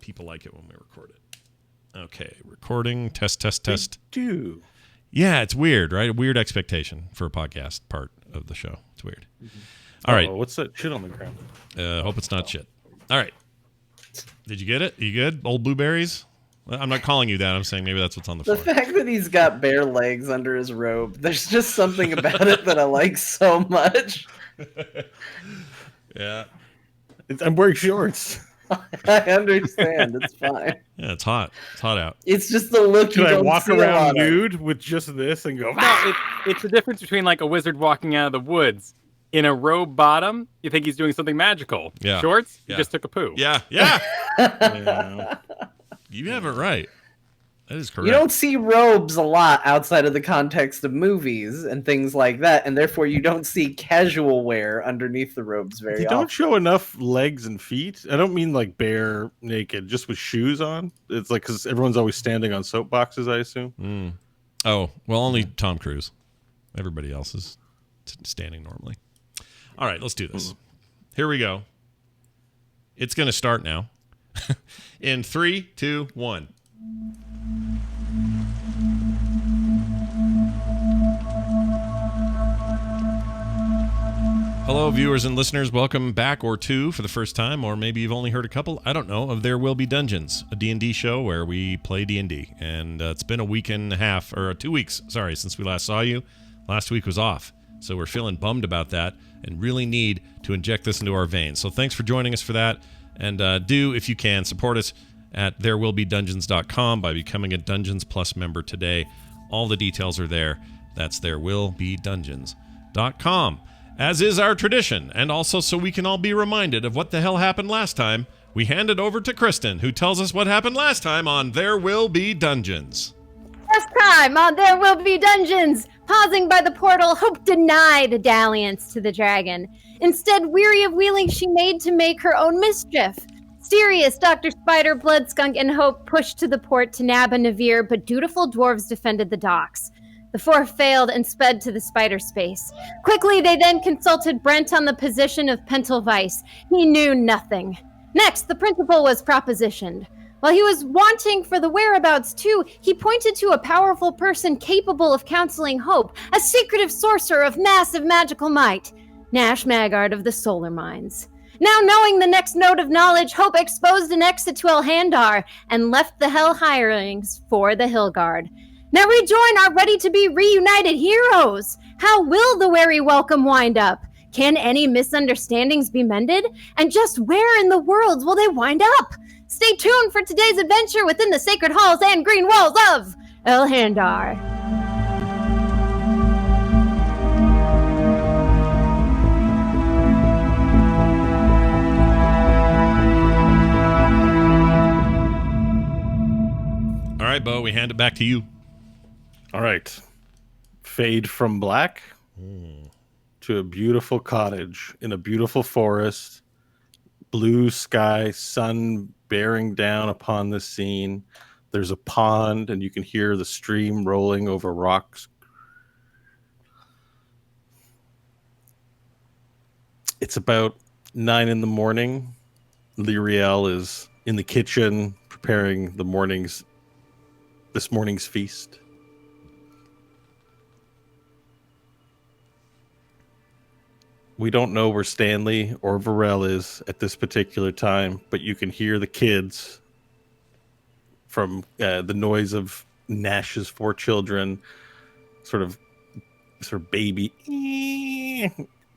people like it when we record it. Okay, recording, test. They do. Yeah, it's weird, right? A weird expectation for a podcast part of the show. It's weird. Mm-hmm. All right. What's that shit on the ground? Hope it's not shit. All right. Did you get it? You good? Old blueberries? I'm not calling you that. I'm saying maybe that's what's on the floor. The fact that he's got bare legs under his robe, there's just something about it that I like so much. Yeah. I'm wearing shorts. I understand. It's fine. Yeah, it's hot. It's hot out. It's just the look you Can I don't walk see a around lot of. nude with just this and go? No, it's the difference between like a wizard walking out of the woods in a robe bottom. You think he's doing something magical. Yeah. Shorts. Yeah. He just took a poo. Yeah. Yeah. You have it right. That is correct. You don't see robes a lot outside of the context of movies and things like that, and therefore you don't see casual wear underneath the robes very They often. don't show enough legs and feet. I don't mean like bare naked, just with shoes on. It's like because everyone's always standing on soapboxes, I assume. Oh, well, only Tom Cruise. Everybody else is standing normally. All right, let's do this. Here we go. It's going to start now. In 3, 2, 1. Hello, viewers and listeners. Welcome back or two for the first time, or maybe you've only heard a couple, I don't know, of There Will Be Dungeons, a D&D show where we play D&D. And it's been a week and a half, or 2 weeks, sorry, since we last saw you. Last week was off, so we're feeling bummed about that and really need to inject this into our veins. So thanks for joining us for that. And do, if you can, support us at therewillbedungeons.com by becoming a Dungeons Plus member today. All the details are there. That's therewillbedungeons.com. As is our tradition, and also so we can all be reminded of what the hell happened last time, we hand it over to Kristen, who tells us what happened last time on There Will Be Dungeons. Last time on There Will Be Dungeons, pausing by the portal, Hope denied dalliance to the dragon. Instead, weary of wheeling, she made to make her own mischief. Sirius, Dr. Spider, Bloodskunk, and Hope pushed to the port to nab a Navir, but dutiful dwarves defended the docks. The four failed and sped to the spider space. Quickly, they then consulted Brent on the position of Pentelweiss. He knew nothing. Next, the principal was propositioned. While he was wanting for the whereabouts too, he pointed to a powerful person capable of counseling Hope, a secretive sorcerer of massive magical might, Nash Maggard of the Solar Mines. Now knowing the next note of knowledge, Hope exposed an exit to Elhandar and left the Hell hirelings for the Hillguard. Now rejoin our ready-to-be reunited heroes. How will the wary welcome wind up? Can any misunderstandings be mended? And just where in the world will they wind up? Stay tuned for today's adventure within the sacred halls and green walls of Elhandar. All right, Bo, we hand it back to you. All right. Fade from black to a beautiful cottage in a beautiful forest. Blue sky, sun bearing down upon the scene. There's a pond, and you can hear the stream rolling over rocks. It's about 9 in the morning. Lyriel is in the kitchen preparing this morning's feast. We don't know where Stanley or Varel is at this particular time, but you can hear the kids from the noise of Nash's 4 children, sort of baby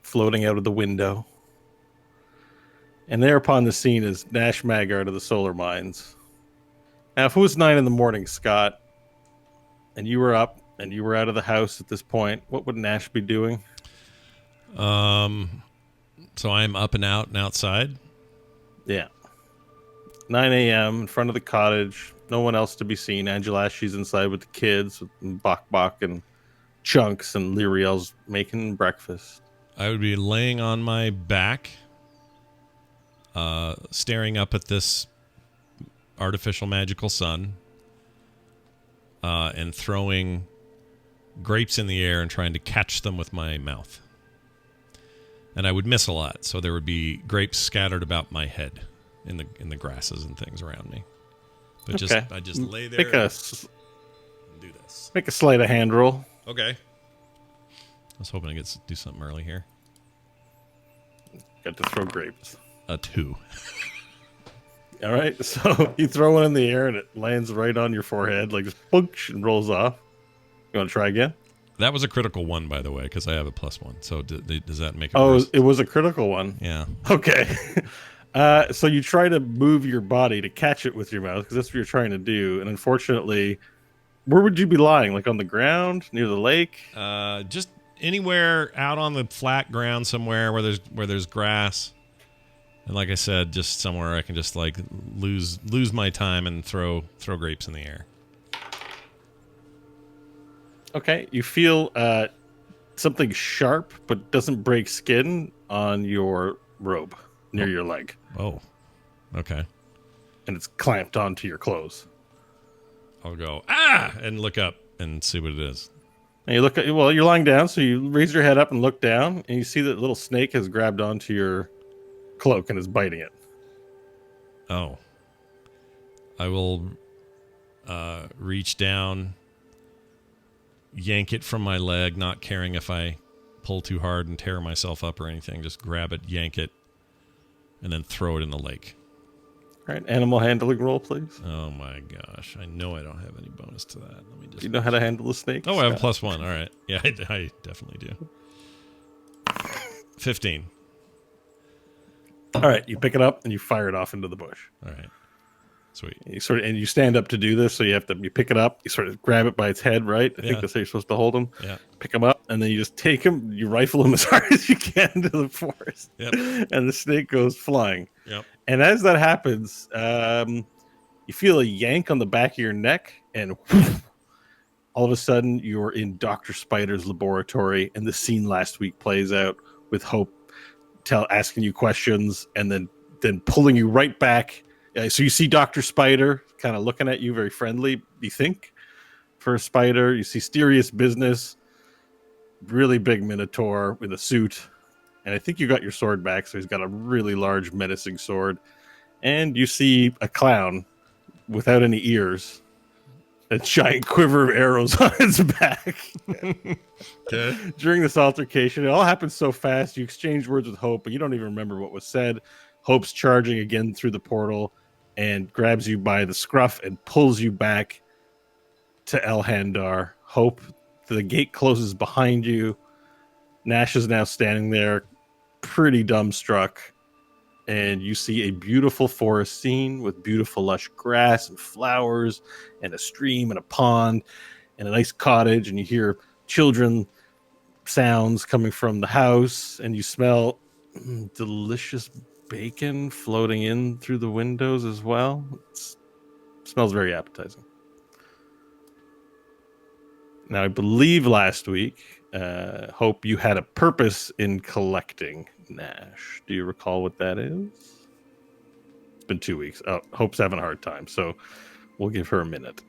floating out of the window. And there upon the scene is Nash Maggard of the Solar Mines. Now, if it was 9 in the morning, Scott, and you were up and you were out of the house at this point, what would Nash be doing? So I'm up and out and outside. Yeah. 9 a.m. in front of the cottage. No one else to be seen. Angela, she's inside with the kids, with Bok and Chunks, and Lyriel's making breakfast. I would be laying on my back, staring up at this artificial magical sun, and throwing grapes in the air and trying to catch them with my mouth. And I would miss a lot, so there would be grapes scattered about my head. in the grasses and things around me. But Okay. I just lay there Make a and do this. make a sleight of hand roll. Okay. I was hoping to do something early here. Got to throw grapes. A 2. All right, so you throw one in the air and it lands right on your forehead, like just boonch, and rolls off. You want to try again? That was a critical 1, by the way, because I have a +1. So does that make it Oh, worse? it was a critical one. Yeah. Okay. So you try to move your body to catch it with your mouth because that's what you're trying to do. And unfortunately, where would you be lying? Like on the ground near the lake? Just anywhere out on the flat ground somewhere where there's grass. And like I said, just somewhere I can just like lose my time and throw grapes in the air. Okay. You feel something sharp but doesn't break skin on your robe near your leg. Oh. Okay. And it's clamped onto your clothes. I'll go, and look up and see what it is. And you look at, well, you're lying down, so you raise your head up and look down, and you see that little snake has grabbed onto your cloak and is biting it. Oh. I will reach down, yank it from my leg, not caring if I pull too hard and tear myself up or anything. Just grab it, yank it, and then throw it in the lake. All right, animal handling roll, please. Oh my gosh. I know I don't have any bonus to that. Let me Do just. you know how to handle a snake? Oh, I have Scott? +1. All right. Yeah, I definitely do. 15. All right, you pick it up and you fire it off into the bush. All right. Sweet. You stand up to do this, so you pick it up, you sort of grab it by its head, right? I Yeah. think that's how you're supposed to hold them. Yeah. Pick them up, and then you just take them, you rifle them as hard as you can into the forest. Yep. And the snake goes flying. Yep. And as that happens, you feel a yank on the back of your neck, and all of a sudden you're in Dr. Spider's laboratory, and the scene last week plays out with Hope asking you questions and then pulling you right back. So you see Dr. Spider kind of looking at you very friendly, you think, for a spider. You see Mysterious Business, really big minotaur with a suit. And I think you got your sword back, so he's got a really large, menacing sword. And you see a clown without any ears, a giant quiver of arrows on its back. Okay. During this altercation, it all happens so fast. You exchange words with Hope, but you don't even remember what was said. Hope's charging again through the portal and grabs you by the scruff and pulls you back to Elhandar. Hope, the gate closes behind you. Nash is now standing there, pretty dumbstruck, and you see a beautiful forest scene with beautiful lush grass and flowers and a stream and a pond and a nice cottage, and you hear children sounds coming from the house, and you smell delicious bacon floating in through the windows as well. It smells very appetizing. Now, I believe last week, Hope, you had a purpose in collecting Nash. Do you recall what that is? It's been 2 weeks. Oh, Hope's having a hard time, so we'll give her a minute.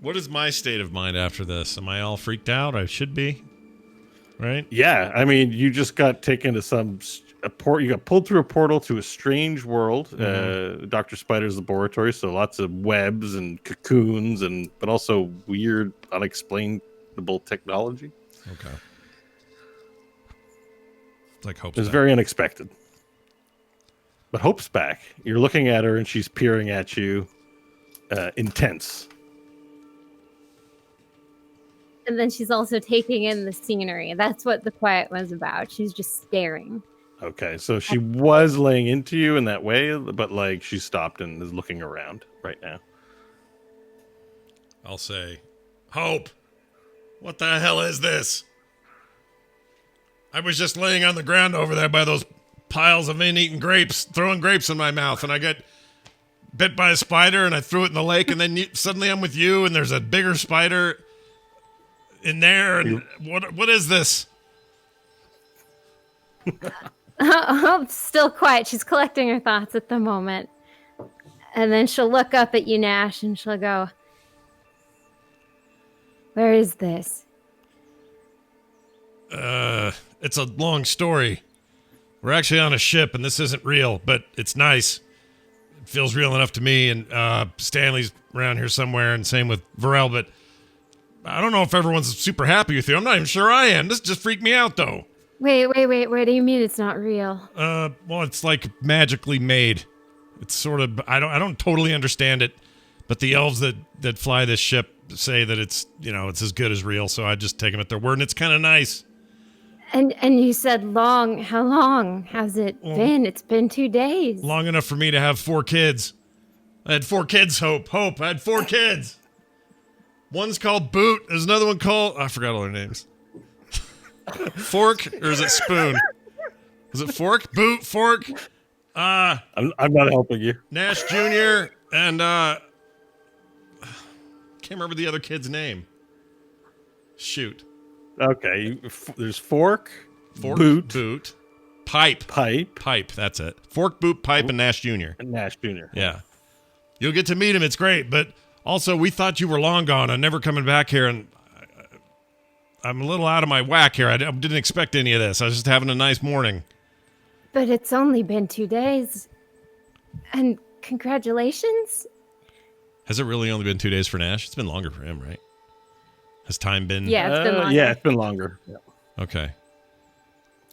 What is my state of mind after this? Am I all freaked out? I should be. Right? Yeah, I mean, you just got taken to you got pulled through a portal to a strange world, Dr. Spider's laboratory, so lots of webs and cocoons, but also weird, unexplainable technology. Okay. It's like Hope's It was back. very unexpected. But Hope's back. You're looking at her, and she's peering at you, intense. And then she's also taking in the scenery. That's what the quiet was about. She's just staring. Okay, so she was laying into you in that way, but like she stopped and is looking around right now. I'll say, Hope, what the hell is this? I was just laying on the ground over there by those piles of in-eaten grapes, throwing grapes in my mouth, and I got bit by a spider, and I threw it in the lake, and then suddenly I'm with you, and there's a bigger spider in there, and what is this? Hope's still quiet. She's collecting her thoughts at the moment. And then she'll look up at you, Nash, and she'll go, "Where is this?" It's a long story. We're actually on a ship, and this isn't real, but it's nice. It feels real enough to me, and Stanley's around here somewhere, and same with Varel, but I don't know if everyone's super happy with you. I'm not even sure I am. This just freaked me out, though. Wait. What do you mean it's not real? Well, it's like magically made. It's sort of, I don't totally understand it, but the elves that fly this ship say that it's, it's as good as real, so I just take them at their word, and it's kind of nice. And you said long. How long has it been? It's been 2 days. Long enough for me to have 4 kids. I had 4 kids, Hope. I had 4 kids. One's called Boot. There's another one called, I forgot all their names. Fork, or is it Spoon? Is it Fork? Boot, Fork. I'm not helping you. Nash Jr. and can't remember the other kid's name. Shoot. Okay, there's Fork, Boot, Pipe. Pipe, That's it. Fork, Boot, Pipe, and Nash Jr. and Nash Jr. Yeah. You'll get to meet him. It's great. But also, we thought you were long gone and never coming back here. And I'm a little out of my whack here. I didn't expect any of this. I was just having a nice morning. But it's only been 2 days. And congratulations. Has it really only been 2 days for Nash? It's been longer for him, right? Has time been? Yeah, it's been longer. Yeah, it's been longer. Yeah. Okay.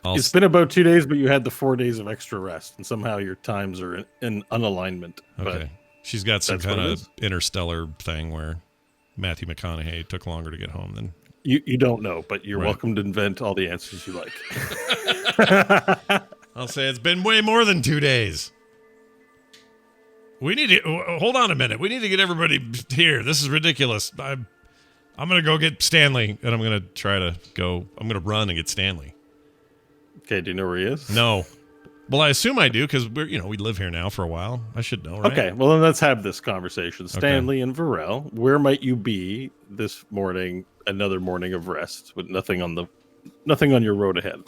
It's been about 2 days, but you had the 4 days of extra rest, and somehow your times are in unalignment. Okay. She's got some that's kind what it of is. interstellar thing where Matthew McConaughey took longer to get home than. You don't know, but you're Right. welcome to invent all the answers you like. I'll say it's been way more than 2 days. We need to hold on a minute. We need to get everybody here. This is ridiculous. I'm gonna go get Stanley, and I'm gonna run and get Stanley. Okay, do you know where he is? No, well, I assume I do because we live here now for a while. I should know, right? Okay, well then let's have this conversation. Stanley and Varel, where might you be this morning? Another morning of rest with nothing on your road ahead.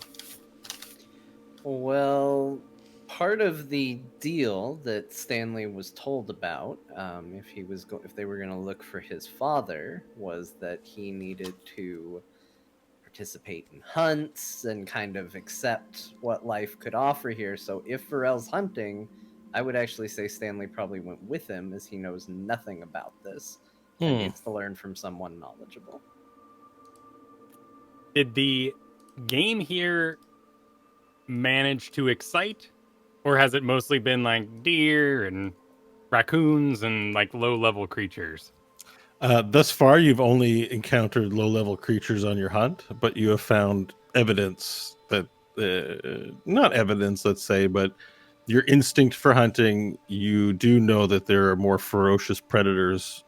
Well, part of the deal that Stanley was told about, if they were going to look for his father, was that he needed to participate in hunts and kind of accept what life could offer here. So if Varel's hunting, I would actually say Stanley probably went with him, as he knows nothing about this and needs to learn from someone knowledgeable. Did the game here manage to excite? Or has it mostly been like deer and raccoons and like low-level creatures? Thus far, you've only encountered low-level creatures on your hunt, but you have found evidence that, not evidence, let's say, but your instinct for hunting, you do know that there are more ferocious predators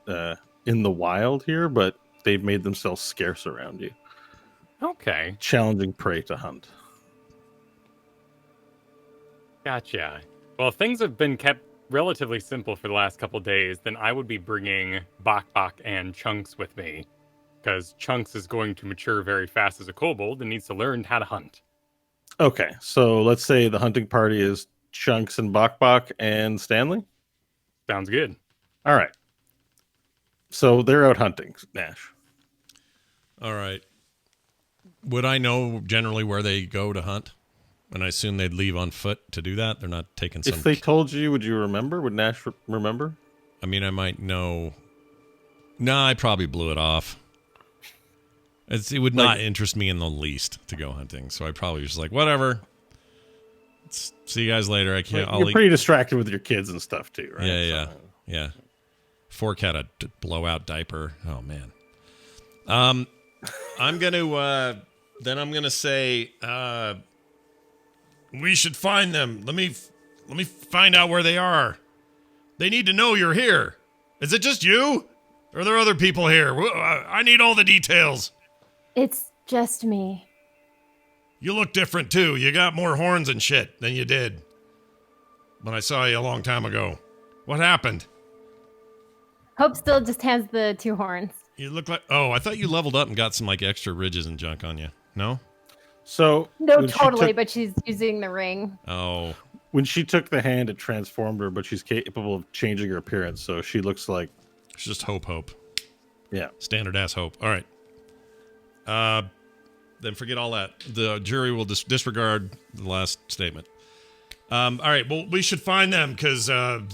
in the wild here, but they've made themselves scarce around you. Okay, Challenging prey to hunt. gotcha. Well, if things have been kept relatively simple for the last couple days, then I would be bringing Bok Bok and Chunks with me, because Chunks is going to mature very fast as a kobold and needs to learn how to hunt. Okay, so let's say the hunting party is Chunks and Bok Bok and Stanley. Sounds good. All right. So they're out hunting, Nash. All right. Would I know generally where they go to hunt? And I assume they'd leave on foot to do that. They're not taking some. If they told you, would you remember? Would Nash remember? I mean, I might know. No, I probably blew it off. It would not interest me in the least to go hunting, so I probably was just like, whatever. See you guys later. I can't. You're pretty distracted with your kids and stuff too, right? Yeah. Yeah. Fork had a blowout diaper. Oh man. I'm gonna say we should find them. Let me find out where they are. They need to know you're here. Is it just you? Or are there other people here? I need all the details. It's just me. You look different too. You got more horns and shit than you did when I saw you a long time ago. What happened? Hope still just has the 2 horns. You look like... Oh, I thought you leveled up and got some, like, extra ridges and junk on you. No? So No, when she totally, took- but she's using the ring. Oh. when she took the hand, it transformed her, but she's capable of changing her appearance. So she looks like, It's just Hope. yeah. Standard ass Hope. All right. Then forget all that. The jury will disregard the last statement. All right. Well, we should find them because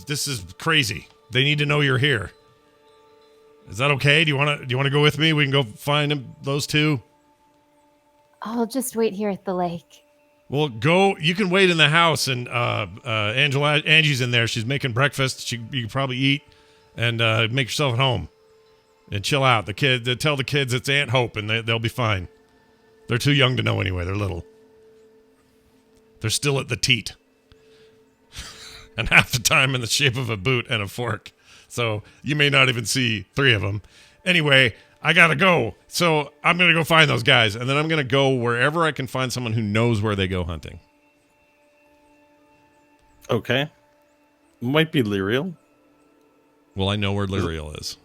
this is crazy. They need to know you're here. Is that okay? Do you want to go with me? We can go find them, those two. I'll just wait here at the lake. Well, go. You can wait in the house, and Angie's in there. She's making breakfast. You can probably eat and make yourself at home and chill out. Tell the kids it's Aunt Hope, and they'll be fine. They're too young to know anyway. They're little. They're still at the teat, and half the time in the shape of a boot and a fork. So you may not even see three of them. Anyway, I gotta go. So I'm gonna go find those guys, and then I'm gonna go wherever I can find someone who knows where they go hunting. Okay. Might be Lyriel. Well, I know where Lyriel is.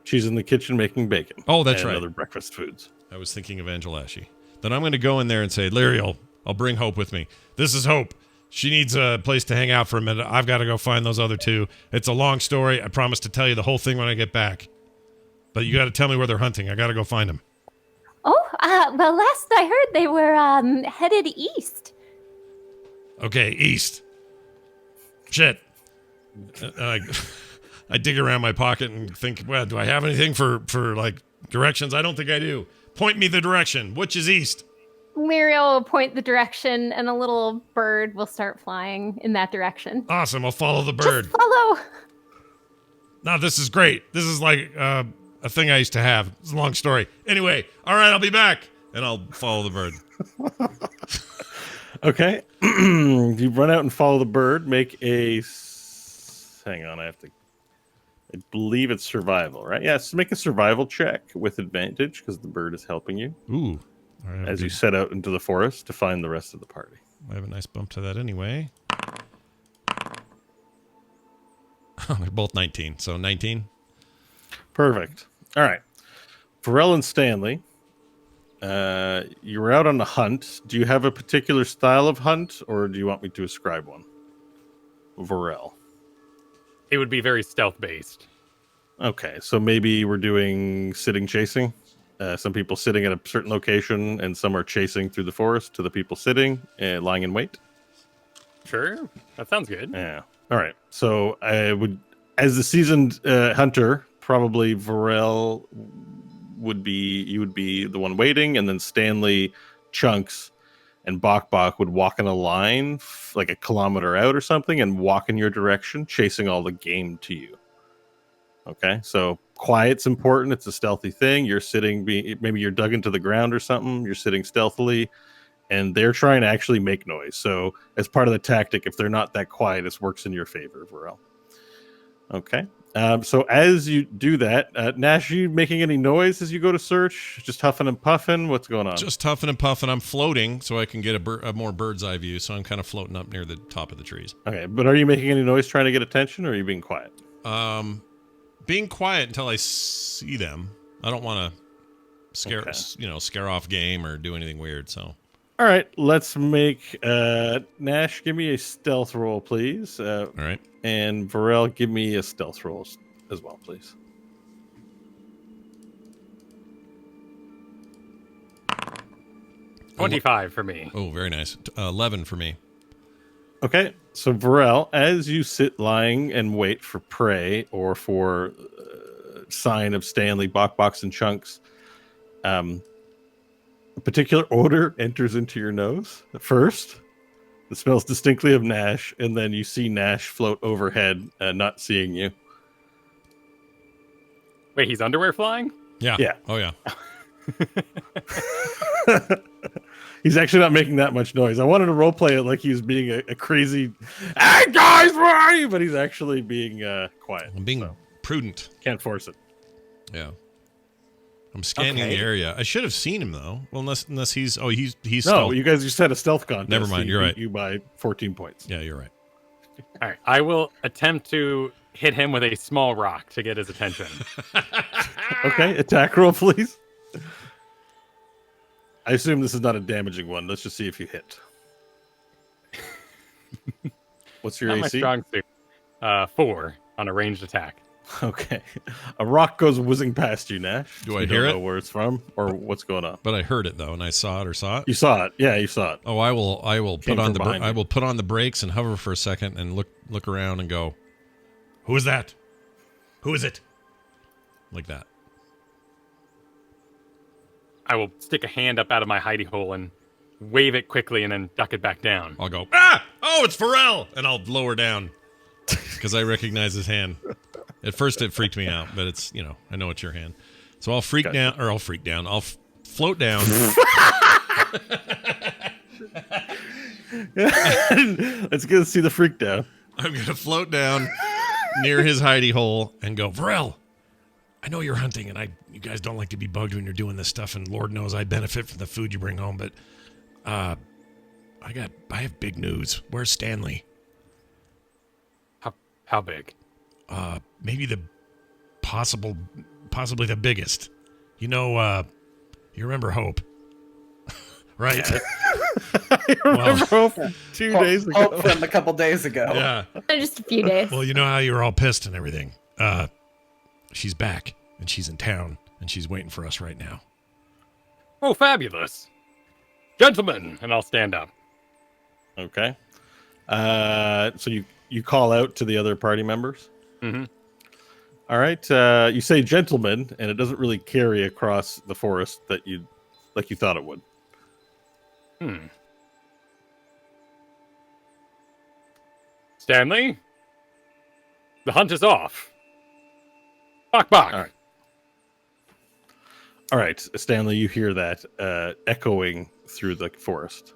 She's in the kitchen making bacon. Oh, that's and right. Other breakfast foods. I was thinking of Angelashi. Then I'm gonna go in there and say, Lyriel, I'll bring Hope with me. This is Hope. She needs a place to hang out for a minute. I've got to go find those other two. It's a long story. I promise to tell you the whole thing when I get back. But you got to tell me where they're hunting. I got to go find them. Oh, well, last I heard they were headed east. Okay, east. Shit. I dig around my pocket and think, well, do I have anything for like directions? I don't think I do. Point me the direction. Which is east? Lyriel will point the direction, and a little bird will start flying in that direction. Awesome. I'll follow the bird. Just follow. No, this is great. This is like a thing I used to have. It's a long story. Anyway, all right, I'll be back. And I'll follow the bird. Okay. You run out and follow the bird. Make a... Hang on, I believe it's survival, right? Yes, make a survival check with advantage because the bird is helping you. Ooh. As you set out into the forest to find the rest of the party. I have a nice bump to that anyway. They're both 19, so 19. Perfect. All right. Varel and Stanley, you were out on a hunt. Do you have a particular style of hunt, or do you want me to ascribe one? Varel. It would be very stealth-based. Okay, so maybe we're doing sitting chasing. Some people sitting at a certain location, and some are chasing through the forest to the people sitting and lying in wait. Sure, that sounds good. Yeah. All right. So I would, as the seasoned hunter, probably Varel would be the one waiting, and then Stanley, Chunks, and Bok would walk in a line like a kilometer out or something, and walk in your direction, chasing all the game to you. Okay, so quiet's important. It's a stealthy thing. You're sitting, maybe you're dug into the ground or something. You're sitting stealthily, and they're trying to actually make noise. So as part of the tactic, if they're not that quiet, this works in your favor, Varel. Okay, so as you do that, Nash, are you making any noise as you go to search? Just huffing and puffing? What's going on? Just huffing and puffing. I'm floating so I can get a more bird's eye view. So I'm kind of floating up near the top of the trees. Okay, but are you making any noise trying to get attention, or are you being quiet? Being quiet until I see them. I don't want to scare off game or do anything weird. So, all right, let's make Nash. Give me a stealth roll, please. All right, and Varel, give me a stealth roll as well, please. $25 for me. Oh, very nice. 11 for me. Okay, so Varel, as you sit lying and wait for prey or for sign of Stanley, Bok, and Chunks, a particular odor enters into your nose. First, it smells distinctly of Nash, and then you see Nash float overhead, not seeing you. Wait, he's underwear flying? Yeah. Yeah. Oh, yeah. He's actually not making that much noise. I wanted to roleplay it like he was being a crazy, hey guys, where are you? But he's actually being quiet. I'm being prudent. Can't force it. Yeah. I'm scanning the area. I should have seen him though. Well, unless he's no. Stealth. You guys just had a stealth contest. Never mind. You're right. You by 14 points. Yeah, you're right. All right, I will attempt to hit him with a small rock to get his attention. Okay, attack roll, please. I assume this is not a damaging one. Let's just see if you hit. What's your Not my AC? strong suit. 4 on a ranged attack. Okay. A rock goes whizzing past you, Nash. Do I You hear don't it? know where it's from or what's going on. But I heard it though, and I saw it or saw it. You saw it. Yeah, you saw it. Oh, I will Came put on from the behind you. I will put on the brakes and hover for a second and look around and go, "Who is that? Who is it?" Like that. I will stick a hand up out of my hidey hole and wave it quickly and then duck it back down. I'll go, "Ah! Oh, it's Pharrell!" And I'll lower down because I recognize his hand. At first, it freaked me out, but it's, I know it's your hand. So I'll freak Gotcha. down, or I'll freak down. I'll float down. Let's go see the freak down. I'm going to float down near his hidey hole and go, "Pharrell, I know you're hunting, and you guys don't like to be bugged when you're doing this stuff, and Lord knows I benefit from the food you bring home, but I have big news. Where's Stanley? How big? Maybe possibly the biggest. You remember Hope, right? I remember Hope 2 days ago. Hope from a couple days ago. Yeah. Just a few days. Well, you know how you were all pissed and everything. She's back, and she's in town, and she's waiting for us right now. Oh, fabulous. Gentlemen, and I'll stand up. Okay. So you call out to the other party members? Mm-hmm. All right. You say gentlemen, and it doesn't really carry across the forest like you thought it would. Stanley? The hunt is off. Bok bok. All right. All right, Stanley, you hear that echoing through the forest.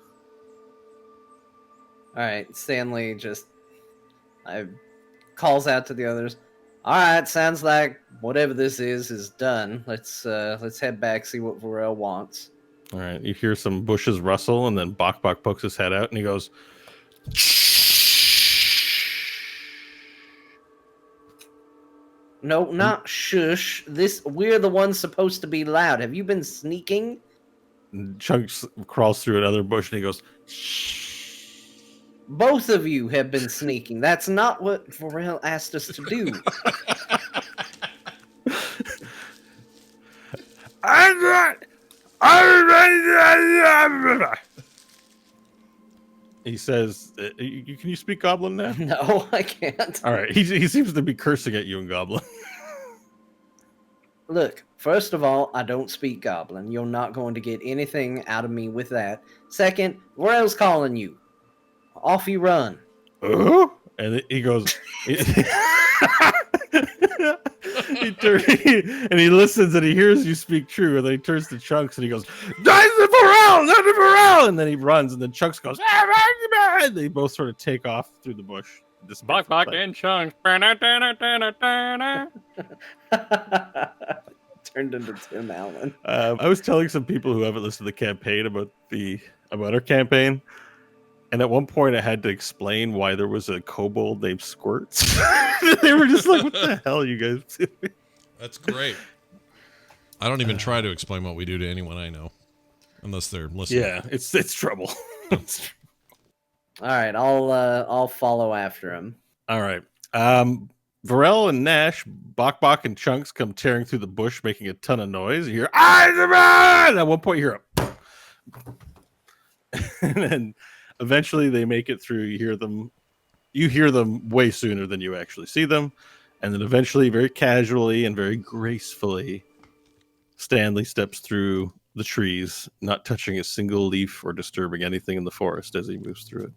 All right, Stanley just calls out to the others. All right, sounds like whatever this is done. Let's head back, see what Varel wants. All right, you hear some bushes rustle, and then Bok Bok pokes his head out, and he goes, No, not shush. We're the ones supposed to be loud. Have you been sneaking? and Chunks crawls through another bush, and he goes, Both of you have been sneaking. That's not what Varel asked us to do. He says, "Can you speak Goblin now?" No, I can't. All right, he seems to be cursing at you in Goblin. Look, first of all, I don't speak Goblin. You're not going to get anything out of me with that. Second, Varel's calling you. Off you run. And he goes, and he listens and he hears you speak true, and then he turns to Chunks and he goes, "That's the Pharrell!" And then he runs, and then Chunks goes, and they both sort of take off through the bush. Bok bok and chunks. Turned into Tim Allen. I was telling some people who haven't listened to the campaign about our campaign, and at one point I had to explain why there was a kobold named Squirts. They were just like, "What the hell are you guys doing?" That's great. I don't even try to explain what we do to anyone I know, unless they're listening. Yeah, it's trouble. All right, I'll follow after him. All right. Varel and Nash, Bok Bok and Chunks come tearing through the bush, making a ton of noise. You hear, "Eisenman!" At one point, you hear and then eventually they make it through. You hear them way sooner than you actually see them. And then eventually, very casually and very gracefully, Stanley steps through the trees, not touching a single leaf or disturbing anything in the forest as he moves through it.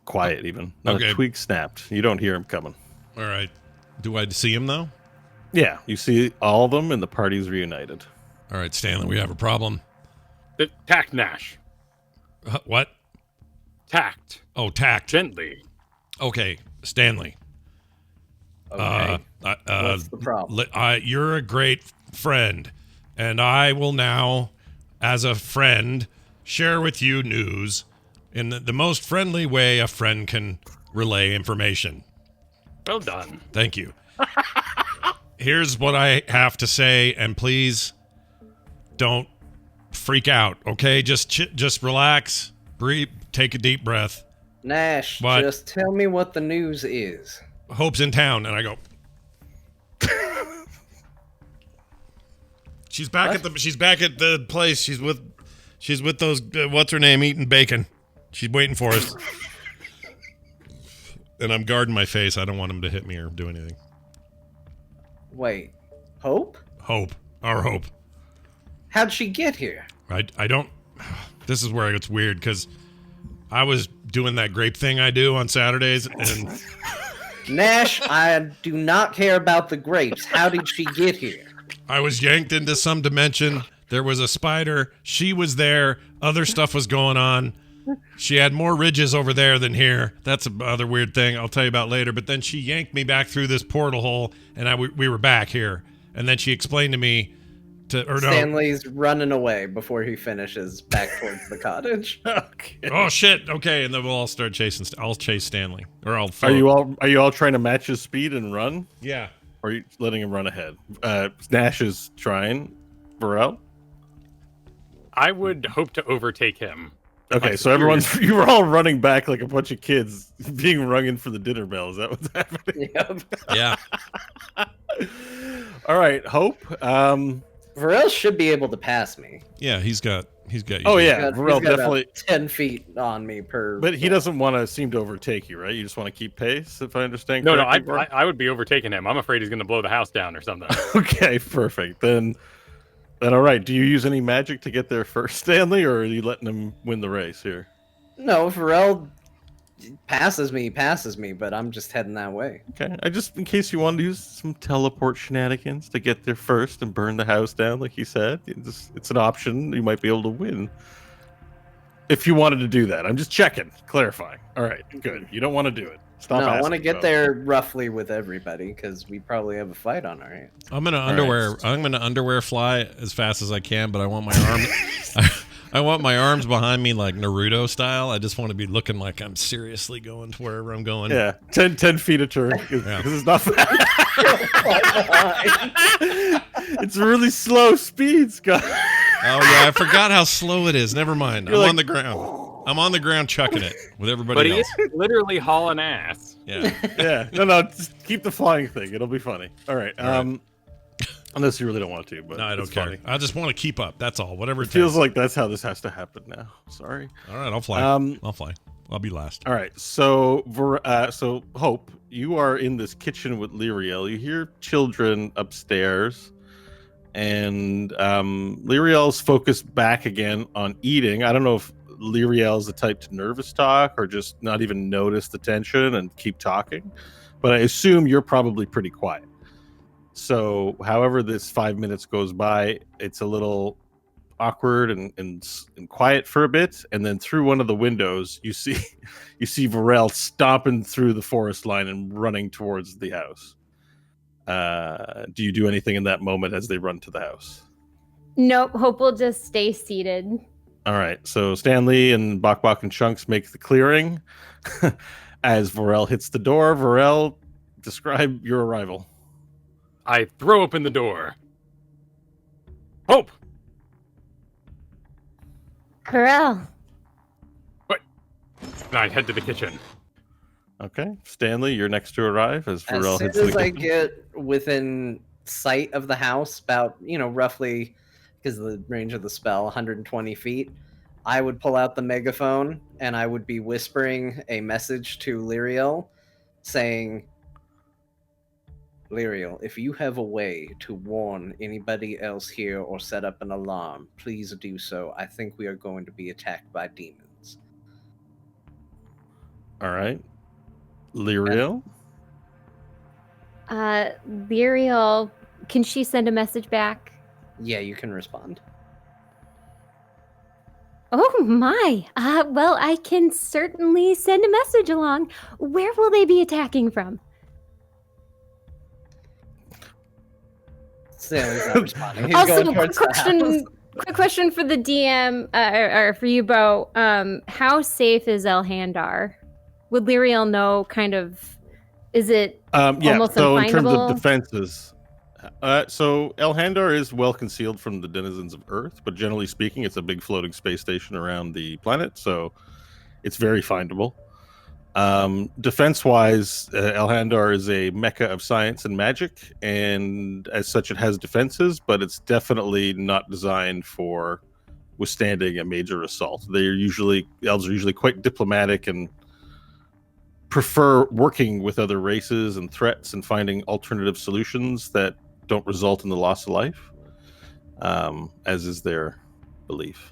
Quiet, even. Not Okay. a twig snapped. You don't hear him coming. All right. Do I see him though? Yeah, you see all of them, and the party's reunited. All right, Stanley, we have a problem. Tact, Nash. What? Tact. Oh, tact. Gently. Okay, Stanley. Okay. What's the problem? You're a great friend, and I will now, as a friend, share with you news in the most friendly way a friend can relay information. Well done. Thank you. Here's what I have to say, and please don't freak out, okay? Just relax, breathe, take a deep breath. Nash, What? just tell me what the news is. Hope's in town, and I go. She's back at the place. She's with those what's her name eating bacon. She's waiting for us. And I'm guarding my face. I don't want him to hit me or do anything. Wait, Hope? Hope, our Hope. How'd she get here? I don't. This is where it gets weird because I was doing that grape thing I do on Saturdays, and Nash, I do not care about the grapes. How did she get here? I was yanked into some dimension. There was a spider. She was there. Other stuff was going on. She had more ridges over there than here. That's another weird thing I'll tell you about later. But then she yanked me back through this portal hole, and we were back here. And then she explained to me Stanley's running away before he finishes back towards the cottage. Okay. Oh shit! Okay, and then we'll all start chasing. I'll chase Stanley, or I'll. Are you all trying to match his speed and run? Yeah. Or are you letting him run ahead? Nash is trying. Burrell? I would hope to overtake him. Okay, so you were all running back like a bunch of kids being rung in for the dinner bell. Is that what's happening? Yep. Yeah. All right, Hope. Varel should be able to pass me. Yeah, he's got. Oh yeah, He's Varel got definitely. about 10 feet on me per. But he doesn't want to seem to overtake you, right? You just want to keep pace, if I understand. No, correctly, Varel? I would be overtaking him. I'm afraid he's going to blow the house down or something. Okay, perfect. Then all right. Do you use any magic to get there first, Stanley, or are you letting him win the race here? No, Varel passes me, but I'm just heading that way. Okay, in case you wanted to use some teleport shenanigans to get there first and burn the house down, like you said, it's an option. You might be able to win if you wanted to do that. I'm just checking, clarifying. All right, good. You don't want to do it. Stop. No, I want to asking get about there roughly with everybody because we probably have a fight on our hands. I'm gonna underwear fly as fast as I can, but I want my arm. I want my arms behind me like Naruto style. I just want to be looking like I'm seriously going to wherever I'm going. Yeah, 10 feet a turn. Yeah. It's not it's really slow speed, Scott. Oh yeah, I forgot how slow it is. Never mind. You're on the ground. I'm on the ground chucking it with But everybody he else. is literally hauling ass. Yeah. Yeah, no, just keep the flying thing. It'll be funny. All right. Unless you really don't want to, but No, I don't it's care. funny. I just want to keep up. That's all. Whatever It it feels takes. like that's how this has to happen now. Sorry. All right, I'll fly. I'll fly. I'll be last. All right. So, so Hope, you are in this kitchen with Lyriel. You hear children upstairs, and Lyriel's focused back again on eating. I don't know if Lyriel's the type to nervous talk or just not even notice the tension and keep talking, but I assume you're probably pretty quiet. So, however this 5 minutes goes by, it's a little awkward and quiet for a bit, and then through one of the windows, you see Varel stomping through the forest line and running towards the house. Do you do anything in that moment as they run to the house? Nope. Hope will just stay seated. All right. So Stanley and Bok and Chunks make the clearing as Varel hits the door. Varel, describe your arrival. I throw open the door. Hope! Corel. And I head to the kitchen. Okay, Stanley, you're next to arrive as Varel As soon hits as the I kitchen. get within sight of the house, about, roughly, because of the range of the spell, 120 feet, I would pull out the megaphone and I would be whispering a message to Lyriel saying, Lyriel, if you have a way to warn anybody else here or set up an alarm, please do so. I think we are going to be attacked by demons. All right, Lyriel. Lyriel, can she send a message back? Yeah, you can respond. Oh my. Well, I can certainly send a message along. Where will they be attacking from? Stanley's not responding. He's Also, going quick towards the house. question for the DM, or for you, Bo. How safe is Elhandar? Would Lyriel know kind of, is it almost so in terms of unfindable? defenses, so Elhandar is well concealed from the denizens of Earth, but generally speaking, it's a big floating space station around the planet, so it's very findable. Defense-wise, Elhandar is a mecca of science and magic, and as such, it has defenses, but it's definitely not designed for withstanding a major assault. Elves are usually quite diplomatic and prefer working with other races and threats and finding alternative solutions that don't result in the loss of life, as is their belief.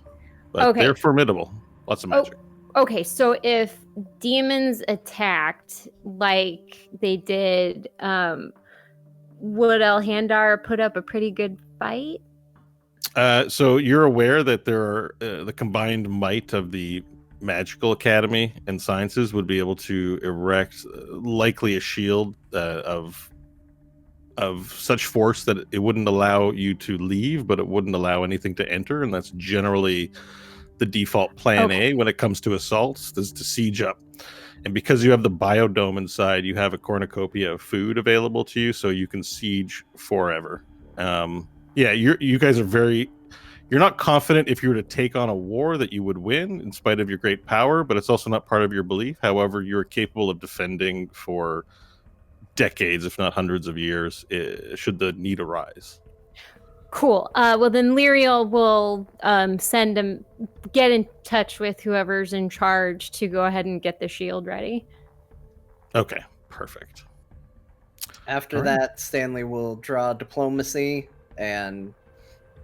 But Okay. they're formidable. Lots of magic. Okay, so if demons attacked like they did, would Elhandar put up a pretty good fight? So you're aware that there are the combined might of the magical academy and sciences would be able to erect likely a shield of such force that it wouldn't allow you to leave, but it wouldn't allow anything to enter, and that's generally the default plan Okay. A when it comes to assaults, is to siege up. And because you have the biodome inside, you have a cornucopia of food available to you, so you can siege forever. Yeah, you guys are you're not confident if you were to take on a war that you would win in spite of your great power, but it's also not part of your belief. However, you're capable of defending for decades, if not hundreds of years, should the need arise. Cool. Well, then Lyriel will get in touch with whoever's in charge to go ahead and get the shield ready. Okay, perfect. After Alright. that, Stanley will draw diplomacy and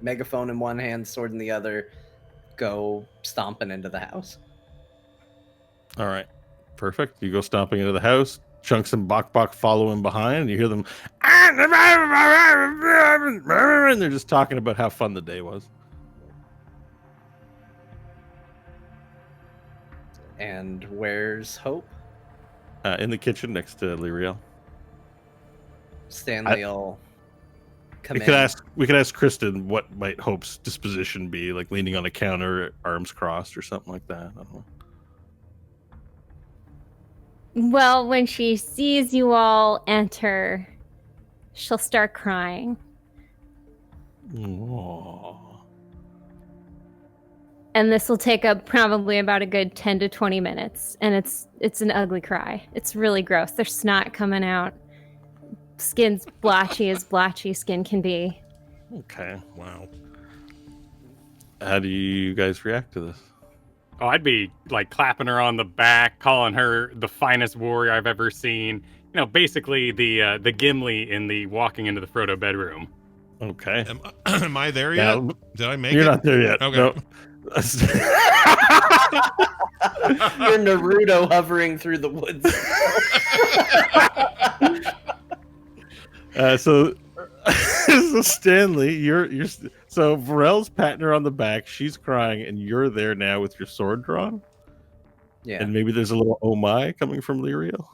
megaphone in one hand, sword in the other, go stomping into the house. All right, perfect. You go stomping into the house. Chunks and Bok Bok follow him behind, and you hear them, and they're just talking about how fun the day was. And where's Hope? In the kitchen next to Lyriel. Stanley will come We in. could ask Kristen what might Hope's disposition be, like leaning on a counter, arms crossed, or something like that. I don't know. Well, when she sees you all enter, she'll start crying. Aw. And this will take up probably about a good 10 to 20 minutes. And it's an ugly cry. It's really gross. There's snot coming out. Skin's blotchy as blotchy skin can be. Okay. Wow. How do you guys react to this? Oh, I'd be like clapping her on the back, calling her the finest warrior I've ever seen. You know, basically the Gimli in the walking into the Frodo bedroom. Okay. Am I there yet? Yeah, Did I make you're it? not there yet. Okay. No. You're Naruto hovering through the woods. So Stanley, you're so Varel's patting her on the back. She's crying, and you're there now with your sword drawn. Yeah. And maybe there's a little oh my coming from Lyriel.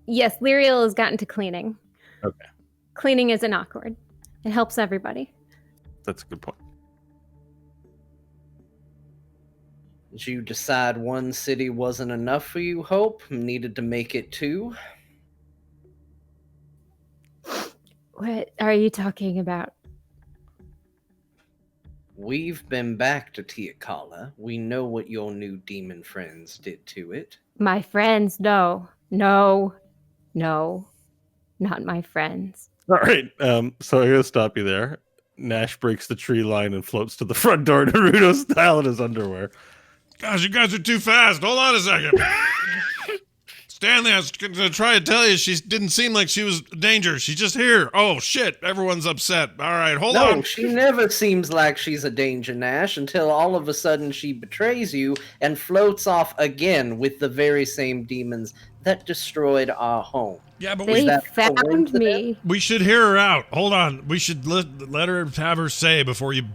Yes, Lyriel has gotten to cleaning. Okay. Cleaning isn't awkward. It helps everybody. That's a good point. Did you decide one city wasn't enough for you, Hope? Needed to make it two? What are you talking about? We've been back to Tiakala. We know what your new demon friends did to it. My friends, no, not my friends. All right. So I'm gonna stop you there. Nash breaks the tree line and floats to the front door, Naruto style, in his underwear. Gosh, you guys are too fast. Hold on a second. Stanley, I was going to try to tell you, she didn't seem like she was a danger. She's just here. Oh, shit. Everyone's upset. All right, hold No, on. she never seems like she's a danger, Nash, until all of a sudden she betrays you and floats off again with the very same demons that destroyed our home. Yeah, but They that found coincidence? me. we should hear her out. Hold on. We should let her have her say before you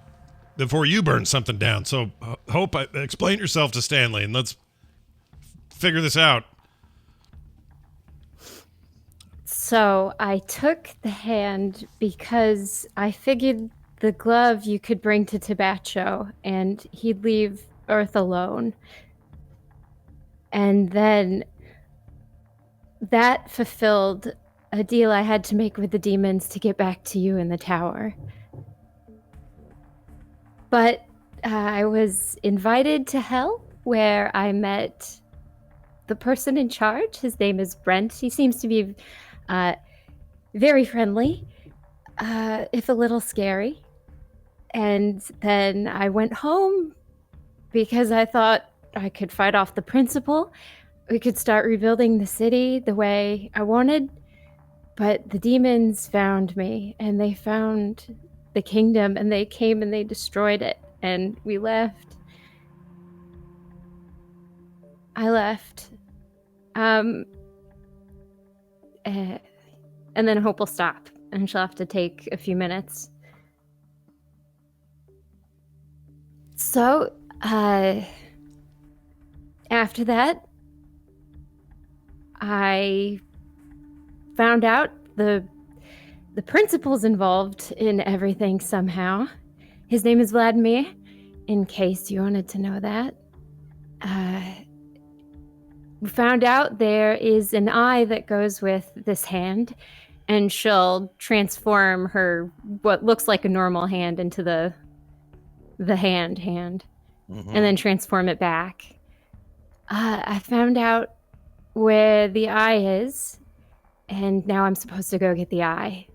burn something down. So, Hope, explain yourself to Stanley, and let's figure this out. So I took the hand because I figured the glove you could bring to Tabacho and he'd leave Earth alone. And then that fulfilled a deal I had to make with the demons to get back to you in the tower. But I was invited to Hell, where I met the person in charge. His name is Brent. He seems to be very friendly, if a little scary. And then I went home because I thought I could fight off the principal. We could start rebuilding the city the way I wanted. But the demons found me, and they found the kingdom, and they came and they destroyed it, and we left. I left. And then Hope will stop, and she'll have to take a few minutes. So, after that, I found out the principal's involved in everything somehow. His name is Vladimir, in case you wanted to know that. We found out there is an eye that goes with this hand, and she'll transform her, what looks like a normal hand, into the hand, and then transform it back. I found out where the eye is, and now I'm supposed to go get the eye.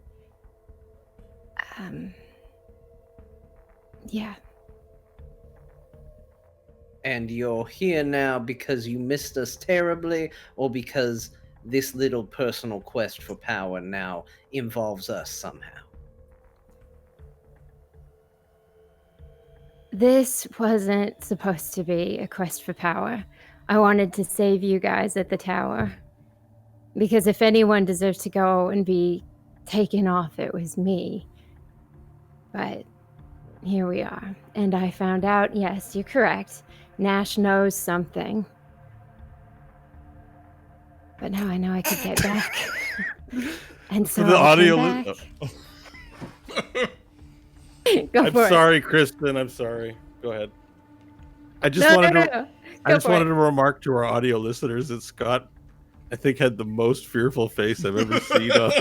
Yeah. And you're here now because you missed us terribly, or because this little personal quest for power now involves us somehow? This wasn't supposed to be a quest for power. I wanted to save you guys at the tower. Because if anyone deserves to go and be taken off, it was me. But here we are. And I found out, yes, you're correct. Nash knows something. But now I know I could get back. And so the I audio came back. Go I'm for it. sorry, Kristen. I'm sorry. Go ahead. I just No, wanted no, to. no. I Go just for wanted it. to remark to our audio listeners that Scott, I think, had the most fearful face I've ever seen on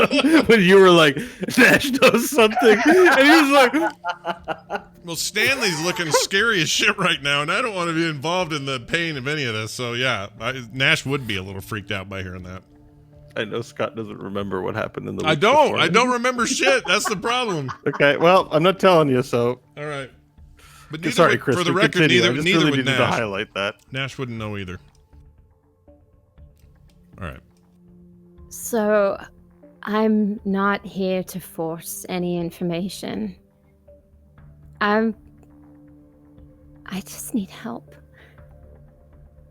when you were like, Nash knows something, and he was like, Well, Stanley's looking scary as shit right now, and I don't want to be involved in the pain of any of this. So yeah, Nash would be a little freaked out by hearing that. I know Scott doesn't remember what happened in the. I week don't. before. I don't remember shit. That's the problem. Okay, well, I'm not telling you, so. All right. But Sorry, would, Chris. for the record, continue. I neither just neither really would needed to Nash. highlight that. Nash wouldn't know either. All right. So, I'm not here to force any information. I just need help.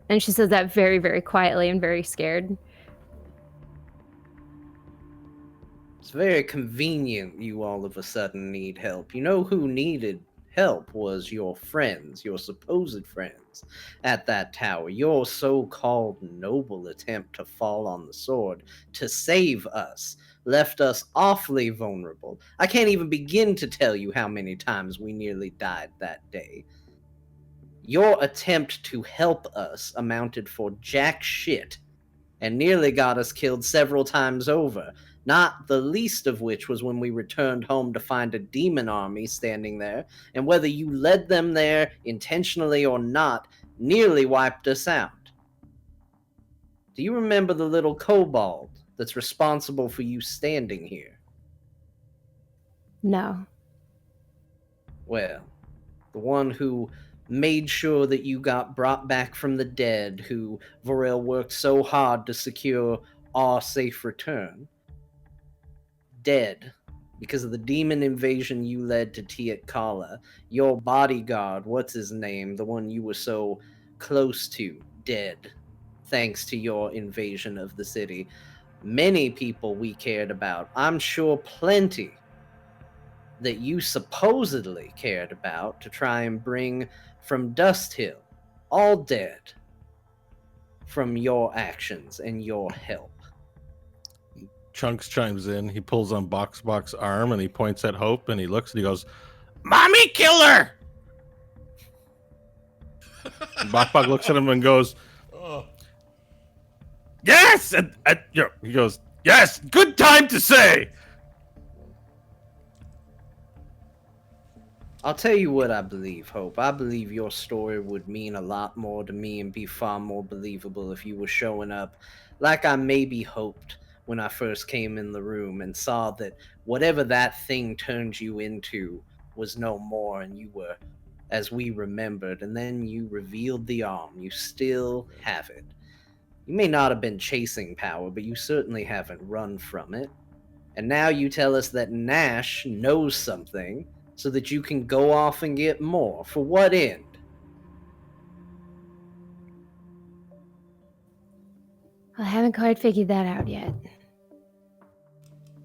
And she says that very, very quietly and very scared. It's very convenient you all of a sudden need help. You know who needed help was your friends, your supposed friends at that tower. Your so-called noble attempt to fall on the sword to save us left us awfully vulnerable. I can't even begin to tell you how many times we nearly died that day. Your attempt to help us amounted for jack shit and nearly got us killed several times over. Not the least of which was when we returned home to find a demon army standing there, and whether you led them there intentionally or not, nearly wiped us out. Do you remember the little kobold that's responsible for you standing here? No. Well, the one who made sure that you got brought back from the dead, who Vorel worked so hard to secure our safe return, dead because of the demon invasion you led to Tiet Kala. Your bodyguard, what's his name, the one you were so close to, dead thanks to your invasion of the city. Many people we cared about, I'm sure plenty that you supposedly cared about to try and bring from Dust Hill, all dead from your actions and your help. Chunks chimes in. He pulls on Box's arm and he points at Hope and he looks and he goes, "Mommy killer!" Bok looks at him and goes, "Yes!" And he goes, "Yes, good time to say." I'll tell you what I believe, Hope. I believe your story would mean a lot more to me and be far more believable if you were showing up like I maybe hoped when I first came in the room and saw that whatever that thing turned you into was no more and you were as we remembered, and then you revealed the arm. You still have it. You may not have been chasing power, but you certainly haven't run from it. And now you tell us that Nash knows something so that you can go off and get more. For what end? I haven't quite figured that out yet.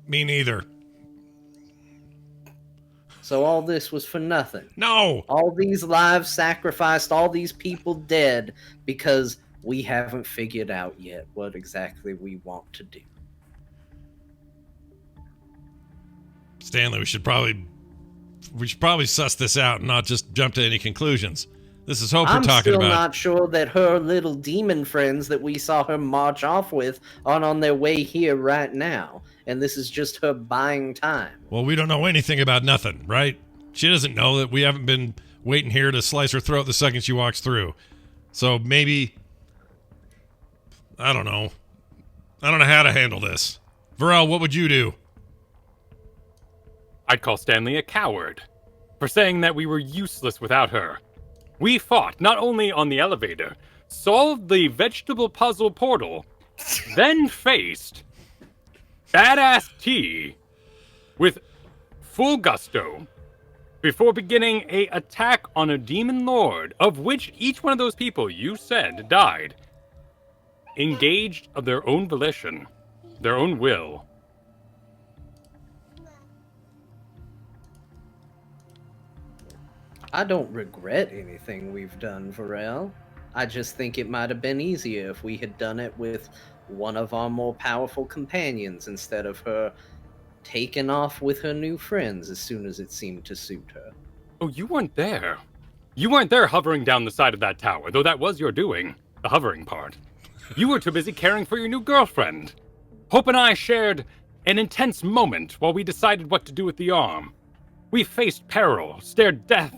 Me neither. So all this was for nothing. No! All these lives sacrificed, all these people dead because we haven't figured out yet what exactly we want to do. Stanley, we should probably suss this out and not just jump to any conclusions. This is Hope we're I'm talking still about. not sure that her little demon friends that we saw her march off with aren't on their way here right now. And this is just her buying time. Well, we don't know anything about nothing, right? She doesn't know that we haven't been waiting here to slice her throat the second she walks through. So maybe... I don't know. I don't know how to handle this. Varel, what would you do? I'd call Stanley a coward for saying that we were useless without her. We fought not only on the elevator, solved the vegetable puzzle portal, then faced Badass T with full gusto before beginning a attack on a demon lord, of which each one of those people you said died, engaged of their own volition, their own will. I don't regret anything we've done, Varel. I just think it might have been easier if we had done it with one of our more powerful companions instead of her taking off with her new friends as soon as it seemed to suit her. Oh, you weren't there. You weren't there hovering down the side of that tower, though that was your doing, the hovering part. You were too busy caring for your new girlfriend. Hope and I shared an intense moment while we decided what to do with the arm. We faced peril, stared death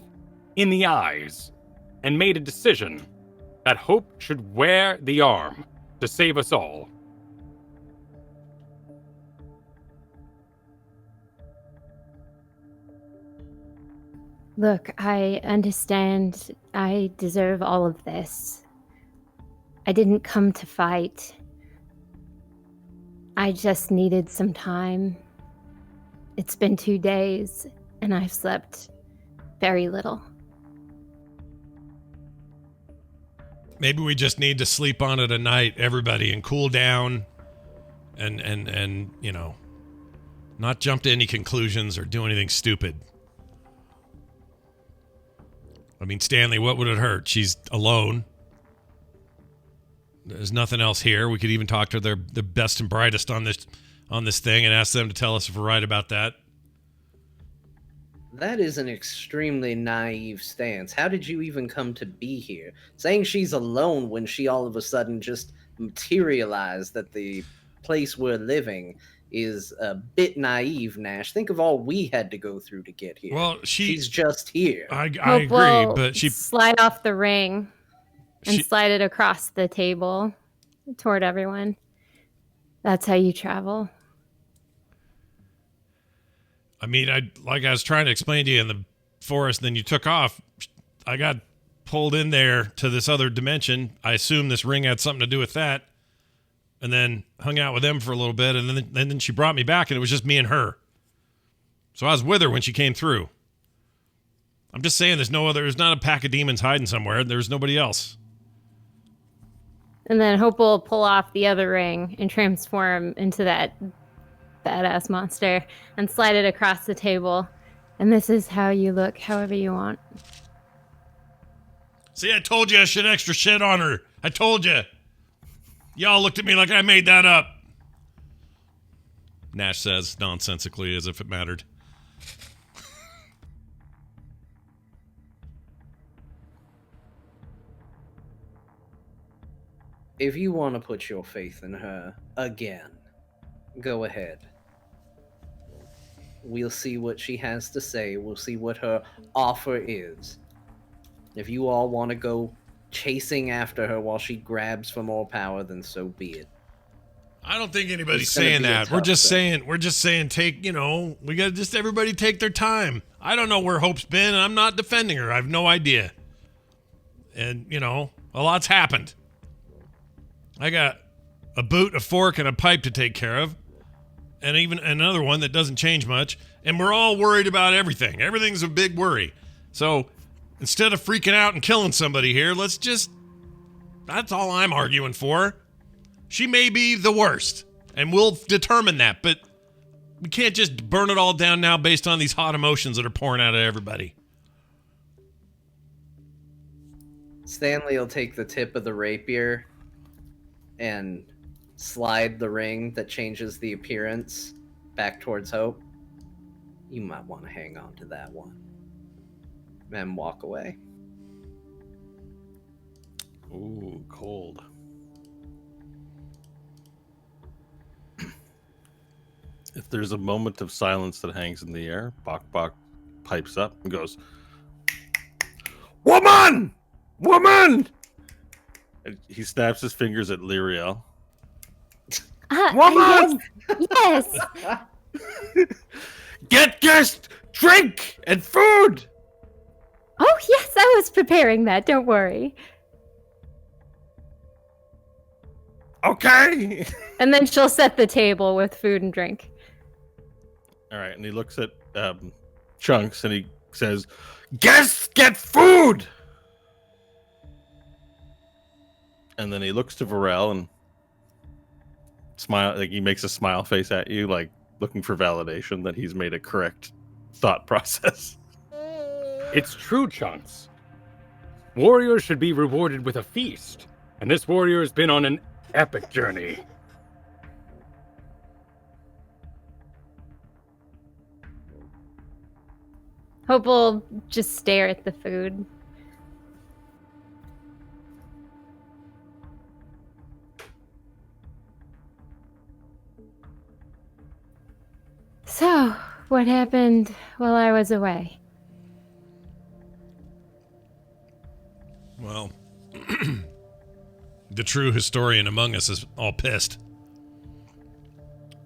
in the eyes, and made a decision that Hope should wear the arm to save us all. Look, I understand I deserve all of this. I didn't come to fight. I just needed some time. It's been 2 days, and I've slept very little. Maybe we just need to sleep on it a night, everybody, and cool down and you know, not jump to any conclusions or do anything stupid. I mean, Stanley, what would it hurt? She's alone. There's nothing else here. We could even talk to the best and brightest on this thing and ask them to tell us if we're right about that. That is an extremely naive stance. How did you even come to be here? Saying she's alone when she all of a sudden just materialized at the place we're living is a bit naive, Nash. Think of all we had to go through to get here. Well, she's just here. I Hope agree, will but she slide off the ring and She- slide it across the table toward everyone. That's how you travel. I mean, I was trying to explain to you in the forest, then you took off. I got pulled in there to this other dimension. I assume this ring had something to do with that. And then hung out with them for a little bit, and then she brought me back, and it was just me and her. So I was with her when she came through. I'm just saying there's not a pack of demons hiding somewhere. There's nobody else. And then Hope will pull off the other ring and transform into that badass monster and slide it across the table. And this is how you look, however you want. See, I told you I should extra shit on her. I told you. Y'all looked at me like I made that up. Nash says nonsensically as if it mattered. If you want to put your faith in her again, go ahead. We'll see what she has to say. We'll see what her offer is. If you all want to go chasing after her while she grabs for more power, then so be it. I don't think anybody's It's gonna saying be a that. We're tough just thing. saying take, we got to just everybody take their time. I don't know where Hope's been, and I'm not defending her. I have no idea. And, a lot's happened. I got a boot, a fork, and a pipe to take care of. And even another one that doesn't change much. And we're all worried about everything. Everything's a big worry. So instead of freaking out and killing somebody here, that's all I'm arguing for. She may be the worst, and we'll determine that, but we can't just burn it all down now based on these hot emotions that are pouring out of everybody. Stanley will take the tip of the rapier and slide the ring that changes the appearance back towards Hope. You might want to hang on to that one. And walk away. Ooh, cold. If there's a moment of silence that hangs in the air, Bok Bok pipes up and goes, "Woman! Woman!" And he snaps his fingers at Lyriel. Woman! Yes. Get guest drink and food! Oh, yes, I was preparing that. Don't worry. Okay. And then she'll set the table with food and drink. All right, and he looks at Chunks and he says, "Guests get food!" And then he looks to Varel and he makes a smile face at you, like looking for validation that he's made a correct thought process. It's true, Chunks. Warriors should be rewarded with a feast, and this warrior has been on an epic journey. Hope will just stare at the food. So, what happened while I was away? Well, the true historian among us is all pissed.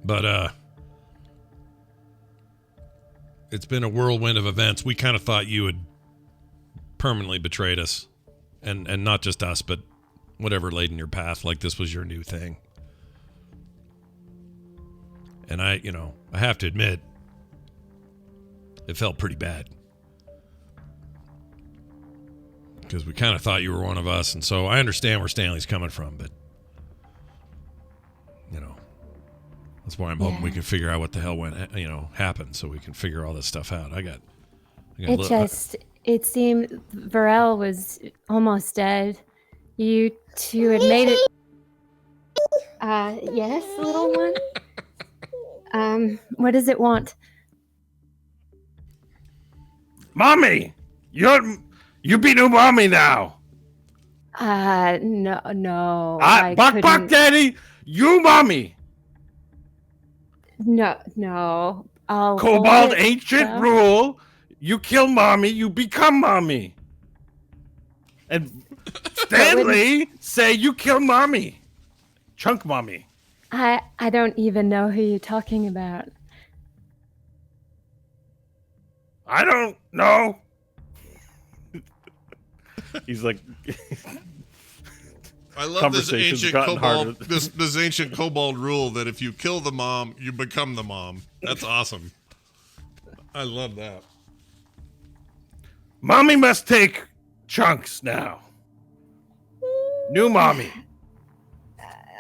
But, it's been a whirlwind of events. We kind of thought you had permanently betrayed us. And not just us, but whatever laid in your path, like this was your new thing. And I have to admit, it felt pretty bad. Because we kind of thought you were one of us, and so I understand where Stanley's coming from, but that's why I'm hoping we can figure out what the hell happened, so we can figure all this stuff out. It seemed Varel was almost dead. You two had made it. Yes, little one. What does it want? Mommy, you be new mommy now. No. Bok Bok Daddy, you mommy. No. I'll Kobold ancient rule. You kill mommy, you become mommy. And Stanley say you kill mommy. Chunk mommy. I don't even know who you're talking about. I don't know. He's like, I love this Conversation's ancient gotten kobold. harder. This ancient kobold rule that if you kill the mom, you become the mom. That's awesome. I love that. mommy must take Chunks now. New mommy.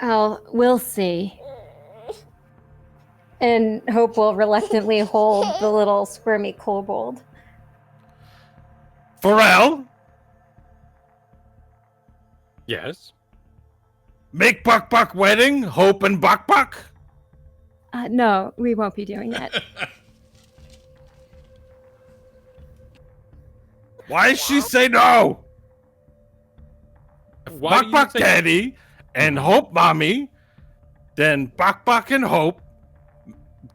We'll see. And Hope will reluctantly hold the little squirmy kobold. Pharrell, Yes? make Buck Buck wedding, Hope and Buck Buck. No, we won't be doing that. Why she say no? Why Buck do you Buck say- Daddy and Hope mommy, then Buck Buck and Hope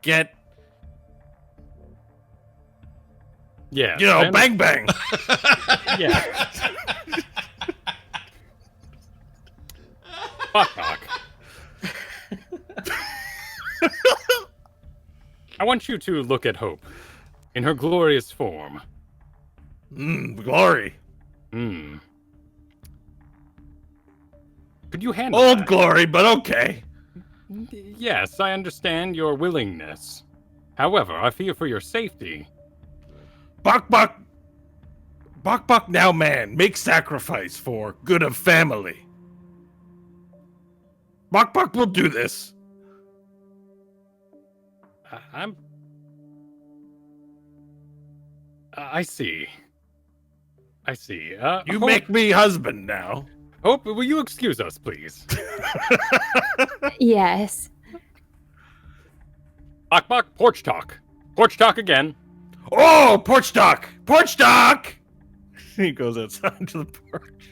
get Yeah. You know, bang bang. Yeah. Bok Bok. I want you to look at Hope in her glorious form. Glory. Hmm. Could you handle Old that? glory, but okay. Yes, I understand your willingness. However, I fear for your safety. Bok Bok. Bok Bok now man, make sacrifice for good of family. Bok Bok will do this. I see. I see. You Hope, make me husband now. Hope, will you excuse us, please? Yes. Bok Bok, porch talk. Porch talk again. Oh, porch talk! Porch talk! He goes outside to the porch.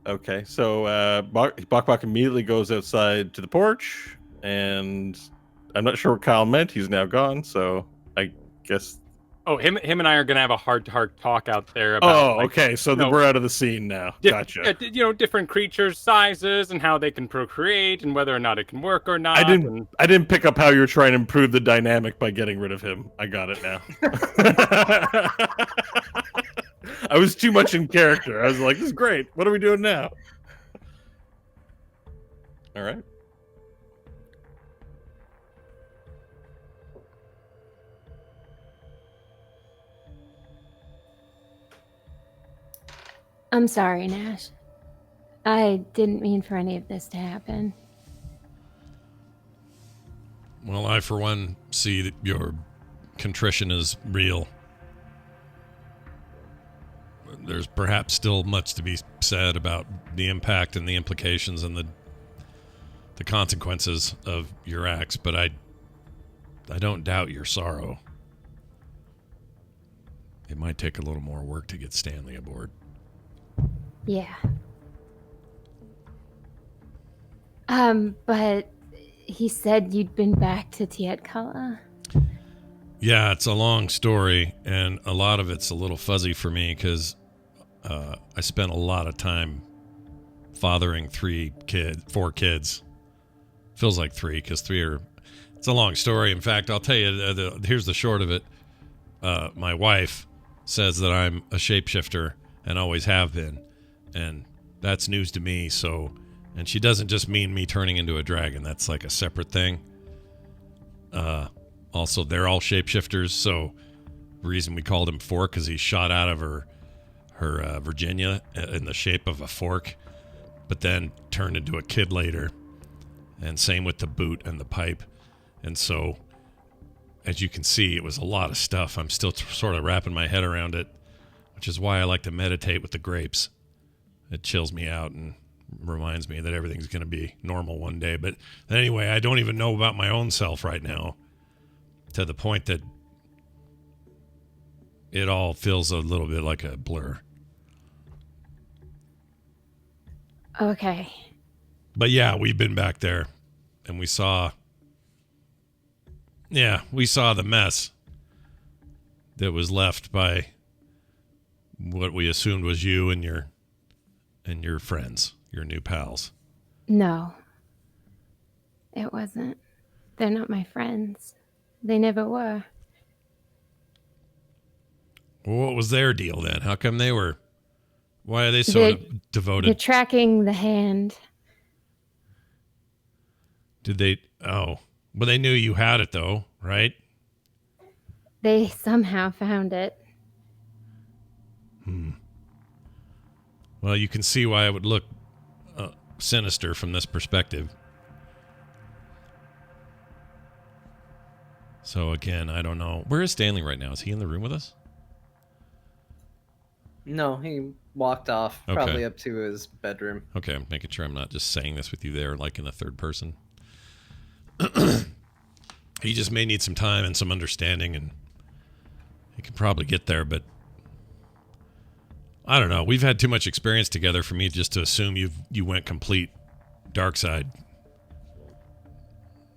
Okay, so Bok Bok immediately goes outside to the porch, and I'm not sure what Kyle meant. He's now gone, so I guess. Oh, him and I are gonna have a heart-to-heart talk out there about. Oh, okay, so no. we're out of the scene now. Gotcha. Different creatures' sizes and how they can procreate and whether or not it can work or not. I didn't pick up how you were trying to improve the dynamic by getting rid of him. I got it now. I was too much in character. I was like, this is great. What are we doing now? All right. I'm sorry, Nash. I didn't mean for any of this to happen. Well, I, for one, see that your contrition is real. There's perhaps still much to be said about the impact and the implications and the consequences of your acts, but I don't doubt your sorrow. It might take a little more work to get Stanley aboard. Yeah. But he said you'd been back to Tietkala. Yeah, it's a long story, and a lot of it's a little fuzzy for me because I spent a lot of time fathering 4 kids. Feels like 3 because 3 are. It's a long story. In fact, I'll tell you. Here's the short of it. My wife says that I'm a shapeshifter and always have been, and that's news to me. So, and she doesn't just mean me turning into a dragon. That's like a separate thing. Also, they're all shapeshifters. So, the reason we called him Fork because he shot out of her Virginia in the shape of a fork, but then turned into a kid later. And same with the boot and the pipe. And so, as you can see, it was a lot of stuff. I'm still sort of wrapping my head around it, which is why I like to meditate with the grapes. It chills me out and reminds me that everything's going to be normal one day. But anyway, I don't even know about my own self right now, to the point that it all feels a little bit like a blur. Okay. But yeah, we've been back there, and we saw the mess that was left by what we assumed was you and your friends, your new pals. No. It wasn't. They're not my friends. They never were. Well, what was their deal then? How come they were? Why are they so devoted? They're tracking the hand. Did they? Oh, well, they knew you had it though, right? They somehow found it. Well, you can see why it would look sinister from this perspective. So again, I don't know. Where is Stanley right now? Is he in the room with us? No, he walked off, Okay. probably up to his bedroom. Okay, I'm making sure I'm not just saying this with you there, like in the third person. He just may need some time and some understanding, and he can probably get there, but I don't know. We've had too much experience together for me just to assume you went complete dark side.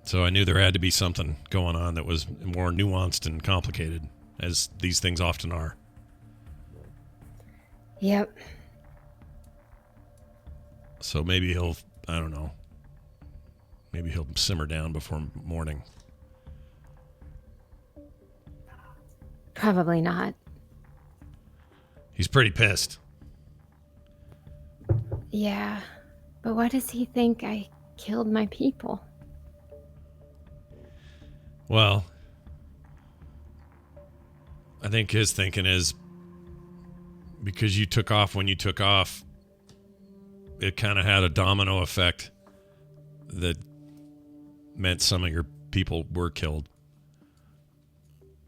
So I knew there had to be something going on that was more nuanced and complicated, as these things often are. Yep. So maybe he'll, I don't know, maybe he'll simmer down before morning. Probably not. He's pretty pissed. Yeah. But why does he think I killed my people? Well, I think his thinking is because you took off when you took off, it kind of had a domino effect that meant some of your people were killed.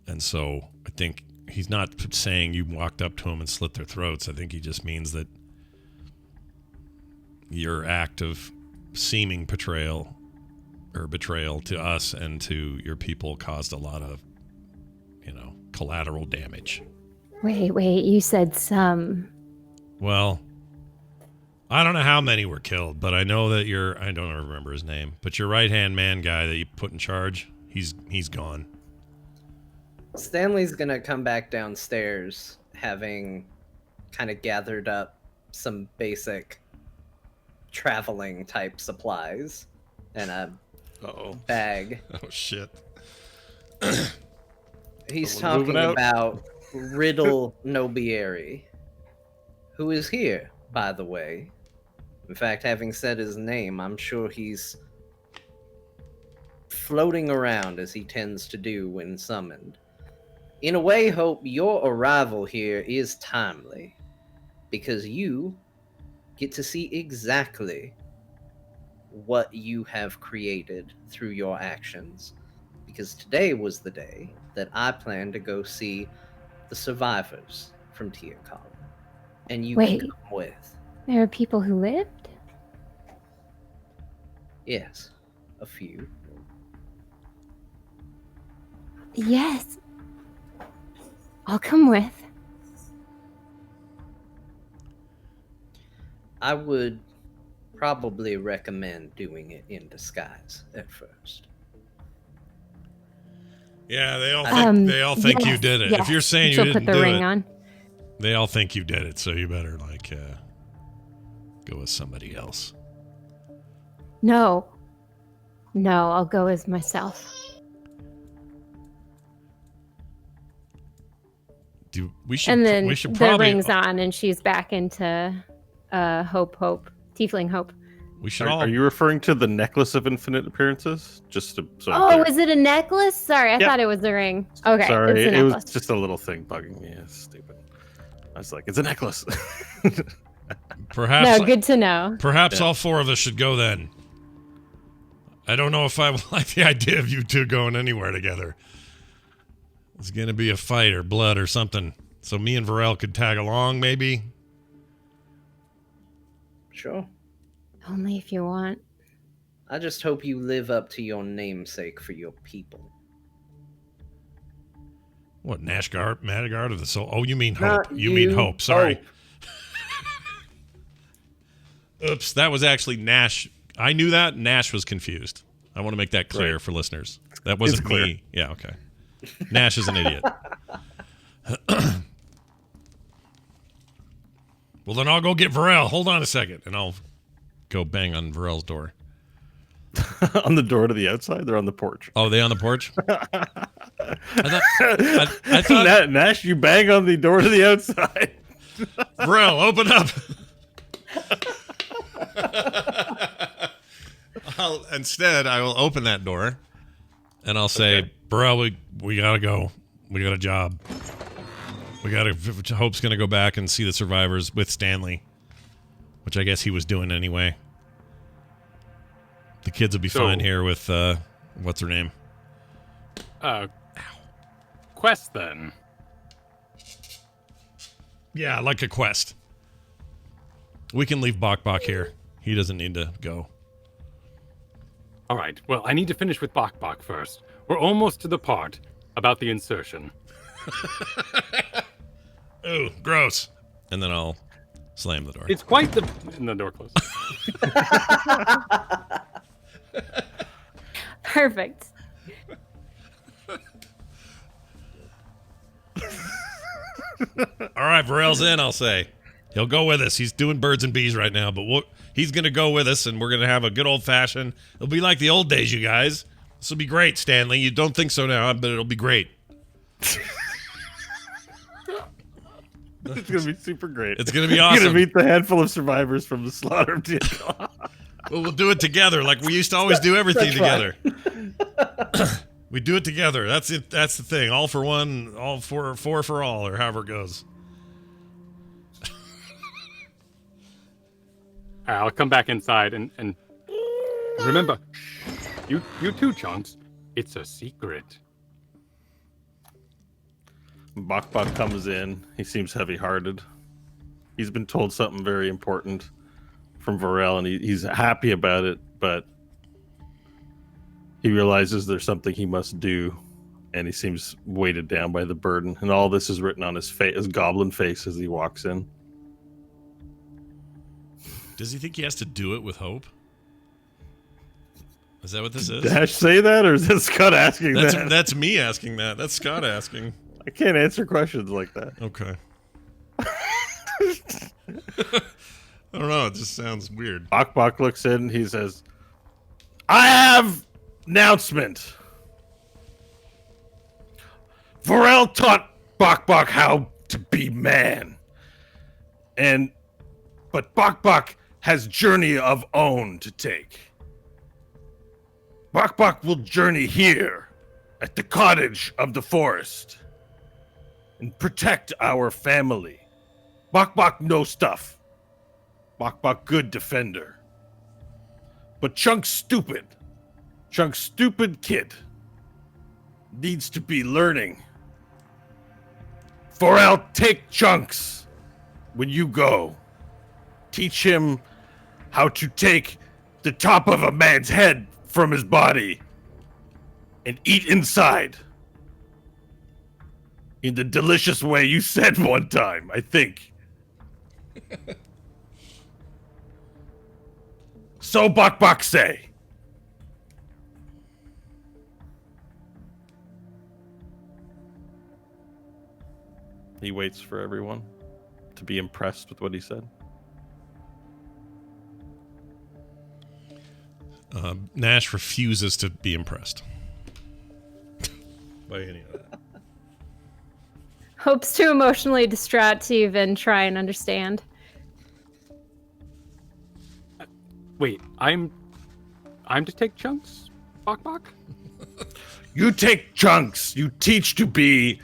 And so I think he's not saying you walked up to him and slit their throats. I think he just means that your act of seeming betrayal to us and to your people caused a lot of, collateral damage. Wait, you said some. Well, I don't know how many were killed, but I know that I don't remember his name, but your right-hand man guy that you put in charge, he's gone. Stanley's gonna come back downstairs, having kind of gathered up some basic traveling type supplies and a bag. Oh, shit. He's Someone moving talking out? about Riddle Nobieri, who is here, by the way. In fact, having said his name, I'm sure he's floating around as he tends to do when summoned. In a way, Hope, your arrival here is timely, because you get to see exactly what you have created through your actions. Because today was the day that I planned to go see the survivors from Tiakala. And you Wait. can come with. There are people who lived? Yes, a few. Yes. I'll come with. I would probably recommend doing it in disguise at first. Yeah, they all think you yes, did it. yes. If you're saying you She'll didn't put the do ring it, on. they all think you did it, so you better go with somebody else. No, I'll go as myself. We should And then we should the probably ring's on, and she's back into Hope, Tiefling Hope. we should Are, all are you referring to the necklace of infinite appearances? Just to, so I'm Oh, clear. is it a necklace? Sorry, I Yeah. thought it was a ring. Okay, Sorry, it's a it necklace. was just a little thing bugging me. It's stupid. I was like, it's a necklace. perhaps No, good to know. perhaps Yeah. all four of us should go then. I don't know if I like the idea of you two going anywhere together. It's gonna be a fight or blood or something. So me and Varel could tag along, maybe. Sure. Only if you want. I just hope you live up to your namesake for your people. What, Madagard of the Soul? Oh, you mean Not Hope. You mean you, Hope. Sorry. Hope. Oops, that was actually Nash. I knew that. Nash was confused. I want to make that clear Right. for listeners. That wasn't It's clear. me. Yeah, okay. Nash is an idiot. Well, then I'll go get Varel. Hold on a second, and I'll go bang on Varel's door. On the door to the outside, they're on the porch. Oh, they on the porch? I thought Nash, you bang on the door to the outside. Varel, open up. Instead, I will open that door, and I'll say, Okay. Varel, we gotta go. We got a job. Hope's gonna go back and see the survivors with Stanley, which I guess he was doing anyway. The kids will be So- fine here with what's her name? Quest then. Yeah, like a quest. We can leave Bok here. He doesn't need to go. All right. Well, I need to finish with Bok first. We're almost to the part about the insertion. Ooh, gross. And then I'll slam the door. It's quite the. And the door closed. Perfect. All right, Varel's in, I'll say. He'll go with us. He's doing birds and bees right now, but he's going to go with us, and we're going to have a good old-fashioned... It'll be like the old days, you guys. This will be great, Stanley. You don't think so now, but it'll be great. It's going to be super great. It's going to be You're awesome. going to meet the handful of survivors from the slaughter of Diego. Well, we'll do it together, like we used to always do everything together. We do it together. That's it. That's the thing. All for one, all for four for all, or however it goes. All right, I'll come back inside and remember, you too, Chunks. It's a secret. Bok Bok comes in. He seems heavy-hearted. He's been told something very important from Varel, and he's happy about it, but he realizes there's something he must do, and he seems weighted down by the burden. And all this is written on his face, his goblin face, as he walks in. Does he think he has to do it with hope? Is that what this is? Did Dash say that, or is that Scott asking that? That's me asking that. That's Scott asking. I can't answer questions like that. Okay. I don't know. It just sounds weird. Bok Bok looks in and he says, I have announcement. Varel taught Bok Bok how to be man. But Bok Bok has journey of own to take. Bok Bok will journey here at the cottage of the forest and protect our family. Bok Bok no stuff. Bok Bok good defender. But Chunk's stupid. Chunk's stupid kid needs to be learning. Varel, take Chunks when you go. Teach him how to take the top of a man's head from his body and eat inside. In the delicious way you said one time, I think. So Bok Bok say. He waits for everyone to be impressed with what he said. Nash refuses to be impressed by any of that. Hope's too emotionally distraught to even try and understand. Wait, I'm to take Chunks, Bok Bok? You take Chunks. You teach to be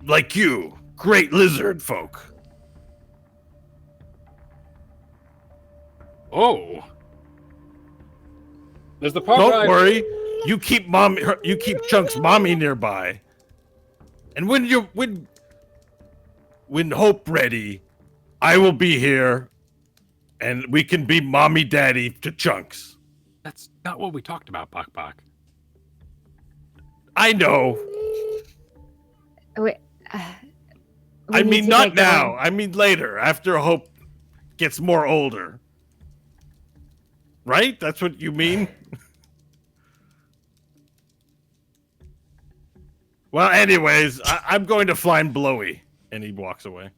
like you, great lizard folk. Oh. There's the part Don't worry. You keep Chunks' mommy nearby. And when Hope ready, I will be here and we can be mommy daddy to Chunks. That's not what we talked about, Bok Bok. I know. Wait, I need mean, to not get going. now. I mean later, after Hope gets more older. Right? That's what you mean? Well, anyways, I'm going to find Blowy. And he walks away.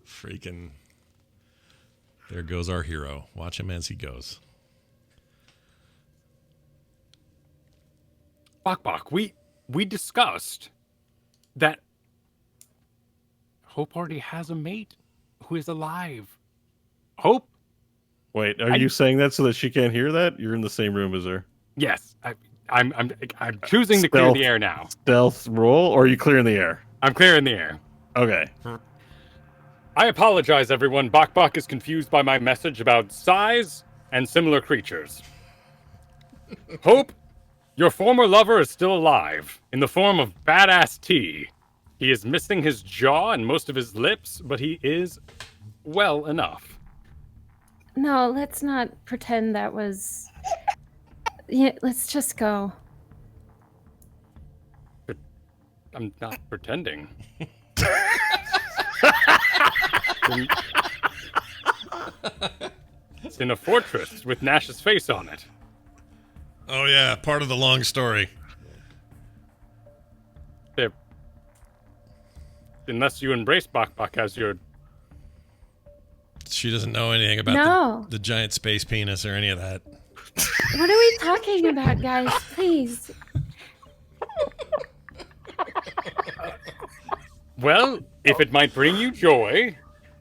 Freaking. There goes our hero. Watch him as he goes. Bok Bok, we discussed that Hope already has a mate who is alive. Hope? Wait, are you saying that so that she can't hear that? You're in the same room as her. Yes, I'm choosing to clear the air now. Stealth roll, or are you clearing the air? I'm clearing the air. Okay. I apologize, everyone. Bok Bok is confused by my message about size and similar creatures. Hope, your former lover is still alive, in the form of Badass T. He is missing his jaw and most of his lips, but he is well enough. No, let's not pretend that was... Yeah, let's just go. I'm not pretending. It's in a fortress with Nash's face on it. Oh yeah, part of the long story. There. Unless you embrace Bok Bok as your... She doesn't know anything about No. the giant space penis or any of that. What are we talking about, guys? Please. Well, if it might bring you joy,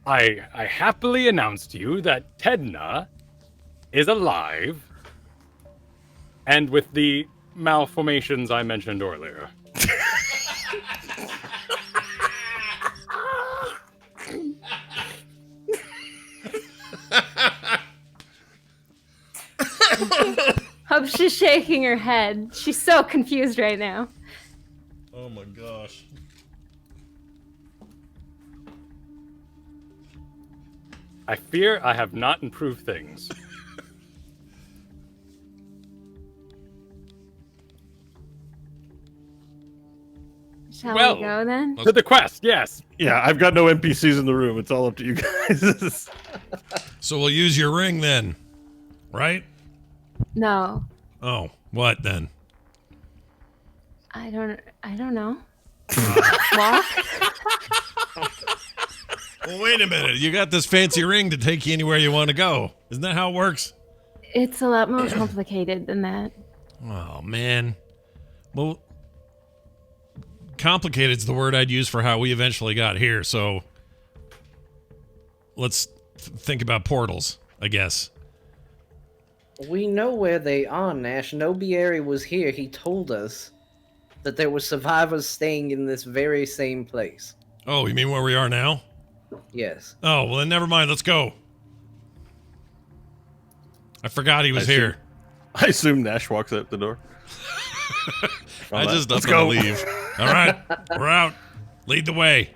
I happily announce to you that Tedna is alive and with the malformations I mentioned earlier. Hope she's shaking her head. She's so confused right now. Oh my gosh. I fear I have not improved things. Shall Well, we go then? To the quest, yes. Yeah, I've got no NPCs in the room. It's all up to you guys. So we'll use your ring then, right? No. Oh, what then? I don't know. Walk? Well, wait a minute. You got this fancy ring to take you anywhere you want to go. Isn't that how it works? It's a lot more complicated than that. Oh, man. Well, complicated's the word I'd use for how we eventually got here, so let's think about portals, I guess. We know where they are, Nash. Nobieri was here. He told us that there were survivors staying in this very same place. Oh, you mean where we are now? Yes. Oh, well then never mind. Let's go. I forgot he was here. I assume Nash walks out the door. I just Let's up and go. leave. All right, we're out. Lead the way.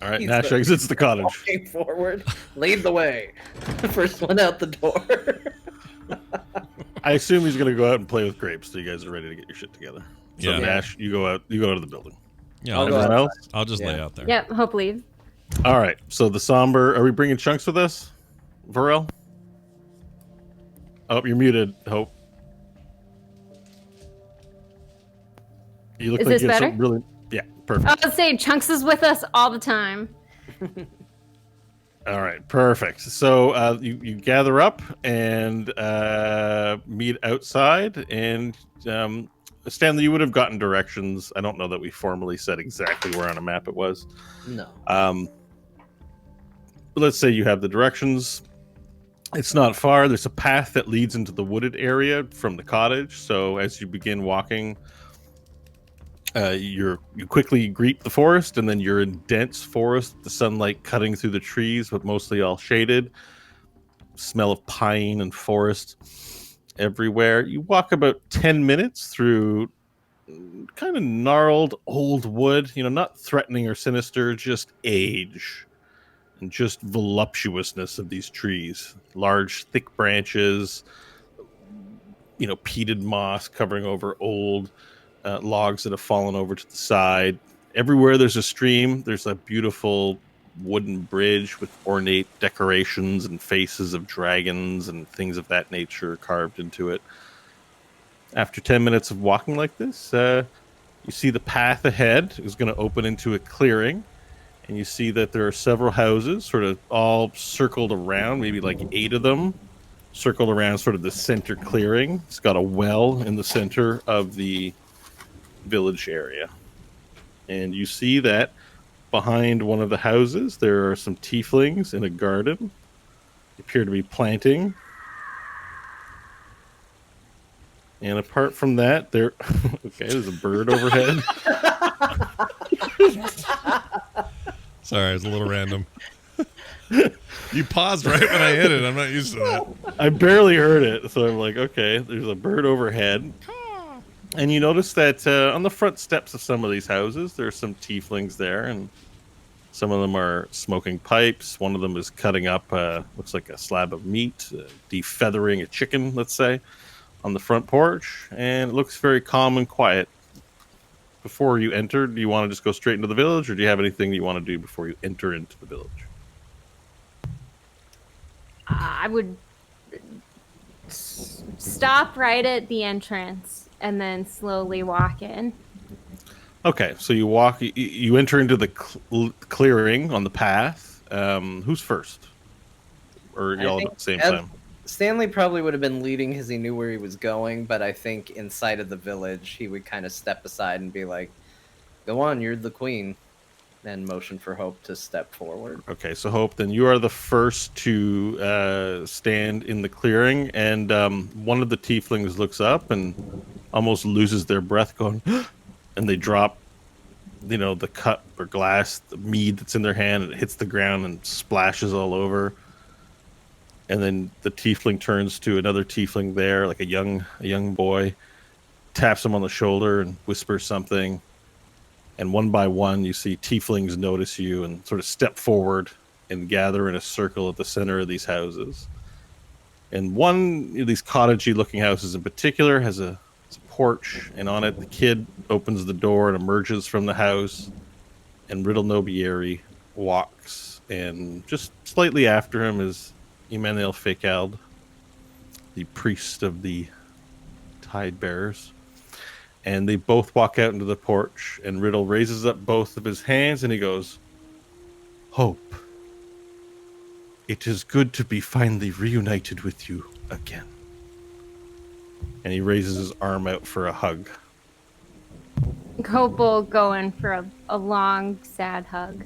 All right, He's Nash the- exits the cottage. Walking forward, lead the way. First one out the door. I assume he's gonna go out and play with grapes, so you guys are ready to get your shit together. So Yeah. Nash, you go out. You go to the building. Yeah, I'll go Everyone out. else? I'll just lay Yeah. out there. Yep, Hope leave. All right. So the somber. Are we bringing Chunks with us, Varel? Oh, you're muted. Hope. You look Is like this you have better? something really. Yeah, I perfect. was saying Chunks is with us all the time. All right, perfect. So you gather up and meet outside, and Stanley, you would have gotten directions. I don't know that we formally said exactly where on a map it was. No. But let's say you have the directions. It's not far. There's a path that leads into the wooded area from the cottage. So as you begin walking, you quickly greet the forest, and then you're in dense forest. The sunlight cutting through the trees, but mostly all shaded. Smell of pine and forest everywhere. You walk about 10 minutes through kind of gnarled old wood. You know, not threatening or sinister, just age. And just voluptuousness of these trees. Large, thick branches, you know, peated moss covering over old logs that have fallen over to the side. Everywhere there's a stream, there's a beautiful wooden bridge with ornate decorations and faces of dragons and things of that nature carved into it. After 10 minutes of walking like this, you see the path ahead is going to open into a clearing. And you see that there are several houses sort of all circled around, maybe like 8 of them, circled around sort of the center clearing. It's got a well in the center of the village area. And you see that behind one of the houses, there are some tieflings in a garden. They appear to be planting. And apart from that, there... okay, there's a bird overhead. Sorry, it was a little random. You paused right when I hit it. I'm not used to that. I barely heard it, so I'm like, okay, there's a bird overhead. And you notice that on the front steps of some of these houses, there's some tieflings there, and some of them are smoking pipes. One of them is cutting up, looks like a slab of meat, defeathering a chicken, let's say, on the front porch. And it looks very calm and quiet. Before you enter, do you want to just go straight into the village, or do you have anything you want to do before you enter into the village? I would stop right at the entrance and then slowly walk in. Okay, so you walk. You enter into the clearing on the path. Who's first? Or I y'all think at the same as- time? Stanley probably would have been leading because he knew where he was going, but I think inside of the village, he would kind of step aside and be like, "Go on, you're the queen," and motion for Hope to step forward. Okay, so Hope, then you are the first to stand in the clearing, and one of the tieflings looks up and almost loses their breath, going, and they drop, the cup or glass, the mead that's in their hand, and it hits the ground and splashes all over. And then the tiefling turns to another tiefling there, like a young boy, taps him on the shoulder and whispers something. And one by one, you see tieflings notice you and sort of step forward and gather in a circle at the center of these houses. And one of these cottagey looking houses in particular has a porch, and on it the kid opens the door and emerges from the house, and Riddle Nobieri walks, and just slightly after him is Emmanuel Fekald, the priest of the Tide Bearers. And they both walk out into the porch, and Riddle raises up both of his hands and he goes, "Hope, it is good to be finally reunited with you again." And he raises his arm out for a hug. Hope will go in for a long, sad hug.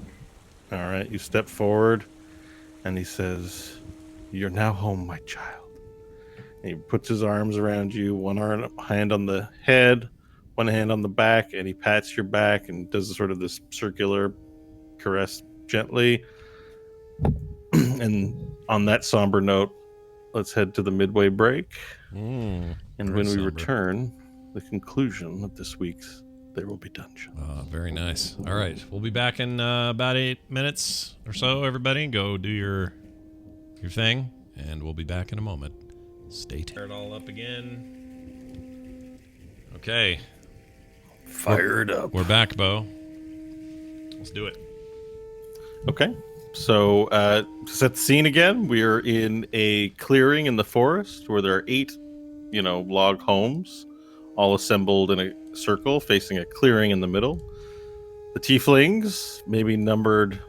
All right, you step forward, and he says, "You're now home, my child." And he puts his arms around you, hand on the head, one hand on the back, and he pats your back and does sort of this circular caress gently. And on that somber note, let's head to the midway break. And very when we somber. return, the conclusion of this week's There Will Be Dungeon. Very nice. All right. We'll be back in about 8 minutes or so, everybody. Go do your thing, and we'll be back in a moment. Stay tuned. Tear it all up again. Okay. Fired up. We're back, Bo. Let's do it. Okay. So, to set the scene again, we are in a clearing in the forest where there are 8, log homes, all assembled in a circle facing a clearing in the middle. The tieflings, maybe numbered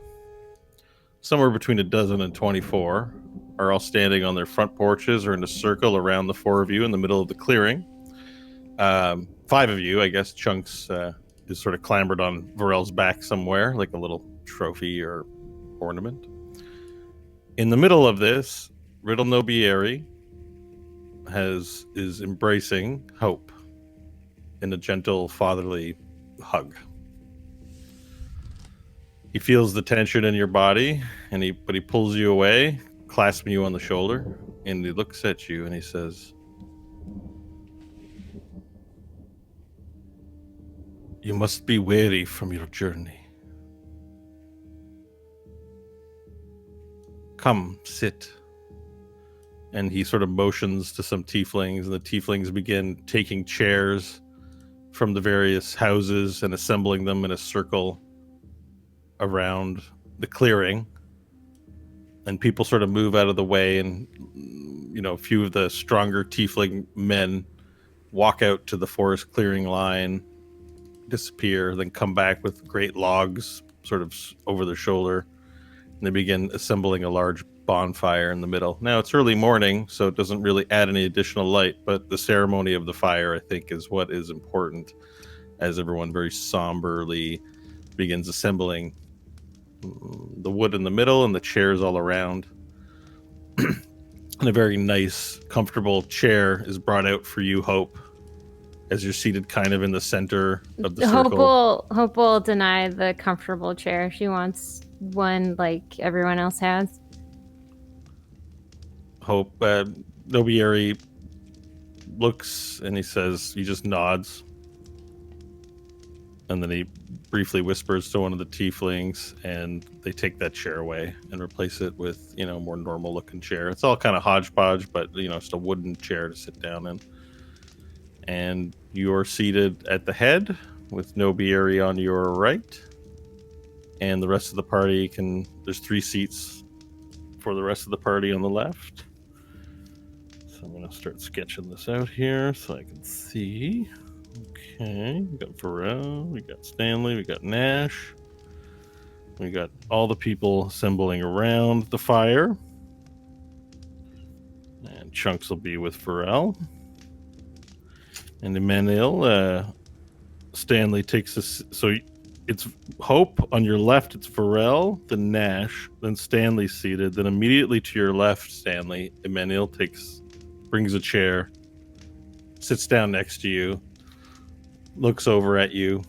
somewhere between 12 and 24, are all standing on their front porches or in a circle around the 4 of you in the middle of the clearing. 5 of you, I guess, Chunks is sort of clambered on Varel's back somewhere, like a little trophy or ornament. In the middle of this, Riddle Nobieri is embracing Hope in a gentle fatherly hug. He feels the tension in your body, but he pulls you away, clasping you on the shoulder, and he looks at you and he says, "You must be weary from your journey. Come, sit." And he sort of motions to some tieflings, and the tieflings begin taking chairs from the various houses and assembling them in a circle around the clearing. And people sort of move out of the way, and a few of the stronger tiefling men walk out to the forest clearing line, disappear, then come back with great logs sort of over their shoulder, and they begin assembling a large bonfire in the middle. Now, it's early morning, so it doesn't really add any additional light, but the ceremony of the fire, I think, is what is important, as everyone very somberly begins assembling the wood in the middle and the chairs all around. And a very nice, comfortable chair is brought out for you, Hope, as you're seated kind of in the center of the circle. Hope will deny the comfortable chair. She wants one like everyone else has. Hope, Nobieri looks and he just nods. And then he briefly whispers to one of the tieflings, and they take that chair away and replace it with, more normal looking chair. It's all kind of hodgepodge, but, it's a wooden chair to sit down in. And you're seated at the head with Nobieri on your right. And the rest of the party there's 3 seats for the rest of the party on the left. I'm going to start sketching this out here so I can see. Okay, we got Pharrell, we got Stanley, we got Nash. We got all the people assembling around the fire. And Chunks will be with Pharrell. And Emmanuel, Stanley takes this. So it's Hope on your left, it's Pharrell, then Nash, then Stanley seated. Then immediately to your left, Stanley, Emmanuel brings a chair, sits down next to you, looks over at you,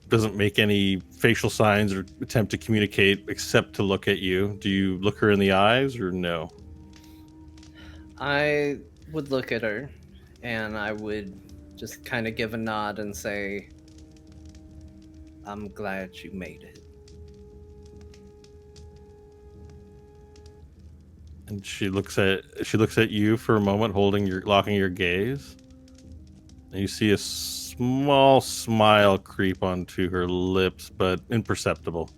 doesn't make any facial signs or attempt to communicate except to look at you. Do you look her in the eyes or no? I would look at her and I would just kind of give a nod and say, I'm glad you made it. And she looks at you for a moment, locking your gaze. And you see a small smile creep onto her lips, but imperceptible.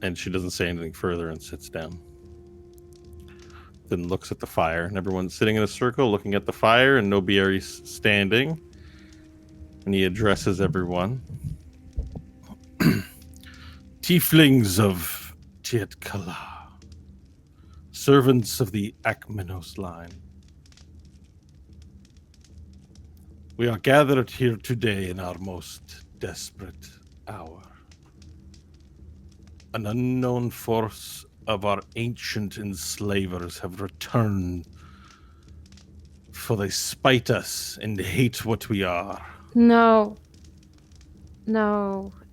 And she doesn't say anything further and sits down. Then looks at the fire, and everyone's sitting in a circle looking at the fire, and Nobieri's standing. And he addresses everyone. Tieflings of Tiet Kala, servants of the Akmenos line. We are gathered here today in our most desperate hour. An unknown force of our ancient enslavers have returned, for they spite us and hate what we are. No,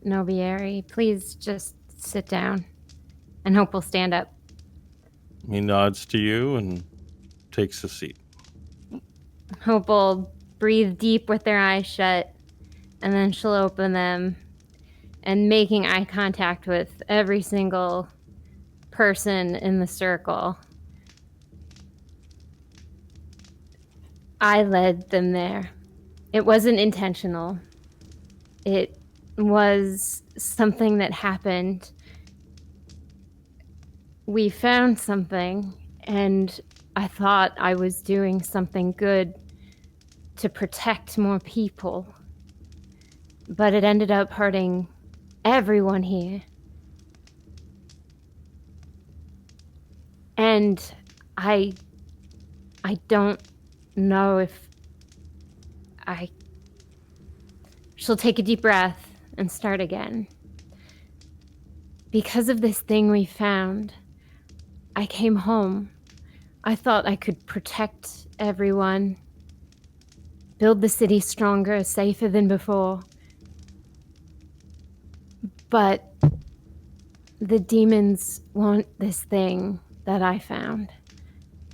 Nobieri, please just sit down. And Hope will stand up. He nods to you and takes a seat. Hope will breathe deep with their eyes shut, and then she'll open them, and making eye contact with every single person in the circle. I led them there. It wasn't intentional. It was something that happened. We found something, and I thought I was doing something good to protect more people. But it ended up hurting everyone here. And I don't know if She'll take a deep breath and start again. Because of this thing we found, I came home. I thought I could protect everyone, build the city stronger, safer than before. But the demons want this thing that I found.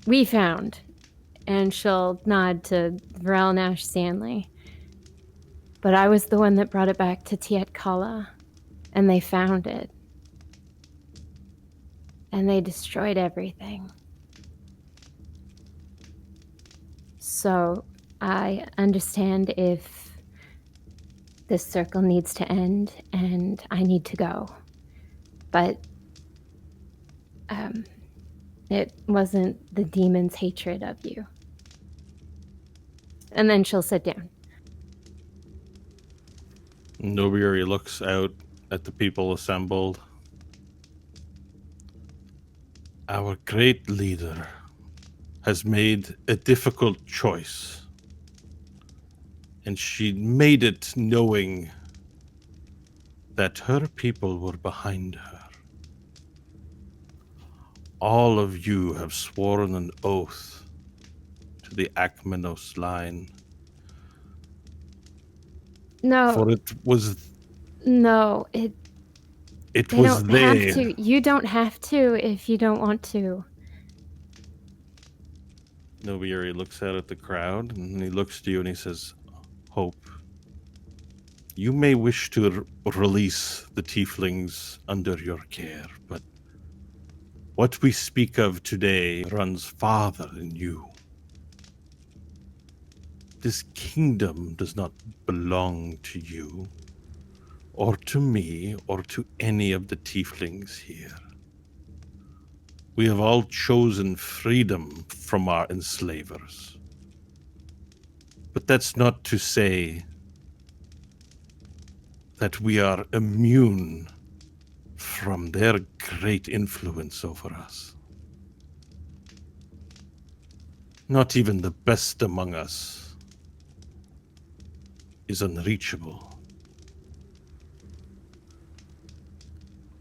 We found. And she'll nod to Varel Nash Stanley. But I was the one that brought it back to Tiet Kala, and they found it. And they destroyed everything. So I understand if this circle needs to end and I need to go. But it wasn't the demon's hatred of you. And then she'll sit down. Nobieri looks out at the people assembled. Our great leader has made a difficult choice. And she made it knowing that her people were behind her. All of you have sworn an oath to the Akmenos line. No. For it was... No, It they was don't they. have to. You don't have to if you don't want to. Nobieri looks out at the crowd, and he looks to you and he says, Hope, you may wish to release the tieflings under your care, but what we speak of today runs farther than you. This kingdom does not belong to you, or to me, or to any of the tieflings here. We have all chosen freedom from our enslavers. But that's not to say that we are immune from their great influence over us. Not even the best among us is unreachable.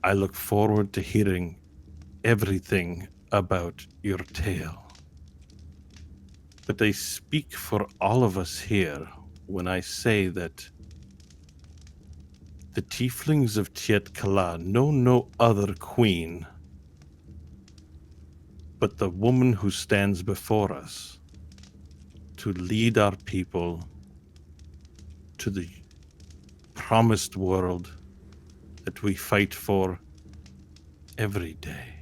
I look forward to hearing everything about your tale. But I speak for all of us here when I say that the tieflings of Tiet Kala know no other queen but the woman who stands before us to lead our people to the promised world that we fight for every day.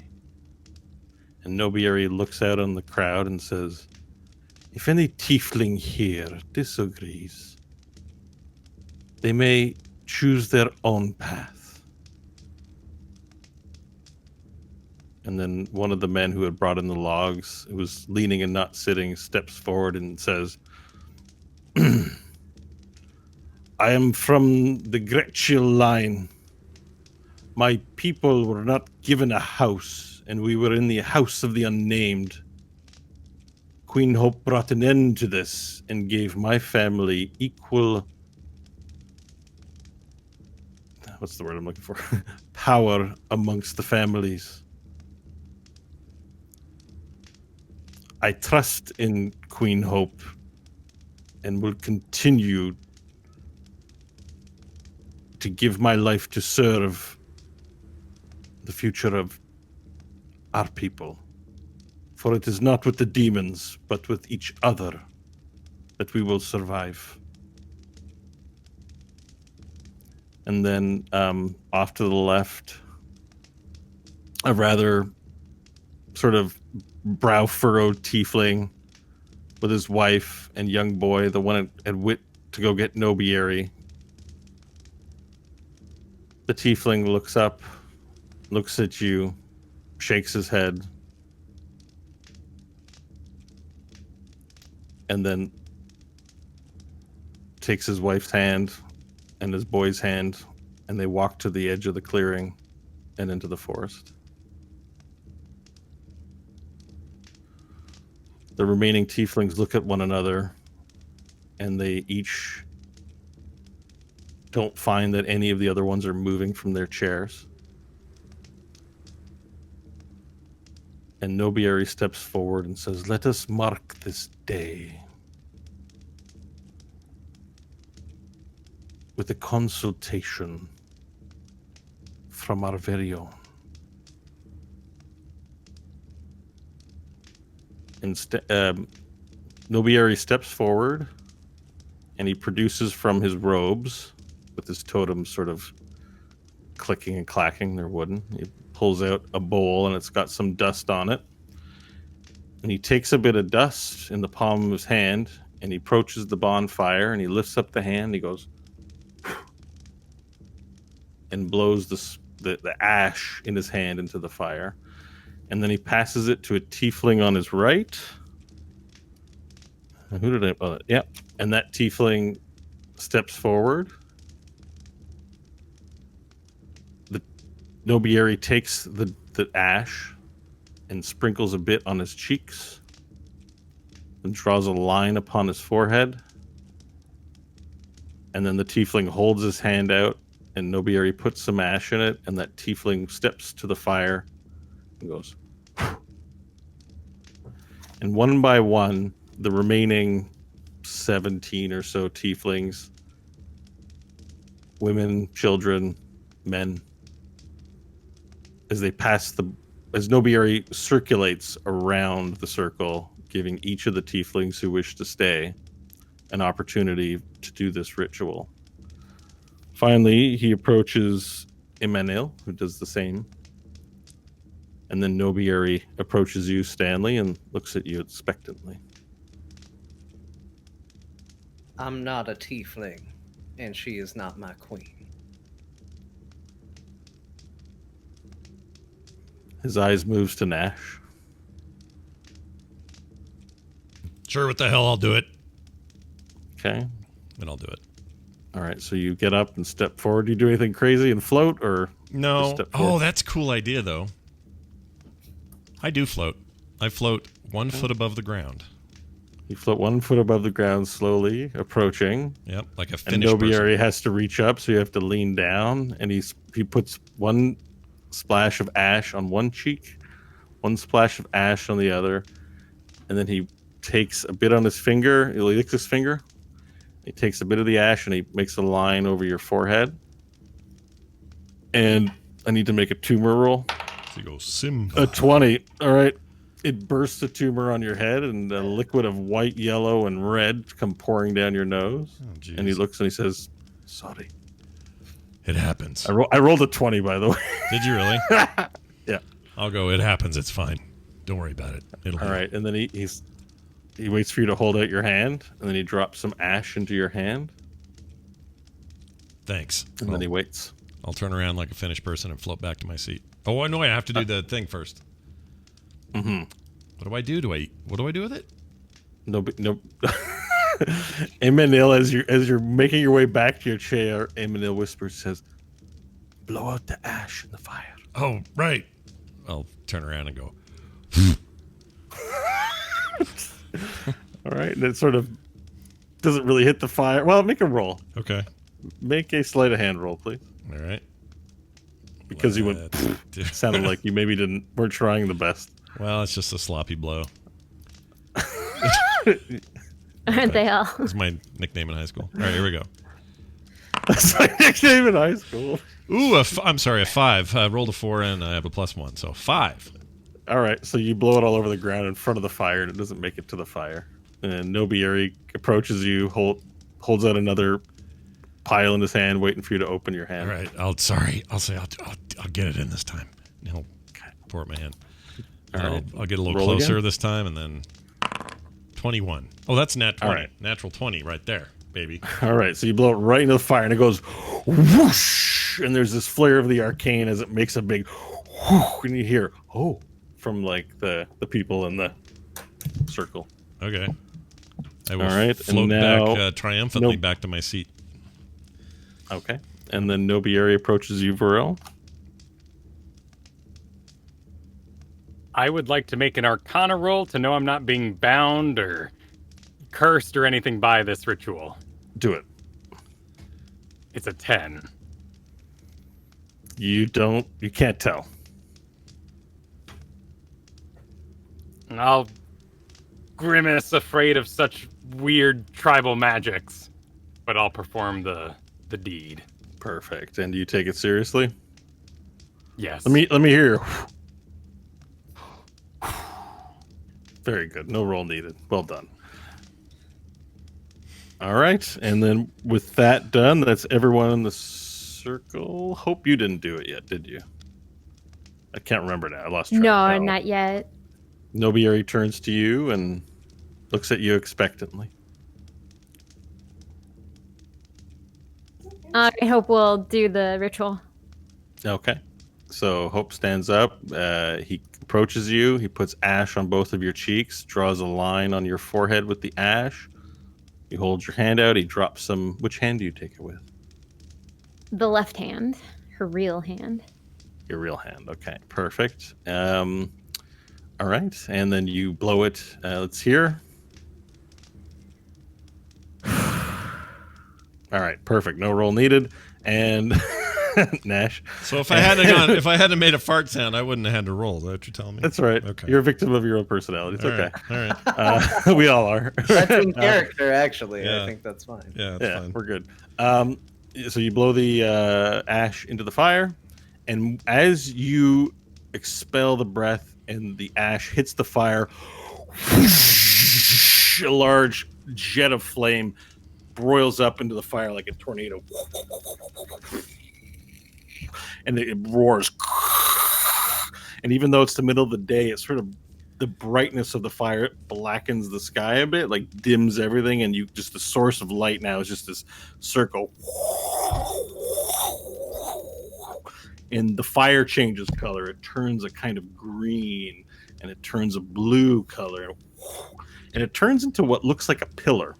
And Nobieri looks out on the crowd and says, if any tiefling here disagrees, they may choose their own path. And then one of the men who had brought in the logs, who was leaning and not sitting, steps forward and says, I am from the Gretschil line. My people were not given a house, and we were in the house of the unnamed. Queen Hope brought an end to this and gave my family equal, what's the word I'm looking for? Power amongst the families. I trust in Queen Hope and will continue to give my life to serve the future of our people. For it is not with the demons, but with each other that we will survive. And then off to the left, a rather sort of brow-furrowed tiefling with his wife and young boy, the one at wit to go get Nobieri. The tiefling looks up, looks at you, shakes his head, and then takes his wife's hand and his boy's hand, and they walk to the edge of the clearing and into the forest. The remaining tieflings look at one another, and they each don't find that any of the other ones are moving from their chairs. And Nobieri steps forward and says, let us mark this day with a consultation from our very own. Nobieri steps forward and he produces from his robes, with his totems sort of clicking and clacking, they're wooden. He pulls out a bowl and it's got some dust on it. And he takes a bit of dust in the palm of his hand and he approaches the bonfire and he lifts up the hand. He goes and blows the ash in his hand into the fire. And then he passes it to a tiefling on his right. Who did I? Yep. And that tiefling steps forward. The Nobieri takes the ash and sprinkles a bit on his cheeks and draws a line upon his forehead. And then the tiefling holds his hand out and Nobieri puts some ash in it, and that tiefling steps to the fire and goes. And one by one, the remaining 17 or so tieflings, women, children, men, as Nobieri circulates around the circle, giving each of the tieflings who wish to stay an opportunity to do this ritual. Finally, he approaches Emmanuel, who does the same. And then Nobieri approaches you, Stanley, and looks at you expectantly. I'm not a tiefling, and she is not my queen. His eyes moves to Nash. Sure, what the hell? I'll do it. Okay. And I'll do it. All right. So you get up and step forward. Do you do anything crazy and float, or just No. step Oh, forward? that's a cool idea, though. I do float. I float 1 foot above the ground. You float 1 foot above the ground, slowly approaching. Yep, like a And Finnish person. Nobieri has to reach up, so you have to lean down. And he puts one splash of ash on one cheek, one splash of ash on the other, and then he takes a bit on his finger. He licks his finger. He takes a bit of the ash and he makes a line over your forehead. And I need to make a tumor roll. So you go, Sim. A 20. All right. It bursts a tumor on your head, and a liquid of white, yellow, and red come pouring down your nose. Oh, jeez. And he looks and he says, "Sorry." It happens. I rolled a 20, by the way. Did you really? Yeah. I'll go, it happens. It's fine. Don't worry about it. It'll All heal. right. And then he waits for you to hold out your hand, and then he drops some ash into your hand, Thanks. and then he waits. I'll turn around like a Finnish person and float back to my seat. Oh, I know I have to do the thing first. Mm-hmm. What do I do? What do I do with it? No. Emmanuel, as you're making your way back to your chair, Emmanuel whispers, says, "Blow out the ash in the fire." Oh, right. I'll turn around and go, All right. And it sort of doesn't really hit the fire. Well, make a roll. okay. Make a sleight of hand roll, please. All right. Because you went, Let's do- sounded like you maybe weren't trying the best. Well, it's just a sloppy blow. Aren't they all? That's my nickname in high school. All right, here we go. That's my nickname in high school. Ooh, I'm sorry, a 5. I rolled a 4 and I have a +1, so 5. All right, so you blow it all over the ground in front of the fire, and it doesn't make it to the fire. And Nobieri approaches you, holds out another pile in his hand, waiting for you to open your hand. All right, I'll get it in this time. And he'll pour it in my hand. All right. I'll get a little Roll closer again. this time, and then 21. Oh, that's nat 20. All right. Natural 20 right there, baby. All right, so you blow it right into the fire, and it goes whoosh, and there's this flare of the arcane as it makes a big whoosh, and you hear "oh" from like the people in the circle. Okay. I will All right, and float now- back triumphantly Nope. back to my seat. Okay, and then Nobieri approaches you, Varel. I would like to make an Arcana roll to know I'm not being bound or cursed or anything by this ritual. Do it. It's a 10. You can't tell. And I'll grimace, afraid of such weird tribal magics, but I'll perform the deed. Perfect. And do you take it seriously? Yes. Let me hear. Very good. No roll needed. Well done. All right. And then with that done, that's everyone in the circle. Hope you didn't do it yet, did you? I can't remember now. I lost track. No, not yet. Nobieri turns to you and looks at you expectantly. I hope we'll do the ritual. Okay. So Hope stands up. He approaches you. He puts ash on both of your cheeks, draws a line on your forehead with the ash. He holds your hand out. He drops some. Which hand do you take it with? The left hand, her real hand. Your real hand. Okay. Perfect. All right. And then you blow it. Let's hear. All right. Perfect. No roll needed. And Nash. So if I hadn't made a fart sound, I wouldn't have had to roll. Is that what you're telling me? That's right. Okay. You're a victim of your own personality. It's All okay. right. All right. We all are. That's in character, actually. yeah. I think that's fine. Yeah, that's Yeah, fine. we're good. So you blow the ash into the fire, and as you expel the breath and the ash hits the fire, a large jet of flame broils up into the fire like a tornado, and it roars. And even though it's the middle of the day, it's sort of the brightness of the fire blackens the sky a bit, like dims everything, and you just the source of light now is just this circle. and the fire changes color. It turns a kind of green, and it turns a blue color, and it turns into what looks like a pillar.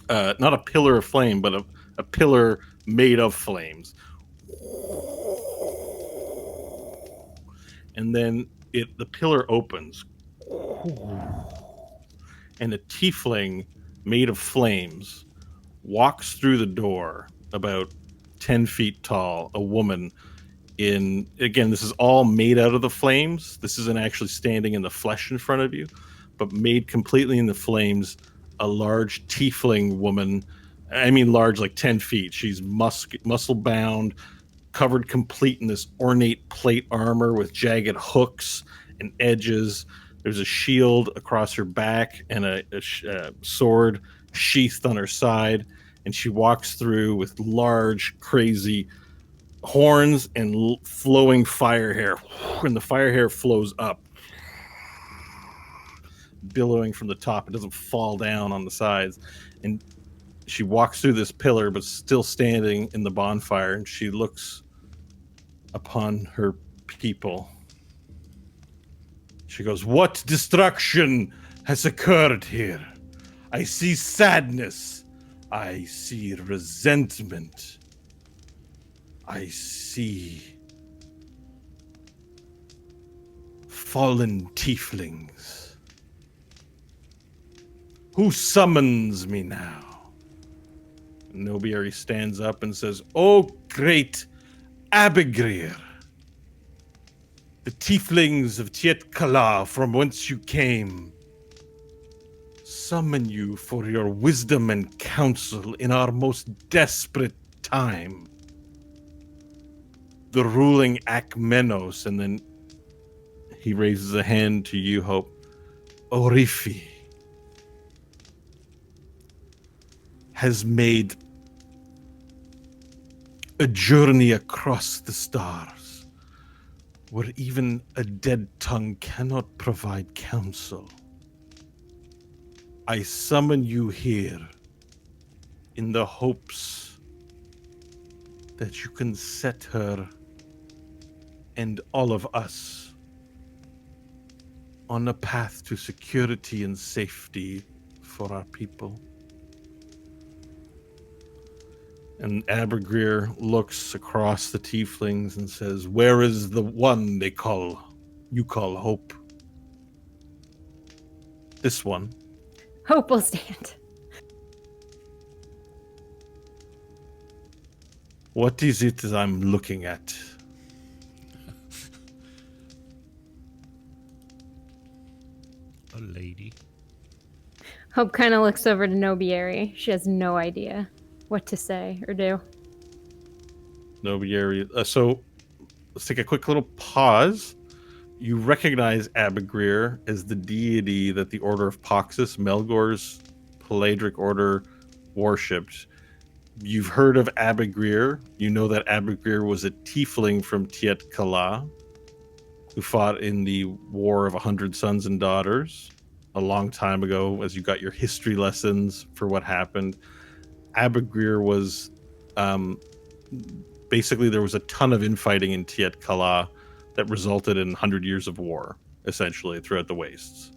Not a pillar of flame, but a pillar made of flames. And then the pillar opens, and a tiefling made of flames walks through the door, about 10 feet tall, a woman again, this is all made out of the flames. This isn't actually standing in the flesh in front of you, but made completely in the flames, a large tiefling woman. I mean large, like 10 feet. She's muscle bound, covered complete in this ornate plate armor with jagged hooks and edges. There's a shield across her back and a sword sheathed on her side. And she walks through with large, crazy horns and flowing fire hair. And the fire hair flows up, billowing from the top. It doesn't fall down on the sides. And she walks through this pillar, but still standing in the bonfire. And she looks upon her people. She goes, "What destruction has occurred here? I see sadness. I see resentment. I see fallen tieflings. Who summons me now?" Nobiari stands up and says, "Oh, great Abigrir, the tieflings of Tiet Kala, from whence you came, summon you for your wisdom and counsel in our most desperate time. The ruling Akmenos," and then he raises a hand to you, Hope, "Orifi, has made a journey across the stars where even a dead tongue cannot provide counsel. I summon you here in the hopes that you can set her and all of us on a path to security and safety for our people." And Abigrir looks across the tieflings and says, "Where is the one you call Hope?" "This one." Hope will stand. "What is it that I'm looking at?" A lady. Hope kind of looks over to Nobieri. She has no idea what to say or do. Nobieri. So let's take a quick little pause. You recognize Abigrir as the deity that the Order of Poxus, Melgor's Paladric Order, worshipped. You've heard of Abigrir. You know that Abigrir was a tiefling from Tiet Kala who fought in the War of 100 Sons and Daughters a long time ago, as you got your history lessons for what happened. Abigrir was basically, there was a ton of infighting in Tiet Kala that resulted in 100 years of war, essentially, throughout the wastes.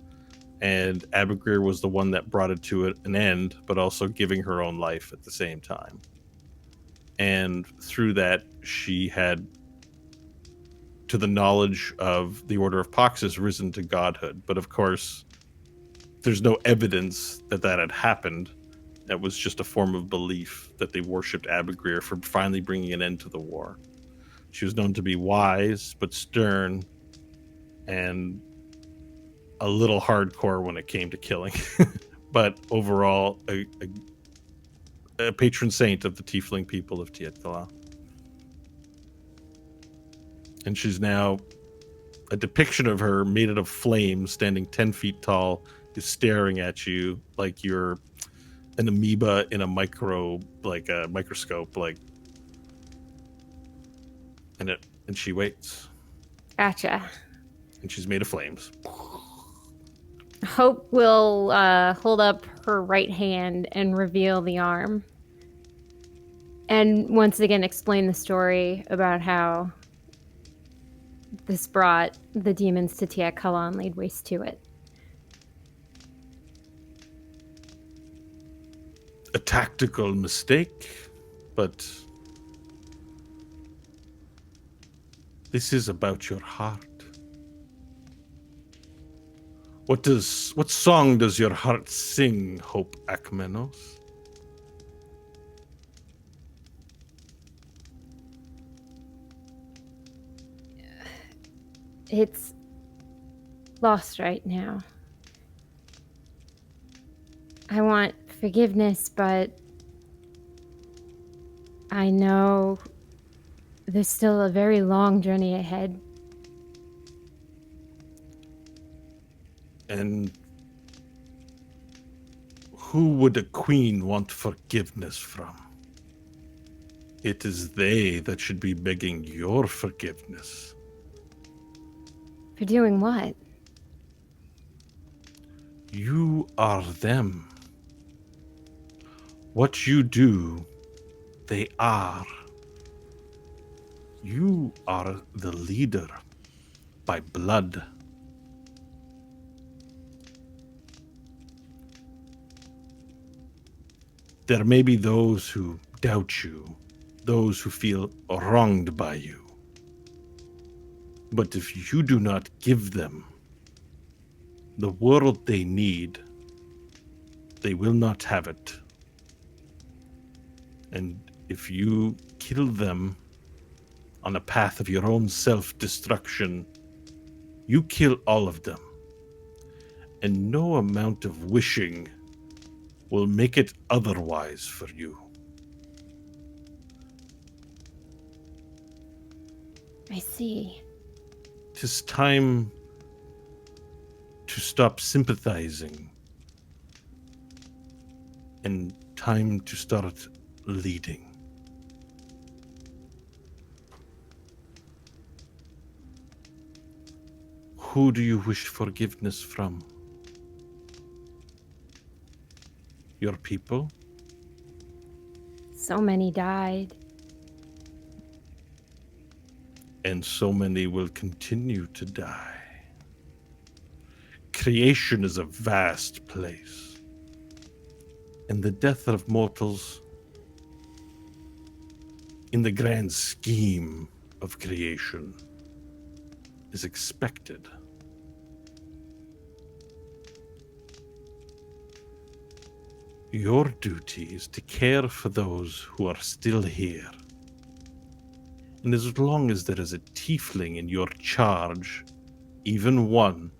And Abigrir was the one that brought it to an end, but also giving her own life at the same time. And through that, she had, to the knowledge of the Order of Poxus, risen to godhood. But of course, there's no evidence that that had happened. That was just a form of belief that they worshipped Abigrir for finally bringing an end to the war. She was known to be wise, but stern, and a little hardcore when it came to killing. But overall, a patron saint of the tiefling people of Tiet Kala. And she's now, a depiction of her made out of flame, standing 10 feet tall, is staring at you like you're an amoeba in a microscope, and she waits. Gotcha. And she's made of flames. Hope will hold up her right hand and reveal the arm. And once again explain the story about how This brought the demons to Tiak Kala and laid waste to it. A tactical mistake, but this is about your heart. What song does your heart sing, Hope Akmenos? It's lost right now. I want forgiveness, but I know there's still a very long journey ahead. And who would a queen want forgiveness from? It is they that should be begging your forgiveness. For doing what? You are them. What you do, they are. You are the leader by blood. There may be those who doubt you, those who feel wronged by you. But if you do not give them the world they need, they will not have it. And if you kill them on a path of your own self-destruction, you kill all of them. And no amount of wishing will make it otherwise for you. I see. 'Tis time to stop sympathizing and time to start leading. Who do you wish forgiveness from? Your people? So many died. And so many will continue to die. Creation is a vast place, and the death of mortals, in the grand scheme of creation, is expected. Your duty is to care for those who are still here. And as long as there is a tiefling in your charge, even one,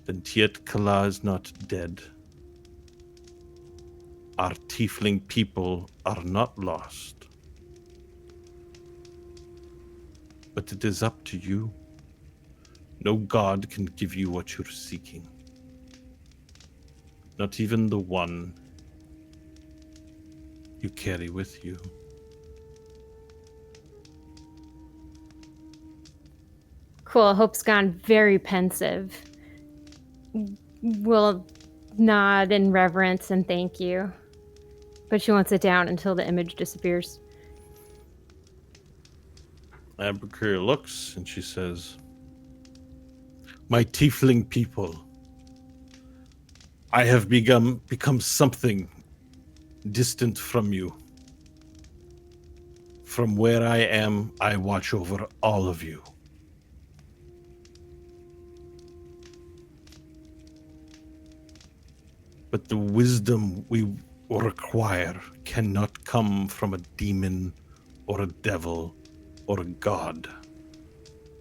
then Tiet Kala is not dead. Our tiefling people are not lost. But it is up to you. No god can give you what you're seeking. Not even the one you carry with you. Cool. Hope's gone very pensive. Will nod in reverence and thank you. But she won't sit down until the image disappears. Abercur looks and she says, "My tiefling people, I have become something distant from you. From where I am, I watch over all of you. But the wisdom we require cannot come from a demon or a devil or a god.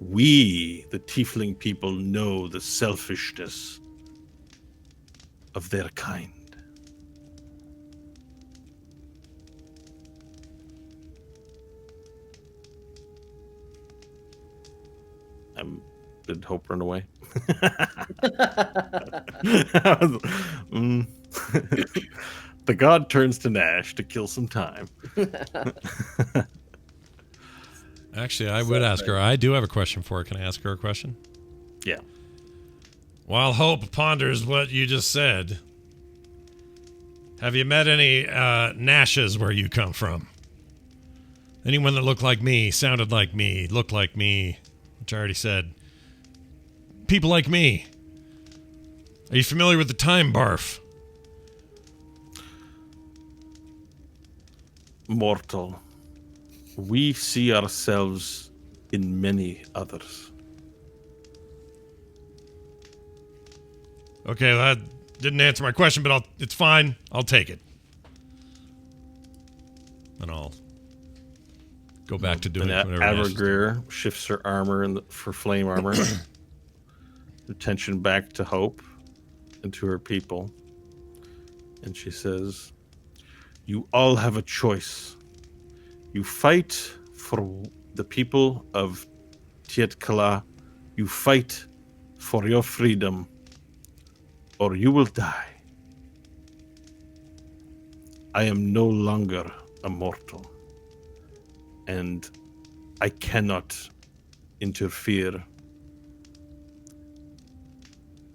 We, the tiefling people, know the selfishness of their kind. Did Hope run away? The god turns to Nash to kill some time. Actually, I would ask her. I do have a question for her. Can I ask her a question? Yeah. While Hope ponders what you just said, have you met any Nashes where you come from? Anyone that looked like me, sounded like me, looked like me, which I already said. People like me. Are you familiar with the time barf? Mortal, we see ourselves in many others. Okay, that didn't answer my question, but it's fine. I'll take it. And I'll go back to doing whatever it is. Avagrir shifts her armor for flame armor. Attention back to Hope and to her people. And she says, you all have a choice. You fight for the people of Tietkala. You fight for your freedom, or you will die. I am no longer a mortal, and I cannot interfere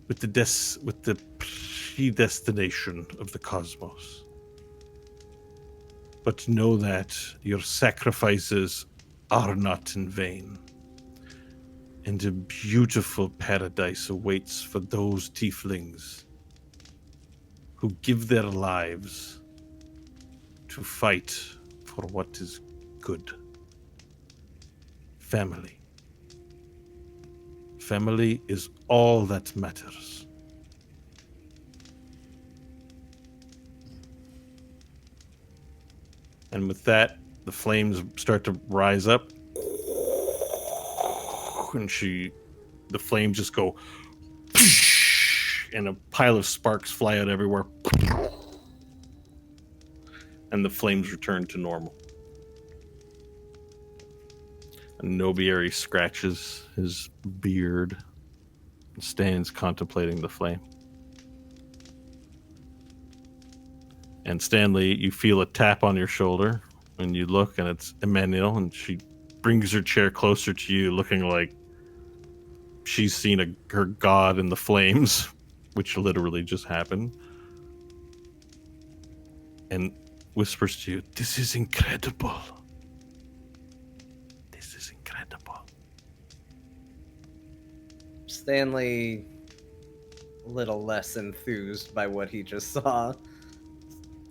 with the predestination of the cosmos. But know that your sacrifices are not in vain, and a beautiful paradise awaits for those tieflings who give their lives to fight for what is good. Family. Family is all that matters. And with that, the flames start to rise up. And the flames just go, and a pile of sparks fly out everywhere. And the flames return to normal. And Nobieri scratches his beard and stands contemplating the flame. And Stanley, you feel a tap on your shoulder, and you look, and it's Emmanuel, and she brings her chair closer to you, looking like she's seen her god in the flames, which literally just happened, and whispers to you, "This is incredible. This is incredible." Stanley, a little less enthused by what he just saw,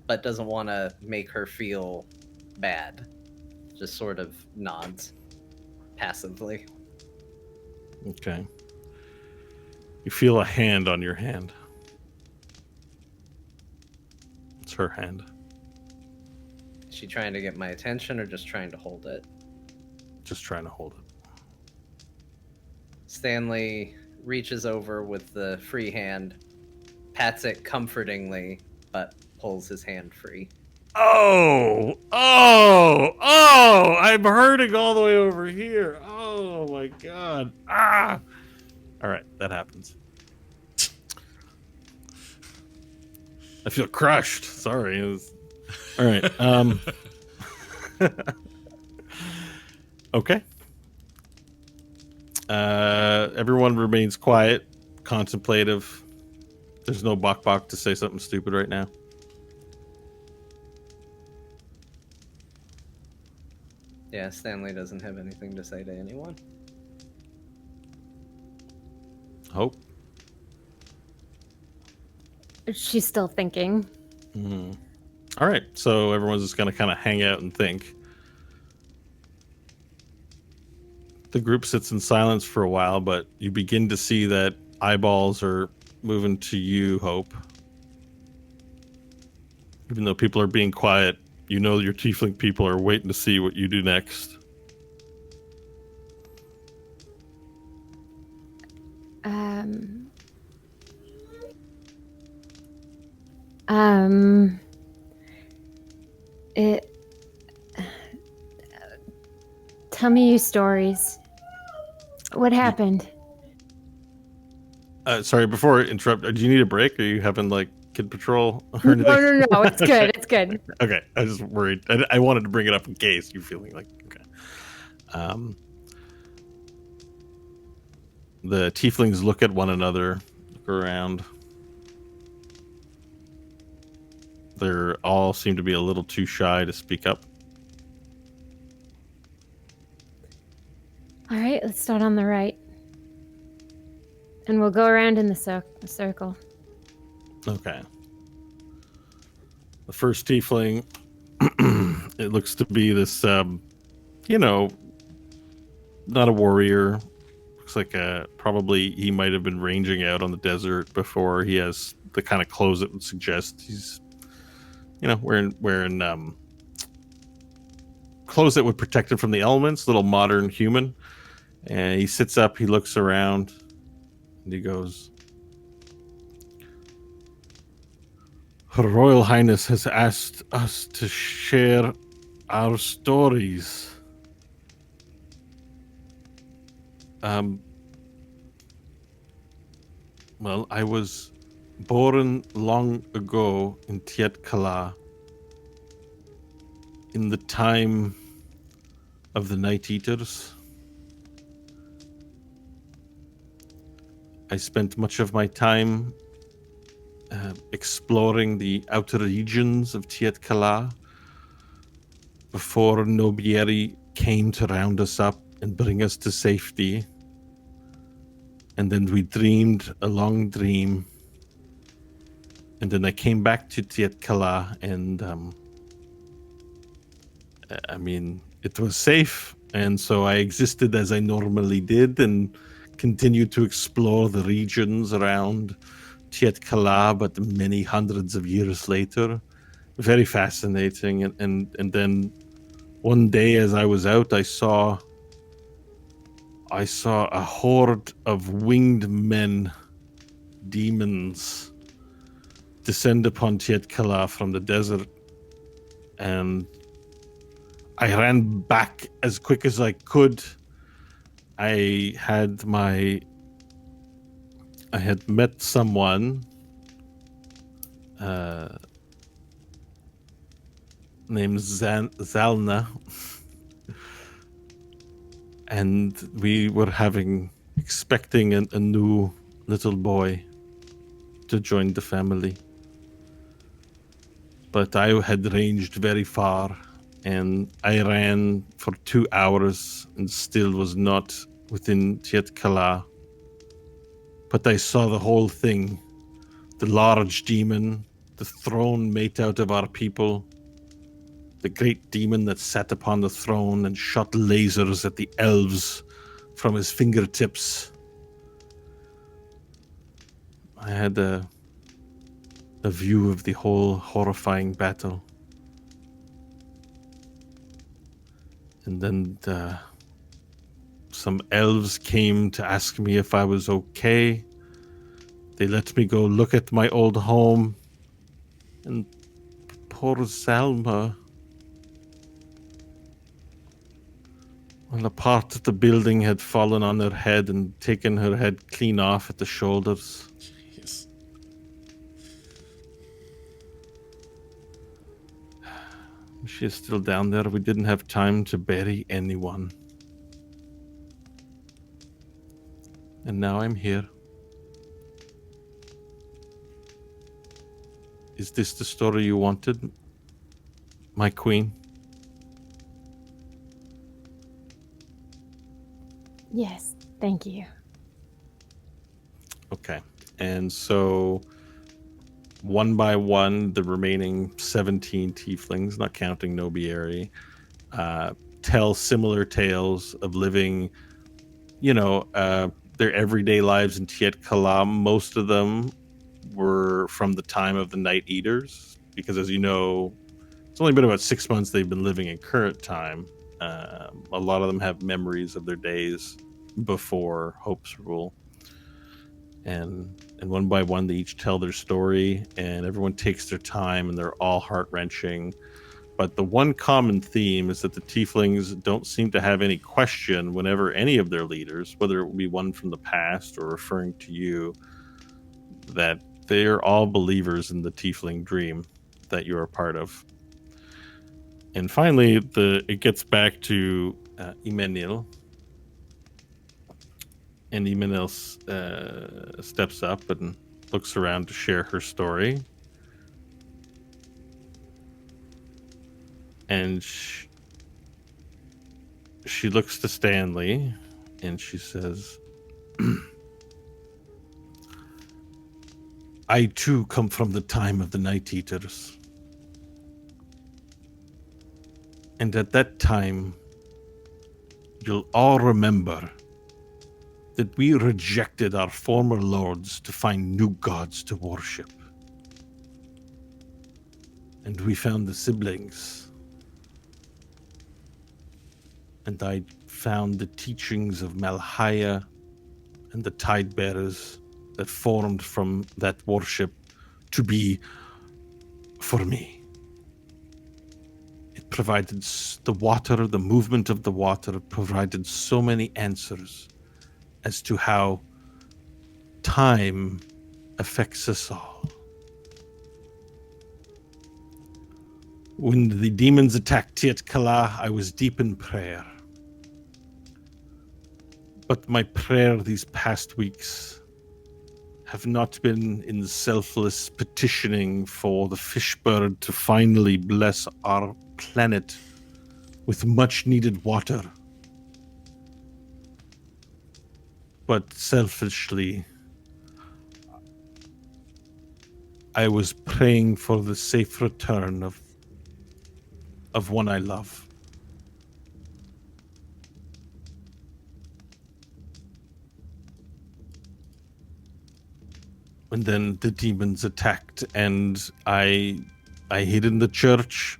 but doesn't want to make her feel bad. Just sort of nods passively. Okay. You feel a hand on your hand. It's her hand. Is she trying to get my attention or just trying to hold it? Just trying to hold it. Stanley reaches over with the free hand, pats it comfortingly, but pulls his hand free. Oh! I'm hurting all the way over here. Oh my god. Ah! Alright, that happens. I feel crushed. Sorry. Alright, okay. Everyone remains quiet, contemplative. There's no Bok Bok to say something stupid right now. Yeah, Stanley doesn't have anything to say to anyone. Hope. She's still thinking. Mm. All right, so everyone's just going to kind of hang out and think. The group sits in silence for a while, but you begin to see that eyeballs are moving to you, Hope. Even though people are being quiet, you know your tiefling people are waiting to see what you do next. Tell me your stories. What happened? Sorry, before I interrupt, do you need a break? Are you having like Kid Patrol or anything? No, it's good. It's good. Okay, I was just worried. I wanted to bring it up in case you're feeling like, okay. The tieflings look at one another, look around. They all seem to be a little too shy to speak up. Let's start on the right. And we'll go around in the circle. Okay. The first tiefling, it looks to be this, not a warrior. Looks like probably he might have been ranging out on the desert before. He has the kind of clothes that would suggest he's, wearing clothes that would protect him from the elements. Little modern human. And he sits up. He looks around, and he goes, "Her Royal Highness has asked us to share our stories." Well, I was born long ago in Tiet Kala, in the time of the Night Eaters. I spent much of my time exploring the outer regions of Tiet Kala before Nobieri came to round us up and bring us to safety. And then we dreamed a long dream. And then I came back to Tiet Kala, and it was safe. And so I existed as I normally did and continued to explore the regions around Tiet Kala, but many hundreds of years later. Very fascinating. And then one day as I was out, I saw a horde of winged men, demons, descend upon Tiet Kala from the desert. And I ran back as quick as I could. I had met someone named Zalna, and we were expecting a new little boy to join the family. But I had ranged very far, and I ran for 2 hours and still was not within Tiet Kala. But I saw the whole thing. The large demon, the throne made out of our people, the great demon that sat upon the throne and shot lasers at the elves from his fingertips. I had a view of the whole horrifying battle. And then some elves came to ask me if I was okay. They let me go look at my old home. And poor Salma, well, a part of the building had fallen on her head and taken her head clean off at the shoulders. Jeez. She is still down there. We didn't have time to bury anyone. And now I'm here. Is this the story you wanted, my queen? Yes, thank you. Okay. And so, one by one, the remaining 17 tieflings, not counting Nobieri, tell similar tales of living, their everyday lives in Tiet Kala. Most of them were from the time of the Night Eaters, because as you know, it's only been about 6 months they've been living in current time. A lot of them have memories of their days before Hope's rule. And one by one, they each tell their story, and everyone takes their time, and they're all heart-wrenching. But the one common theme is that the tieflings don't seem to have any question whenever any of their leaders, whether it will be one from the past or referring to you, that they're all believers in the tiefling dream that you're a part of. And finally, it gets back to Imenil. And Imenil steps up and looks around to share her story. And she looks to Stanley And she says, I too come from the time of the Night Eaters. And at that time, you'll all remember that we rejected our former lords to find new gods to worship. And we found the siblings. And I found the teachings of Malhaya and the Tidebearers that formed from that worship to be for me. It provided the water, the movement of the water, provided so many answers as to how time affects us all. When the demons attacked Tiet Kala, I was deep in prayer. But my prayer these past weeks have not been in selfless petitioning for the fishbird to finally bless our planet with much needed water, but selfishly, I was praying for the safe return of one I love. And then the demons attacked, and I hid in the church,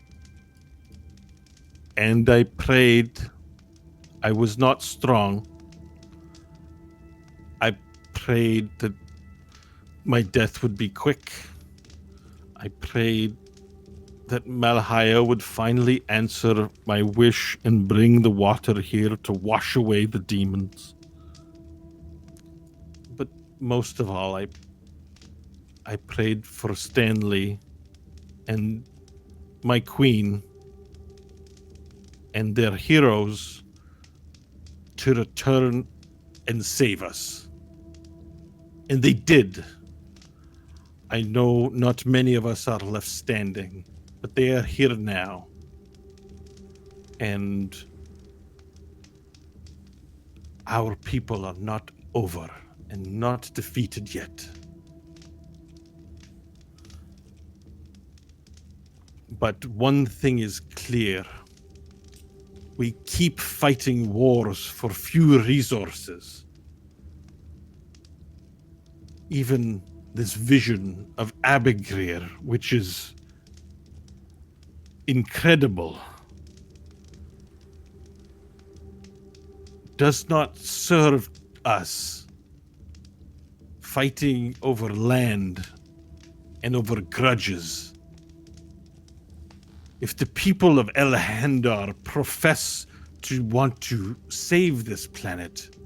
and I prayed. I was not strong. I prayed that my death would be quick. I prayed that Malhaya would finally answer my wish and bring the water here to wash away the demons. But most of all, I prayed for Stanley and my queen and their heroes to return and save us. And they did. I know not many of us are left standing, but they are here now. And our people are not over and not defeated yet. But one thing is clear. We keep fighting wars for few resources. Even this vision of Abigrir, which is incredible, does not serve us fighting over land and over grudges. If the people of Elhandar profess to want to save this planet,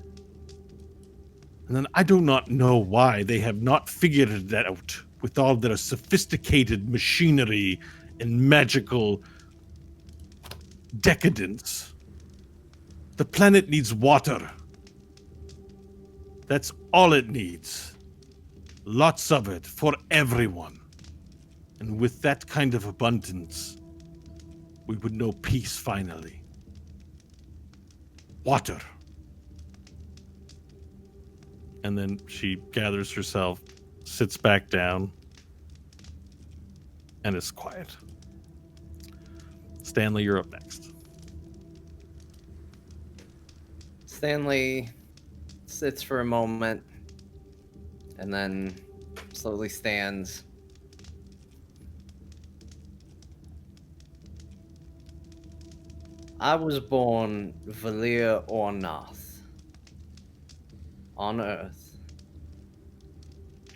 and then I do not know why they have not figured that out with all their sophisticated machinery and magical decadence. The planet needs water. That's all it needs. Lots of it for everyone. And with that kind of abundance, we would know peace finally. Water. And then she gathers herself, sits back down, and is quiet. Stanley, you're up next. Stanley sits for a moment and then slowly stands. I was born Valir Ornath on Earth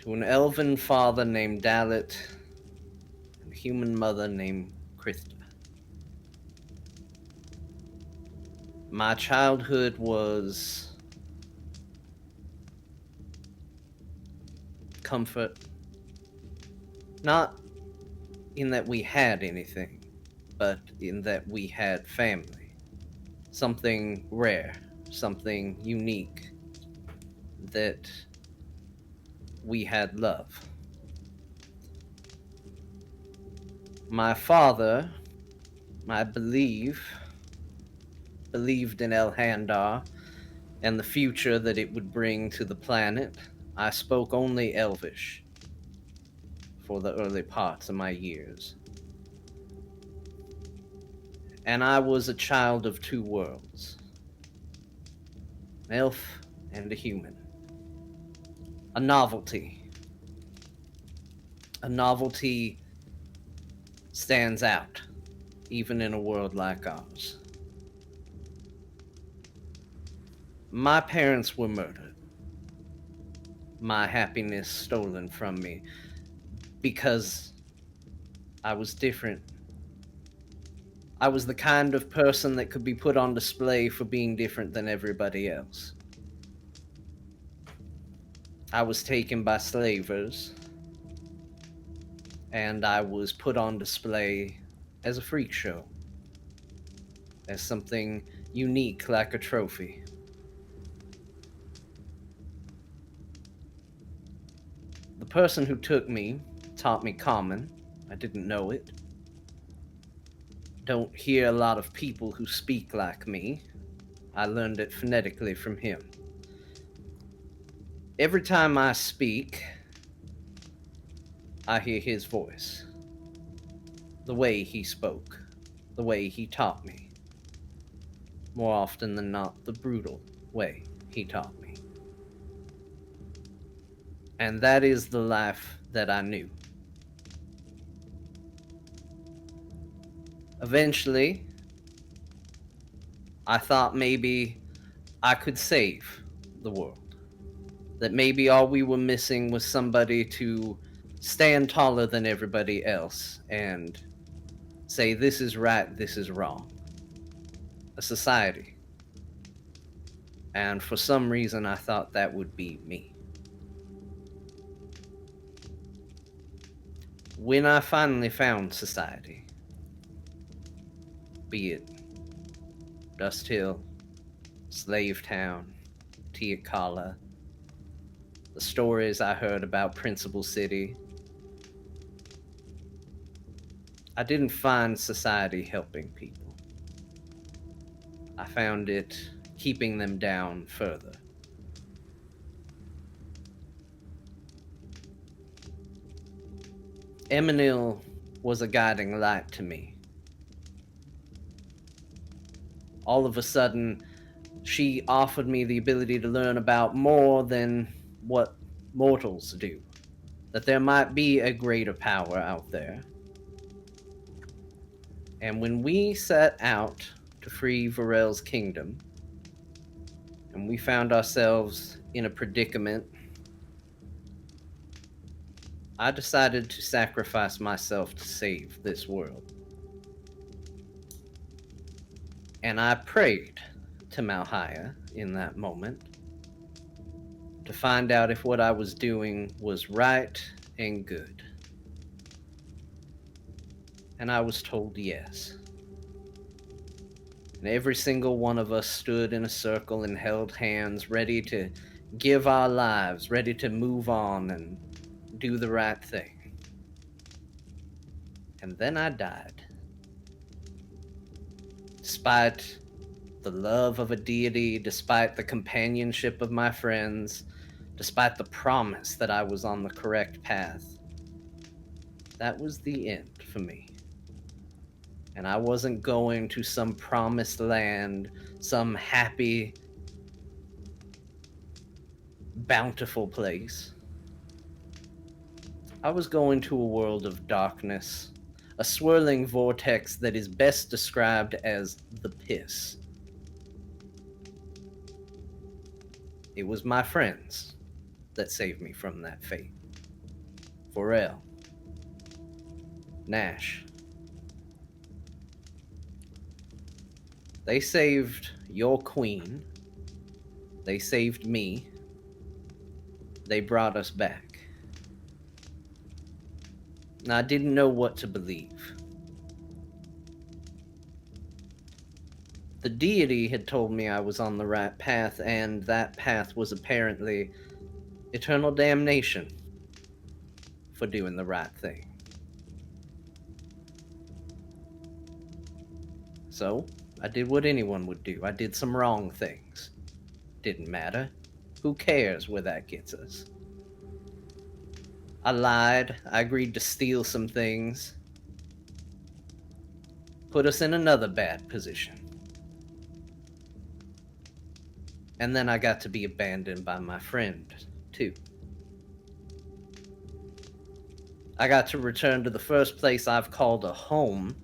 to an elven father named Dalit and a human mother named Krista. My childhood was comfort, not in that we had anything, but in that we had family. Something rare, something unique, that we had love. My father, I believe, believed in Elhandar and the future that it would bring to the planet, I spoke only Elvish for the early parts of my years. And I was a child of two worlds, an elf and a human. A novelty. A novelty stands out, even in a world like ours. My parents were murdered. My happiness stolen from me because I was different. I was the kind of person that could be put on display for being different than everybody else. I was taken by slavers, and I was put on display as a freak show, as something unique like a trophy. The person who took me taught me common. I didn't know it. Don't hear a lot of people who speak like me. I learned it phonetically from him. Every time I speak, I hear his voice. The way he spoke. The way he taught me. More often than not, the brutal way he taught me. And that is the life that I knew. Eventually, I thought maybe I could save the world. That maybe all we were missing was somebody to stand taller than everybody else and say, this is right, this is wrong. A society. And for some reason, I thought that would be me. When I finally found society, be it Dust Hill, Slave Town, Tiakala, the stories I heard about Principal City, I didn't find society helping people. I found it keeping them down further. Eminil was a guiding light to me. All of a sudden, she offered me the ability to learn about more than what mortals do. That there might be a greater power out there. And when we set out to free Varel's kingdom, and we found ourselves in a predicament, I decided to sacrifice myself to save this world. And I prayed to Malhaya in that moment to find out if what I was doing was right and good. And I was told yes. And every single one of us stood in a circle and held hands, ready to give our lives, ready to move on and do the right thing. And then I died. Despite the love of a deity, despite the companionship of my friends, despite the promise that I was on the correct path, that was the end for me. And I wasn't going to some promised land, some happy, bountiful place. I was going to a world of darkness, a swirling vortex that is best described as the piss. It was my friends that saved me from that fate. Varel, Nash. They saved your queen. They saved me. They brought us back. And I didn't know what to believe. The deity had told me I was on the right path, and that path was apparently eternal damnation for doing the right thing. So, I did what anyone would do. I did some wrong things. Didn't matter. Who cares where that gets us? I lied. I agreed to steal some things. Put us in another bad position. And then I got to be abandoned by my friend, too. I got to return to the first place I've called a home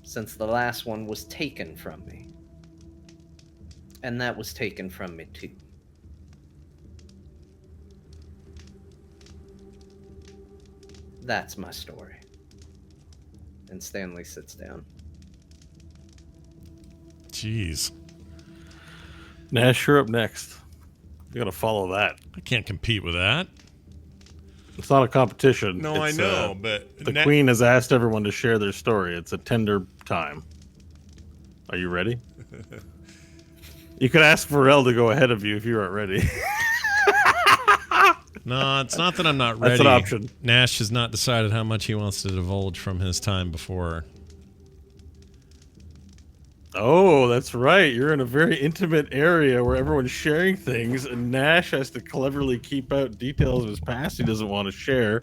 since the last one was taken from me. And that was taken from me, too. That's my story. And Stanley sits down. Jeez. Nash, you're up next. You gotta follow that. I can't compete with that. It's not a competition. No, It's, I know, but the queen has asked everyone to share their story. It's a tender time. Are you ready? You could ask Varel to go ahead of you if you aren't ready. No, it's not that I'm not ready. That's an option. Nash has not decided how much he wants to divulge from his time before. Oh, that's right. You're in a very intimate area where everyone's sharing things, and Nash has to cleverly keep out details of his past he doesn't want to share,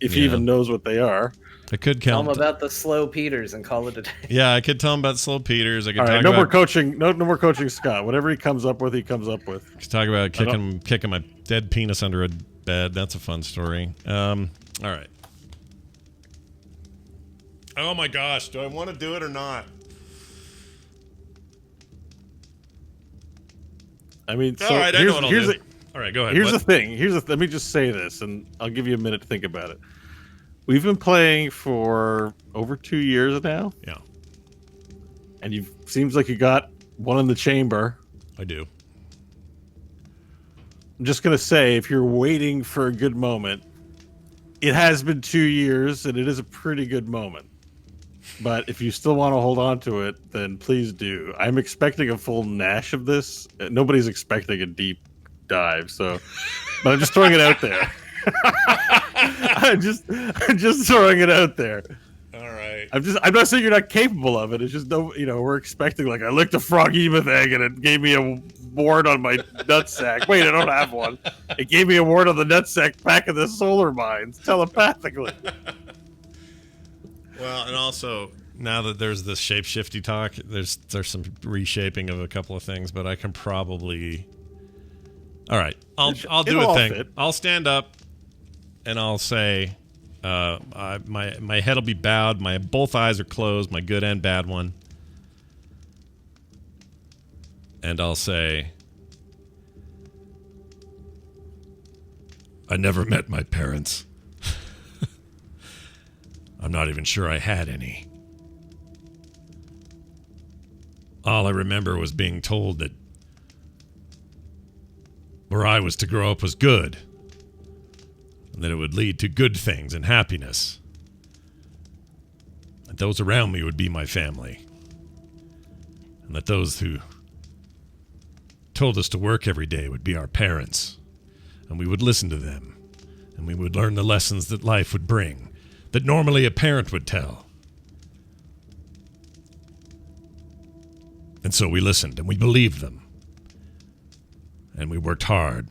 if he Yeah. even knows what they are. I could Tell count. him about the slow Peters and call it a day. Yeah, I could tell him about Slow Peters. I could All right, talk no about more coaching. No more coaching, Scott. Whatever he comes up with, he comes up with. could talk about kicking my dead penis under a bed. That's a fun story. All right. Oh my gosh, do I want to do it or not? I mean, so All right, I know what I'll here's do. All right, go ahead. Here's What? the thing. Let me just say this, and I'll give you a minute to think about it. We've been playing for over 2 years now, Yeah, and seems like you got one in the chamber. I do. I'm just gonna say, if you're waiting for a good moment, it has been 2 years, and it is a pretty good moment. But if you still want to hold on to it, then please do. I'm expecting a full Nash of this. Nobody's expecting a deep dive, so. But I'm just throwing it out there. I'm just throwing it out there. All right. I'm not saying you're not capable of it. It's just we're expecting, like, I licked a froghemoth egg and it gave me a wart on my nutsack. Wait, I don't have one. It gave me a wart on the nutsack back in the solar mines telepathically. Well, and also now that there's this shape-shifty talk, there's some reshaping of a couple of things, but I can probably. All right, I'll do It'll a all thing. fit. I'll stand up, and I'll say, my head will be bowed, my both eyes are closed, my good and bad one, and I'll say, I never met my parents. I'm not even sure I had any. All I remember was being told that where I was to grow up was good, and that it would lead to good things and happiness, that those around me would be my family, and that those who told us to work every day would be our parents, and we would listen to them, and we would learn the lessons that life would bring, that normally a parent would tell. And so we listened, and we believed them. And we worked hard.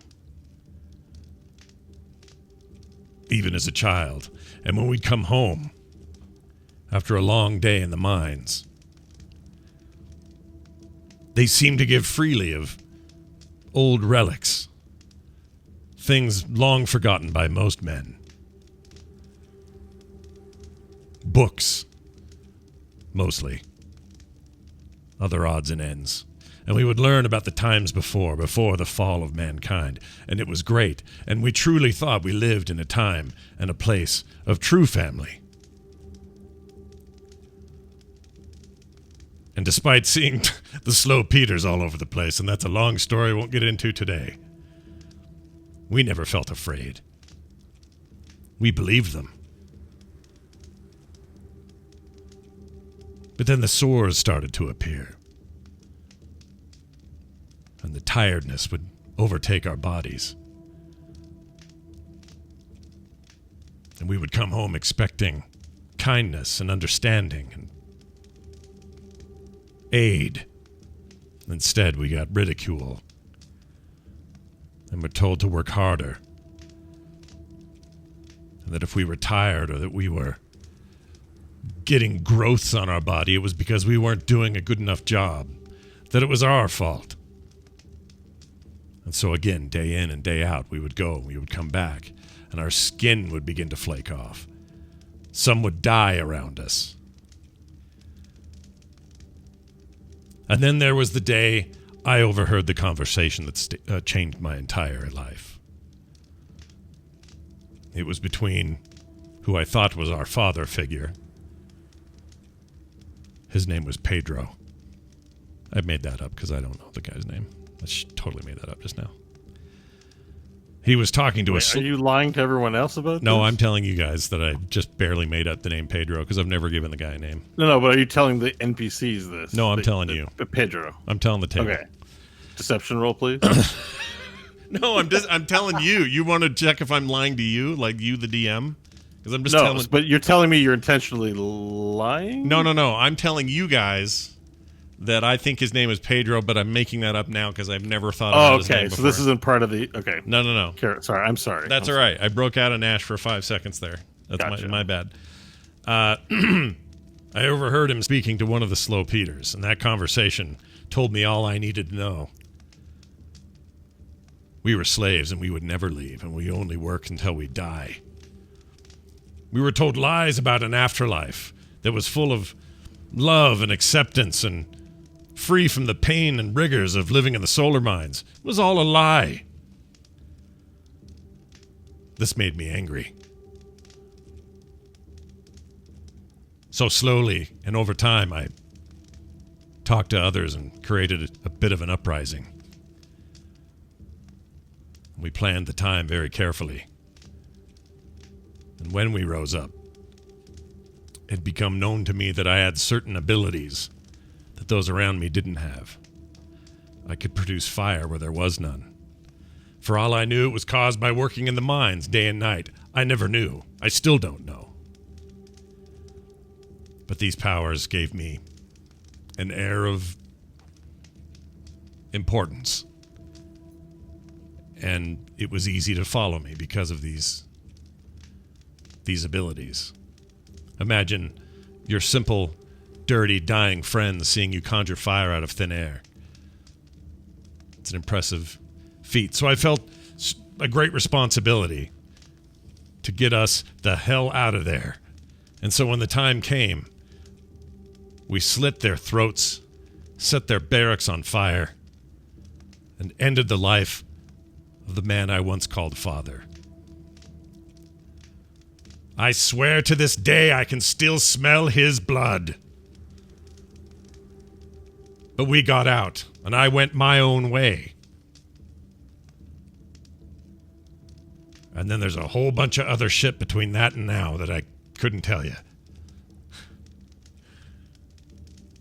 Even as a child. And when we'd come home, after a long day in the mines, they seemed to give freely of old relics. Things long forgotten by most men. Books, mostly. Other odds and ends. And we would learn about the times before the fall of mankind. And it was great. And we truly thought we lived in a time and a place of true family. And despite seeing the slow Peters all over the place, and that's a long story I won't get into today, we never felt afraid. We believed them. But then the sores started to appear. And the tiredness would overtake our bodies. And we would come home expecting kindness and understanding and aid Instead, we got ridicule. And were told to work harder. And that if we were tired or that we were getting growths on our body, it was because we weren't doing a good enough job. That it was our fault. And so again, day in and day out, we would go, we would come back, and our skin would begin to flake off. Some would die around us. And then there was the day I overheard the conversation that changed my entire life. It was between who I thought was our father figure. His name was Pedro. I made that up because I don't know the guy's name. I totally made that up just now. He was talking to us. Are you lying to everyone else about this? No, I'm telling you guys that I just barely made up the name Pedro because I've never given the guy a name. No, but are you telling the NPCs this? No, I'm telling you. Pedro. I'm telling the table. Okay. Deception roll, please. No, I'm telling you. You want to check if I'm lying to you, like you, the DM? Because I'm just no, telling. But you're telling me you're intentionally lying? No. I'm telling you guys that I think his name is Pedro, but I'm making that up now because I've never thought about his name before. So this isn't part of the... Okay. No. Sorry, I'm sorry. That's all right. I broke out in Ash for 5 seconds there. That's gotcha. my bad. I overheard him speaking to one of the Slow Peters, and that conversation told me all I needed to know. We were slaves, and we would never leave, and we only work until we die. We were told lies about an afterlife that was full of love and acceptance and free from the pain and rigors of living in the solar mines. It was all a lie. This made me angry. So slowly and over time, I talked to others and created a bit of an uprising. We planned the time very carefully. And when we rose up, it had become known to me that I had certain abilities that those around me didn't have. I could produce fire where there was none. For all I knew, it was caused by working in the mines day and night. I never knew. I still don't know. But these powers gave me an air of importance. And it was easy to follow me because of these abilities. Imagine your simple, dirty, dying friends seeing you conjure fire out of thin air. It's an impressive feat. So I felt a great responsibility to get us the hell out of there. And so when the time came, we slit their throats, set their barracks on fire, and ended the life of the man I once called father. I swear to this day I can still smell his blood. But we got out, and I went my own way. And then there's a whole bunch of other shit between that and now that I couldn't tell you.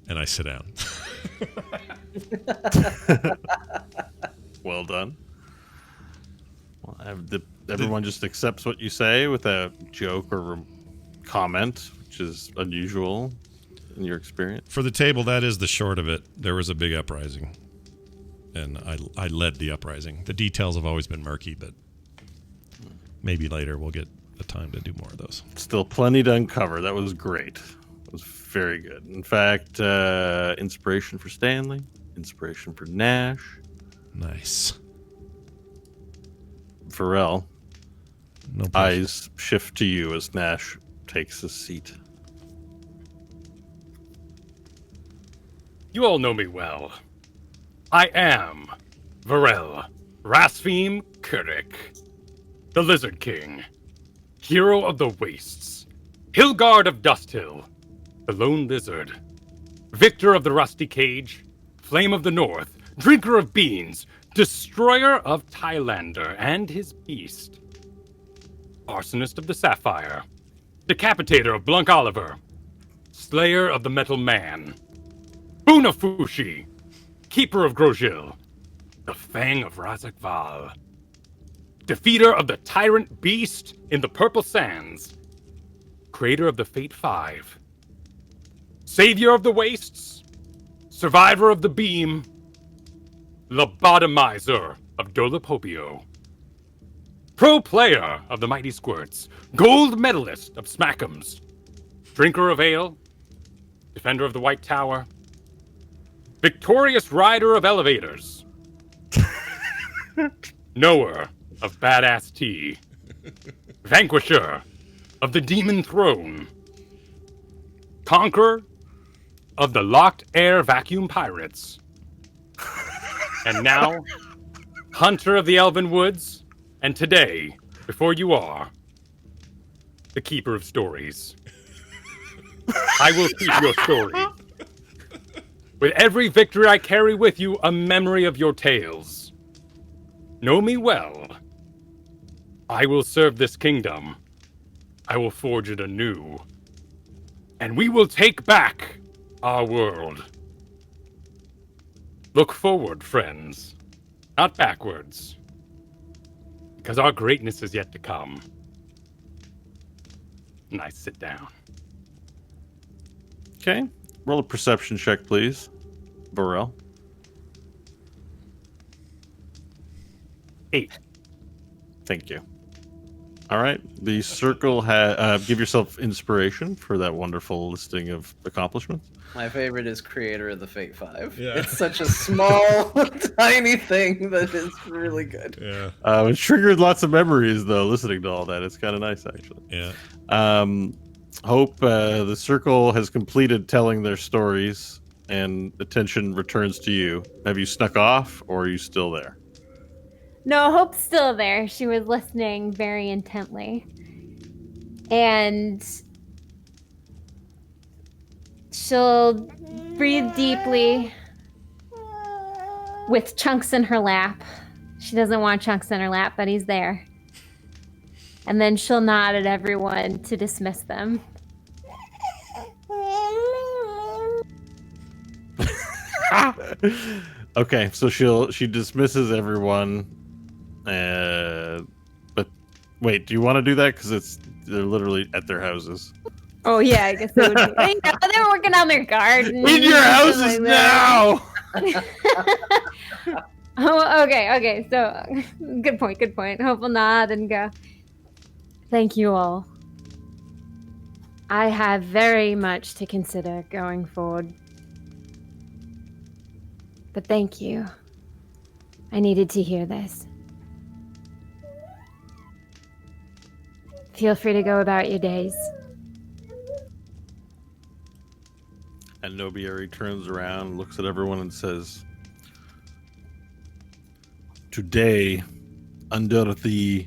And I sit down. Well done. Well, everyone just accepts what you say with a joke or comment, which is unusual in your experience. For the table, that is the short of it. There was a big uprising. And I led the uprising. The details have always been murky, but maybe later we'll get the time to do more of those. Still plenty to uncover. That was great. It was very good. In fact, inspiration for Stanley, inspiration for Nash. Nice. Pharrell, No pressure. eyes shift to you as Nash takes a seat. You all know me well. I am Varel Rasfim Kurik, the Lizard King, hero of the Wastes, Hillguard of Dusthill, the Lone Lizard, victor of the Rusty Cage, Flame of the North, drinker of beans, destroyer of Thailander and his beast, arsonist of the Sapphire, decapitator of Blunk Oliver, slayer of the Metal Man, Bunafushi, keeper of Grosjean, the Fang of Razak Val, defeater of the Tyrant Beast in the Purple Sands, creator of the Fate 5, savior of the Wastes, survivor of the Beam, lobotomizer of Dolopopio, pro player of the Mighty Squirts, gold medalist of Smack'ems, drinker of ale, defender of the White Tower, victorious rider of elevators, knower of badass tea, vanquisher of the demon throne, conqueror of the locked air vacuum pirates, and now hunter of the elven woods, and today, before you are, the keeper of stories. I will keep your story. With every victory I carry with you a memory of your tales. Know me well. I will serve this kingdom. I will forge it anew. And we will take back our world. Look forward, friends, not backwards. Because our greatness is yet to come. And I sit down. Okay. Roll a perception check, please. Burrell. 8. Thank you. All right. The circle give yourself inspiration for that wonderful listing of accomplishments. My favorite is creator of the Fate 5. Yeah. It's such a small, tiny thing that is really good. Yeah. It triggered lots of memories, though, listening to all that. It's kind of nice, actually. Yeah. Hope, the circle has completed telling their stories, and attention returns to you. Have you snuck off, or are you still there? No, Hope's still there. She was listening very intently. And she'll breathe deeply with Chunks in her lap. She doesn't want Chunks in her lap, but he's there. And then she'll nod at everyone to dismiss them. Okay, so she dismisses everyone. But wait, do you want to do that? Because they're literally at their houses. Oh yeah, I guess it would be. They're working on their garden. In your houses now! Oh, okay. So, good point. Hope will nod and go. Thank you all. I have very much to consider going forward. But thank you. I needed to hear this. Feel free to go about your days. And Nobieri turns around, looks at everyone, and says, "Today, under the...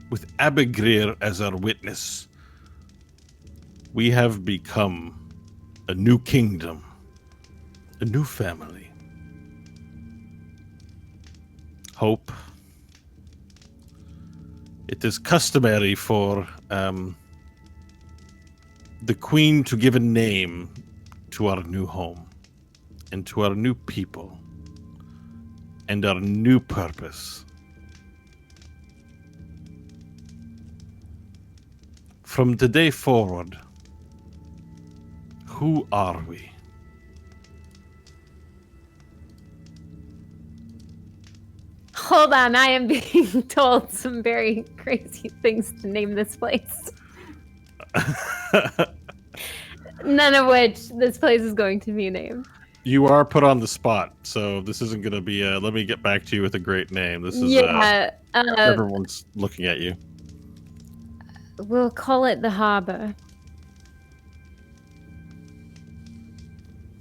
with Abigrir as our witness, we have become a new kingdom, a new family. Hope. It is customary for the Queen to give a name to our new home and to our new people and our new purpose. From today forward, who are we?" Hold on, I am being told some very crazy things to name this place. None of which this place is going to be named. You are put on the spot, so this isn't going to be let me get back to you with a great name. This is everyone's looking at you. We'll call it the harbor.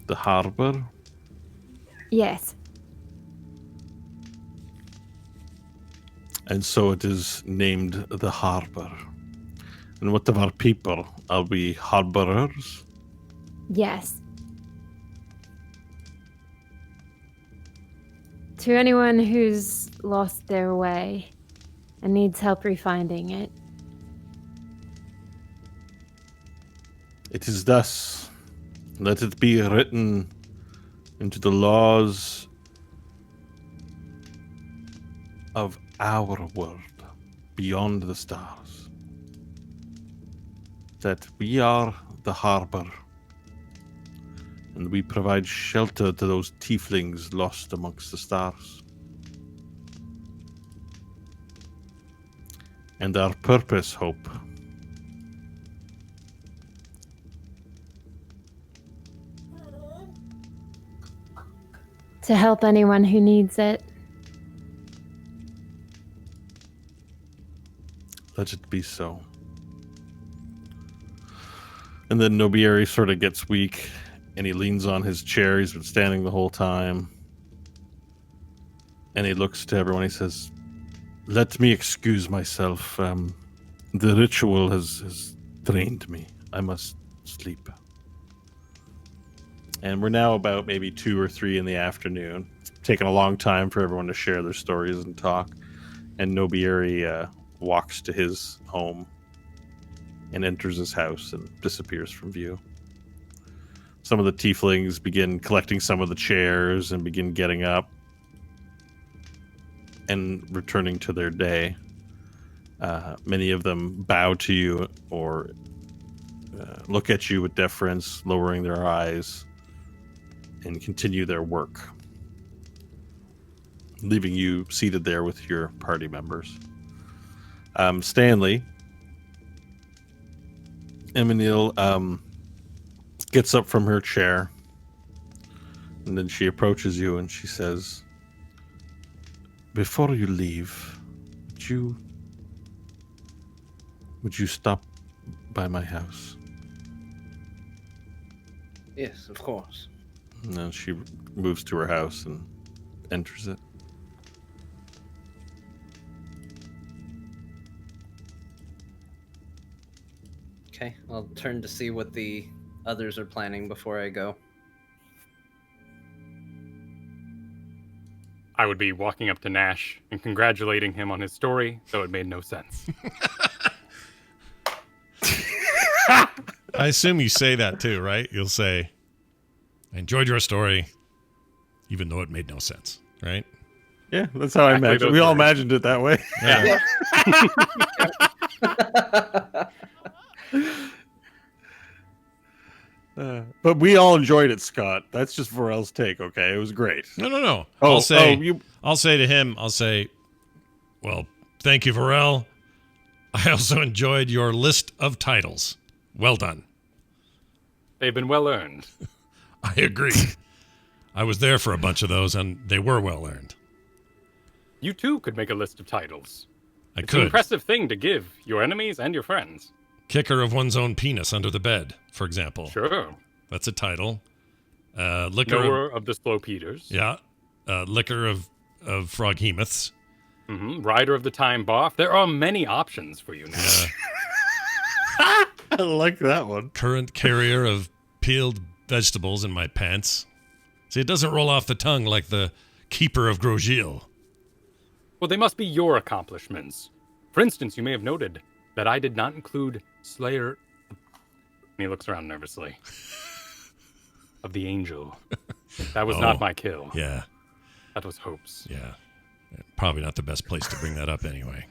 The harbor? Yes. And so it is named the harbor. And what of our people? Are we harborers? Yes. To anyone who's lost their way and needs help refinding it. It is thus. Let it be written into the laws of our world, beyond the stars, that we are the harbor And we provide shelter to those tieflings lost amongst the stars. And our purpose, Hope, To help anyone who needs it. let it be so. And then Nobieri sort of gets weak, and he leans on his chair. He's been standing the whole time. And he looks to everyone. He says, "Let me excuse myself. The ritual has drained me. I must sleep." And we're now about maybe 2 or 3 in the afternoon. It's taken a long time for everyone to share their stories and talk. And Nobieri walks to his home and enters his house and disappears from view. Some of the tieflings begin collecting some of the chairs and begin getting up and returning to their day. Many of them bow to you or look at you with deference, lowering their eyes, and continue their work, leaving you seated there with your party members. Stanley, Emmanuel gets up from her chair, and then she approaches you and she says, "Before you leave, would you stop by my house?" Yes, of course. And then she moves to her house and enters it. Okay, I'll turn to see what the others are planning before I go. I would be walking up to Nash and congratulating him on his story, though it made no sense. I assume you say that too, right? You'll say, "I enjoyed your story, even though it made no sense," right? Yeah, that's how I Exactly imagined. those We all words. imagined it that way. Yeah. But we all enjoyed it, Scott. That's just Varel's take, okay? It was great. No. Oh, I'll say to him, well, thank you, Varel. I also enjoyed your list of titles. Well done. They've been well earned. I agree. I was there for a bunch of those, and they were well earned. You too could make a list of titles. I It's an could. impressive thing to give your enemies and your friends. Kicker of one's own penis under the bed, for example. Sure. That's a title. Liquor of, Knower of the Slow Peters. yeah. Liquor of Froghemoths. Rider of the Time Boff. There are many options for you now. I like that one. Current carrier of peeled vegetables in my pants. See, it doesn't roll off the tongue like the keeper of Grosjean. Well, they must be your accomplishments. For instance, you may have noted that I did not include Slayer. And he looks around nervously. Of the Angel. That was not my kill. Yeah, That was Hope's. yeah. Probably not the best place to bring that up anyway.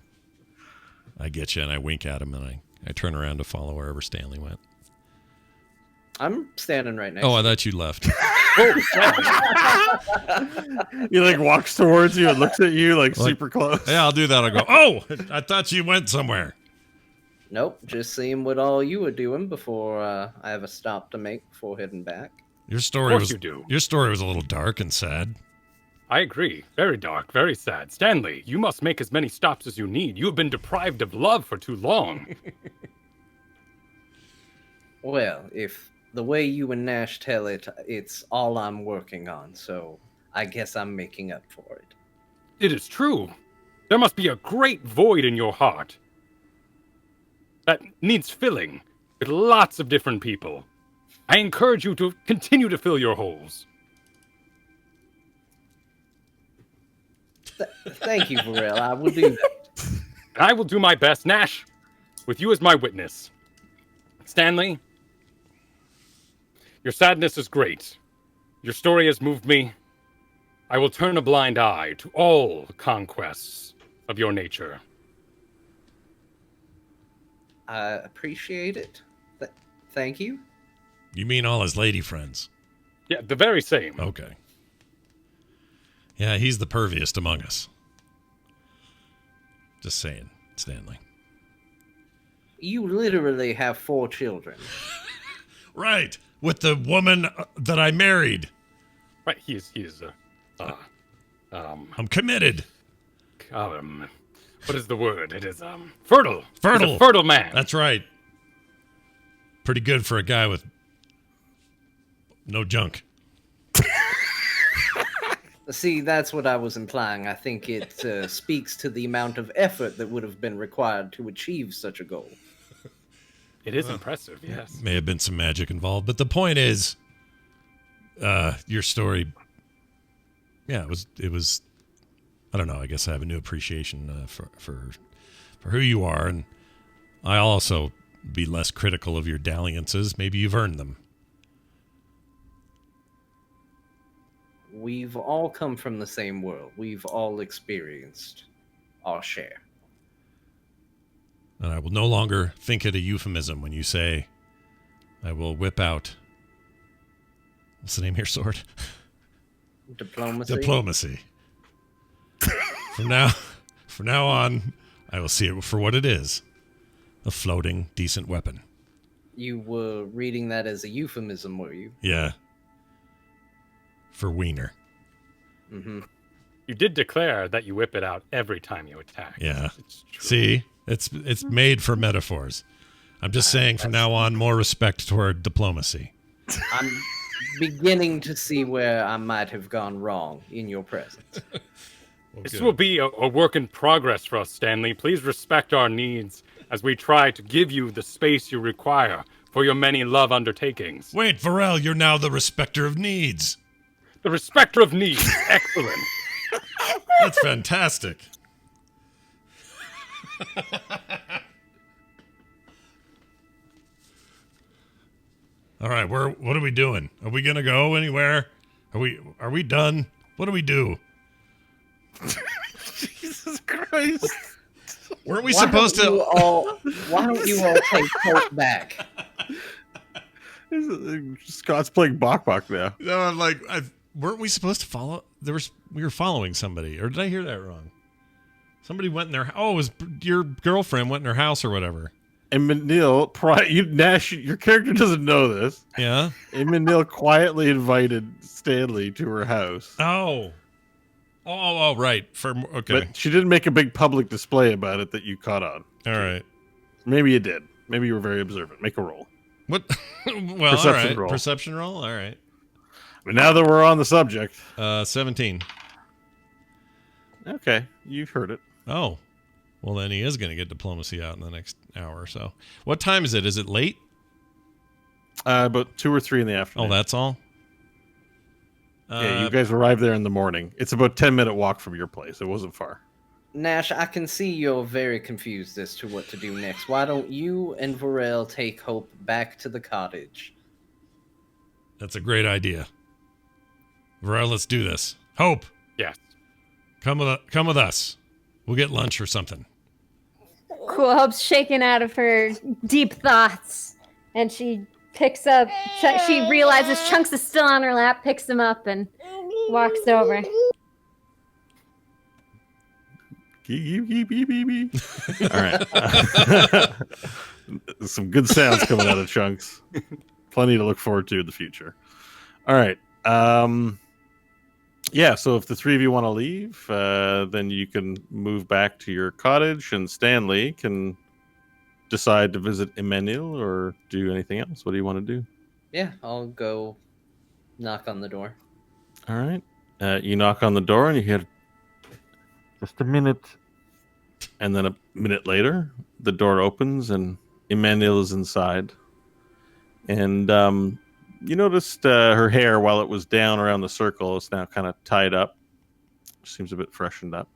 I get you, and I wink at him, and I turn around to follow wherever Stanley went. I'm standing right next. Oh, I thought you left. He like walks towards you and looks at you like super close. Yeah, I'll do that. I'll go, "Oh, I thought you went somewhere." Nope, just seeing what all you were doing before I have a stop to make before heading back. Your Of story course was you do. Your story was a little dark and sad. I agree. Very dark, very sad. Stanley, you must make as many stops as you need. You have been deprived of love for too long. Well, if the way you and Nash tell it, it's all I'm working on, so I guess I'm making up for it. It is true. There must be a great void in your heart that needs filling with lots of different people. I encourage you to continue to fill your holes. Thank you, Varel. I will do that. And I will do my best, Nash, with you as my witness. Stanley, your sadness is great. Your story has moved me. I will turn a blind eye to all conquests of your nature. I appreciate it. Thank you. You mean all his lady friends? Yeah, the very same. Okay. Yeah, he's the perviest among us. Just saying, Stanley. You literally have 4 children. Right, with the woman that I married. Right, he's I'm committed. What is the word? It is fertile. Fertile. He's a fertile man. That's right. Pretty good for a guy with no junk. See, that's what I was implying. I think it speaks to the amount of effort that would have been required to achieve such a goal. It is impressive, yes. May have been some magic involved, but the point is, your story. Yeah, it was. I don't know. I guess I have a new appreciation for who you are, and I'll also be less critical of your dalliances. Maybe you've earned them. We've all come from the same world. We've all experienced our share. And I will no longer think it a euphemism when you say, I will whip out. What's the name of your sword? Diplomacy. Diplomacy. From now on, I will see it for what it is. A floating, decent weapon. You were reading that as a euphemism, were you? Yeah. For wiener. Mm-hmm. You did declare that you whip it out every time you attack. Yeah. It's true. See? It's made for metaphors. I'm just saying from now on, more respect toward diplomacy. I'm beginning to see where I might have gone wrong in your presence. This will be a work in progress for us, Stanley. Please respect our needs as we try to give you the space you require for your many love undertakings. Wait, Varel, you're now the respecter of needs. The respecter of needs. Excellent. That's fantastic. All right, what are we doing? Are we gonna go anywhere? Are we done? What do we do? Jesus Christ. Weren't we supposed to? Why don't you all take Hope back? Scott's playing Bok Bok now. No, I'm like, weren't we supposed to follow? We were following somebody, or did I hear that wrong? Somebody went in their. Oh, it was your girlfriend went in her house or whatever. And Manil, Nash, your character doesn't know this. Yeah. And Manil quietly invited Stanley to her house. Oh, right. Okay. But she didn't make a big public display about it that you caught on. All right. Maybe you did. Maybe you were very observant. Make a roll. What? Well, Perception all right. roll. Perception roll. All right. But now that we're on the subject. 17. Okay, you've heard it. Oh, well then he is going to get diplomacy out in the next hour or so. What time is it? Is it late? About 2 or 3 in the afternoon. Oh, that's all. Yeah, you guys arrived there in the morning. It's about 10-minute walk from your place. It wasn't far. Nash, I can see you're very confused as to what to do next. Why don't you and Varel take Hope back to the cottage? That's a great idea. Varel, let's do this. Hope, Yes. come with us. We'll get lunch or something. Cool. Hope's shaken out of her deep thoughts, and she picks up. She realizes Chunks is still on her lap, picks him up, and walks over. All right. Some good sounds coming out of Chunks. Plenty to look forward to in the future. All right. Yeah, so if the 3 of you want to leave, then you can move back to your cottage, and Stanley can decide to visit Emmanuel or do anything else. What do you want to do? Yeah, I'll go knock on the door. All right. You knock on the door, and you hear just a minute. And then a minute later, the door opens, and Emmanuel is inside. And you noticed her hair, while it was down around the circle, is now kind of tied up. Seems a bit freshened up.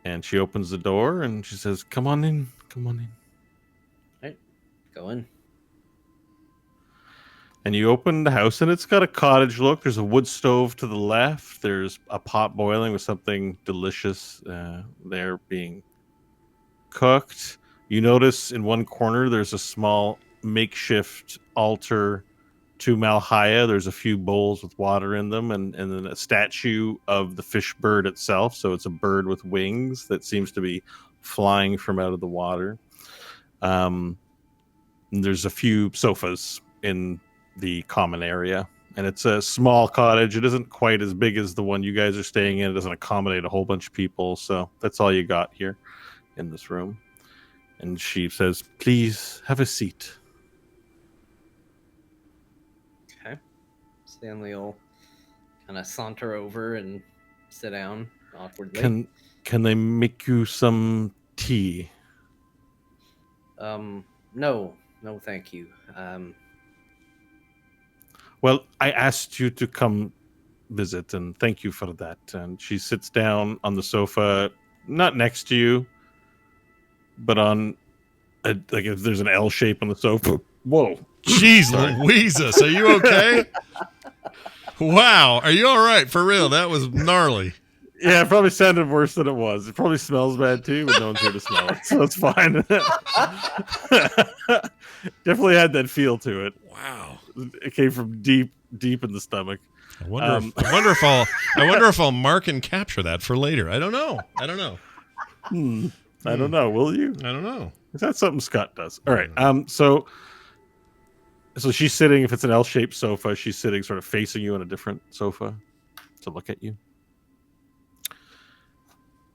And she opens the door, and she says, "Come on in. Come on in." Right, go in. And you open the house, and it's got a cottage look. There's a wood stove to the left. There's a pot boiling with something delicious there being cooked. You notice in one corner there's a small makeshift altar to Malhaya. There's a few bowls with water in them, and then a statue of the fish bird itself. So it's a bird with wings that seems to be flying from out of the water. And there's a few sofas in the common area, and it's a small cottage. It isn't quite as big as the one you guys are staying in. It doesn't accommodate a whole bunch of people, so that's all you got here in this room. And she says, "Please have a seat." Okay. Stanley will kind of saunter over and sit down awkwardly. Can they make you some tea? No, thank you. Well, I asked you to come visit, and thank you for that. And she sits down on the sofa, not next to you, but on like if there's an L shape on the sofa. Whoa. Jeez, Louisa, are you okay? Wow, are you all right? For real, that was gnarly. Yeah, it probably sounded worse than it was. It probably smells bad too, but no one's here to smell it, so it's fine. Definitely had that feel to it. Wow. It came from deep in the stomach. I wonder if I'll mark and capture that for later. I don't know. I don't know. Will you? I don't know. Is that something Scott does? All right. So she's sitting. If it's an L-shaped sofa, she's sitting sort of facing you on a different sofa to look at you.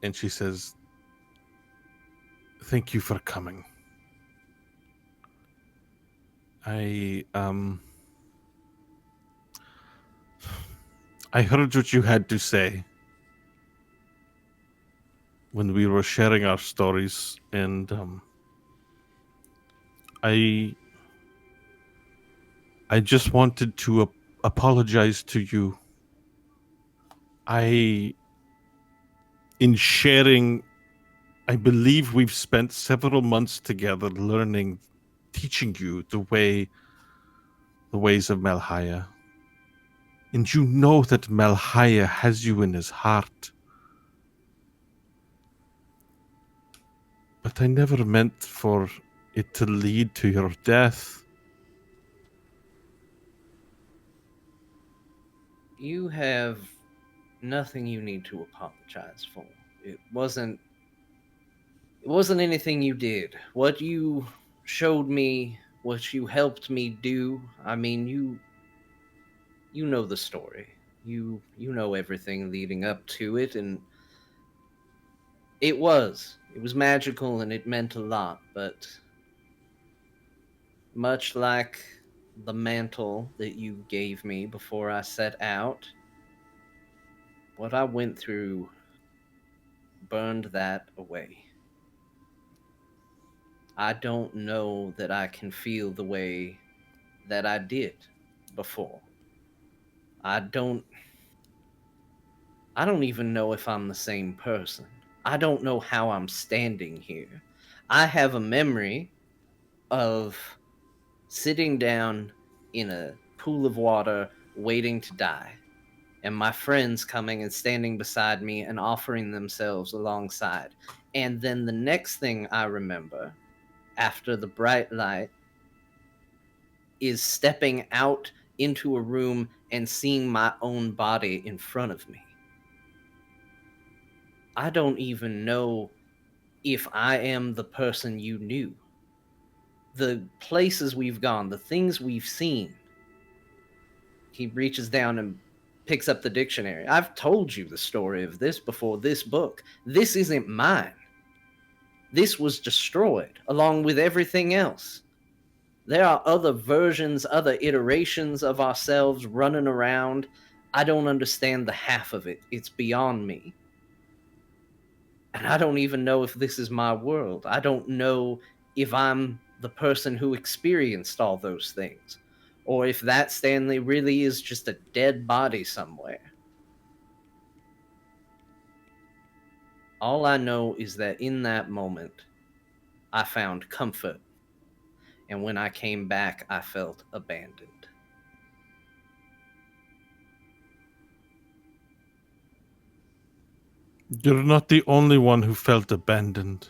And she says, "Thank you for coming. I heard what you had to say when we were sharing our stories, and I just wanted to apologize to you. In sharing, I believe we've spent several months together learning, teaching you the ways of Malhaya. And you know that Malhaya has you in his heart. But I never meant for it to lead to your death." You have nothing you need to apologize for. It wasn't anything you did. What you showed me, what you helped me do, I mean, you know the story. You know everything leading up to it, and it was magical and it meant a lot, but much like the mantle that you gave me before I set out, what I went through burned that away. I don't know that I can feel the way that I did before. I don't even know if I'm the same person. I don't know how I'm standing here. I have a memory of sitting down in a pool of water waiting to die, and my friends coming and standing beside me and offering themselves alongside. And then the next thing I remember, after the bright light, is stepping out into a room and seeing my own body in front of me. I don't even know if I am the person you knew. The places we've gone, the things we've seen. He reaches down and picks up the dictionary. I've told you the story of this before this book. This isn't mine. This was destroyed along with everything else. There are other versions, other iterations of ourselves running around. I don't understand the half of it. It's beyond me. And I don't even know if this is my world. I don't know if I'm the person who experienced all those things, or if that Stanley really is just a dead body somewhere. All I know is that in that moment, I found comfort. And when I came back, I felt abandoned. You're not the only one who felt abandoned.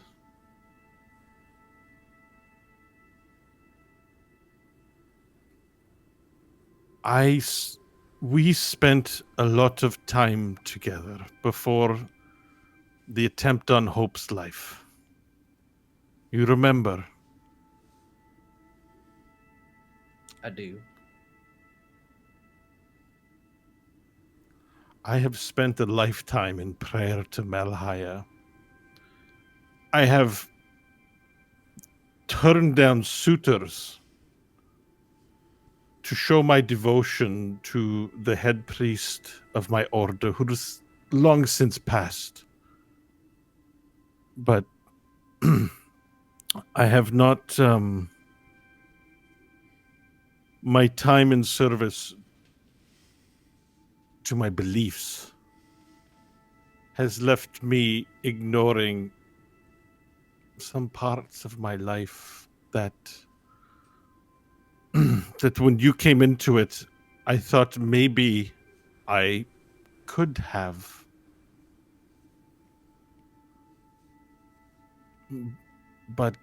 We spent a lot of time together before the attempt on Hope's life. You remember? I do. I have spent a lifetime in prayer to Malhaya. I have turned down suitors to show my devotion to the head priest of my order, who has long since passed. But I have not. My time in service to my beliefs has left me ignoring some parts of my life that that when you came into it, I thought maybe I could have. But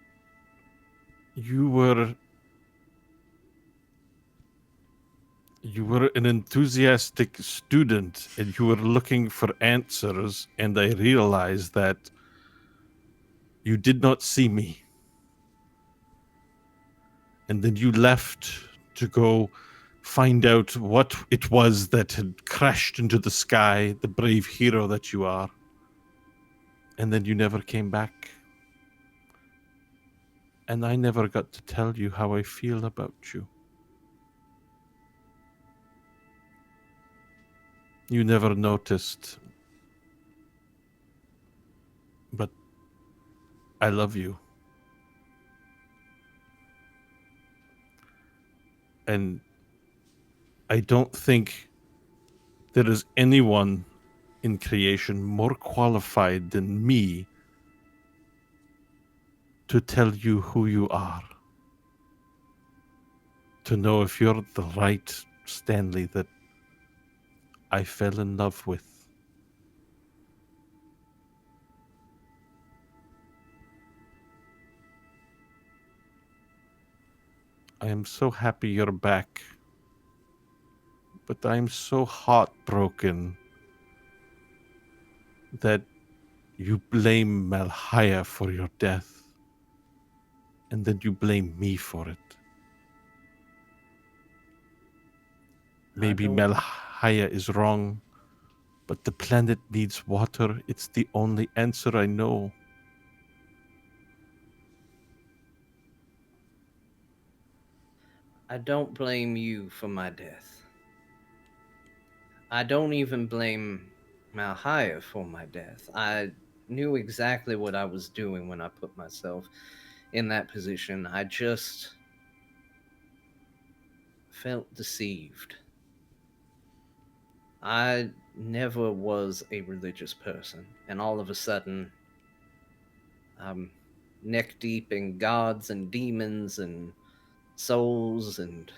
you were an enthusiastic student and you were looking for answers, and I realized that you did not see me. And then you left to go find out what it was that had crashed into the sky, the brave hero that you are. And then you never came back. And I never got to tell you how I feel about you. You never noticed. But I love you. And I don't think there is anyone in creation more qualified than me to tell you who you are. To know if you're the right Stanley that I fell in love with. I am so happy you're back. But I'm so heartbroken that you blame Malhaya for your death. And then you blame me for it. Maybe Malhaya is wrong, but the planet needs water. It's the only answer I know. I don't blame you for my death. I don't even blame Malhaya for my death. I knew exactly what I was doing when I put myself in that position. I just felt deceived. I never was a religious person, and all of a sudden, I'm neck deep in gods and demons and souls, and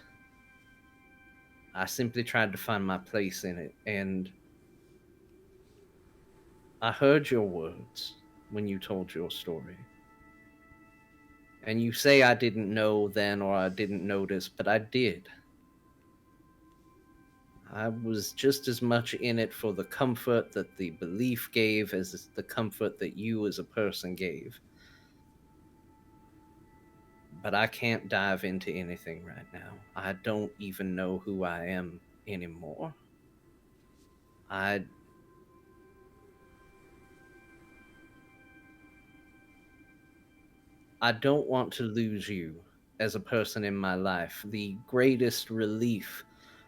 I simply tried to find my place in it. And I heard your words when you told your story. And you say I didn't know then or I didn't notice, but I did. I was just as much in it for the comfort that the belief gave as the comfort that you as a person gave. But I can't dive into anything right now. I don't even know who I am anymore. I don't want to lose you as a person in my life. The greatest relief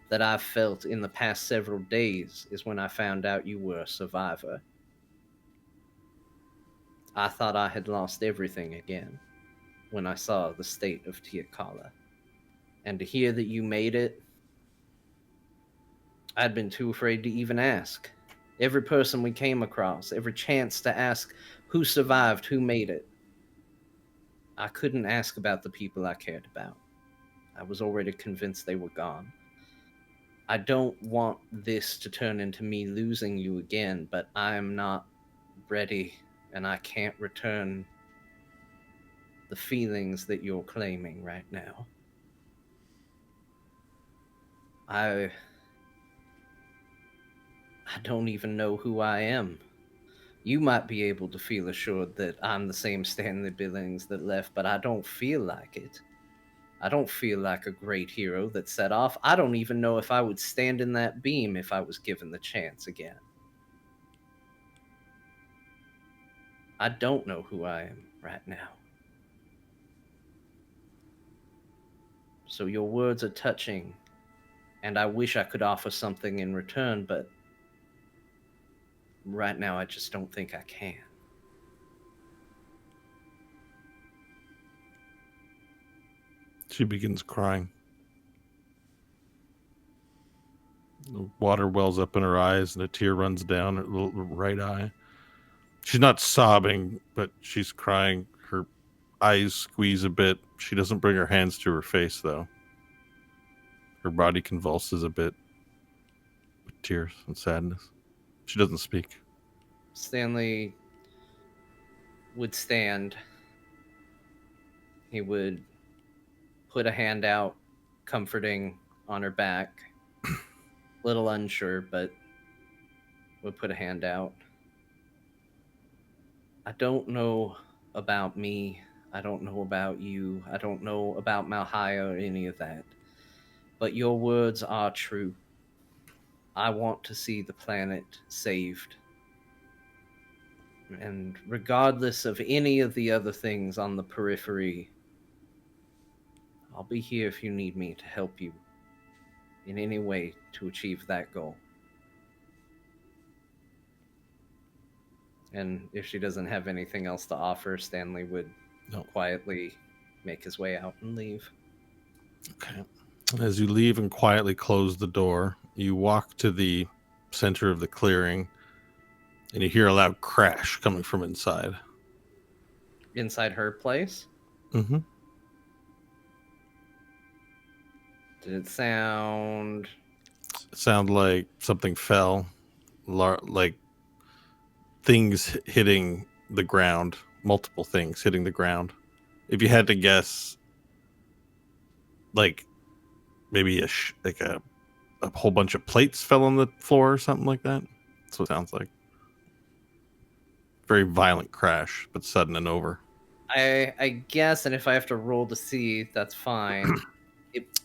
that I've felt in the past several days is when I found out you were a survivor. I thought I had lost everything again when I saw the state of Tiakala. And to hear that you made it, I'd been too afraid to even ask. Every person we came across, every chance to ask who survived, who made it, I couldn't ask about the people I cared about. I was already convinced they were gone. I don't want this to turn into me losing you again, but I am not ready, and I can't return the feelings that you're claiming right now. I don't even know who I am. You might be able to feel assured that I'm the same Stanley Billings that left, but I don't feel like it. I don't feel like a great hero that set off. I don't even know if I would stand in that beam if I was given the chance again. I don't know who I am right now. So your words are touching, and I wish I could offer something in return, but right now I just don't think I can. She begins crying. The water wells up in her eyes and a tear runs down her little right eye. She's not sobbing, but she's crying. Her eyes squeeze a bit. She doesn't bring her hands to her face, though. Her body convulses a bit with tears and sadness. She doesn't speak. Stanley would stand. He would put a hand out, comforting on her back. Little unsure, but would put a hand out. I don't know about me. I don't know about you. I don't know about Malhaya or any of that. But your words are true. I want to see the planet saved. And regardless of any of the other things on the periphery, I'll be here if you need me to help you in any way to achieve that goal. And if she doesn't have anything else to offer, Stanley would quietly make his way out and leave. Okay. As you leave and quietly close the door, you walk to the center of the clearing, and you hear a loud crash coming from inside. Inside her place? Mm-hmm. Did it sound... It sounded like something fell, like things hitting the ground, multiple things hitting the ground. If you had to guess, like maybe a whole bunch of plates fell on the floor or something like that. That's what it sounds like. Very violent crash, but sudden and over. I guess, and if I have to roll to see, that's fine.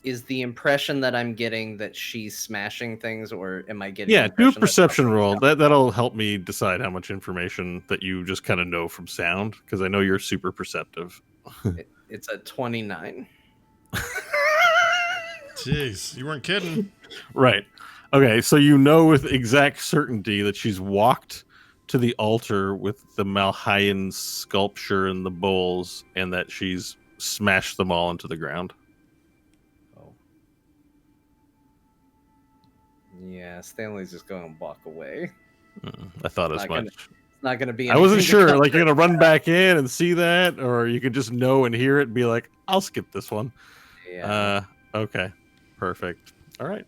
Is the impression that I'm getting that she's smashing things, or am I getting... Yeah, do a perception roll. That'll help me decide how much information that you just kind of know from sound, because I know you're super perceptive. It's a 29. Jeez, you weren't kidding. Right. Okay, so you know with exact certainty that she's walked to the altar with the Malhayan sculpture and the bowls, and that she's smashed them all into the ground. Yeah, Stanley's just going to walk away. I thought as much. It's not going to be... I wasn't sure. Like, you're going to run back in and see that, or you could just know and hear it and be like, I'll skip this one. Yeah. Okay. Perfect. All right.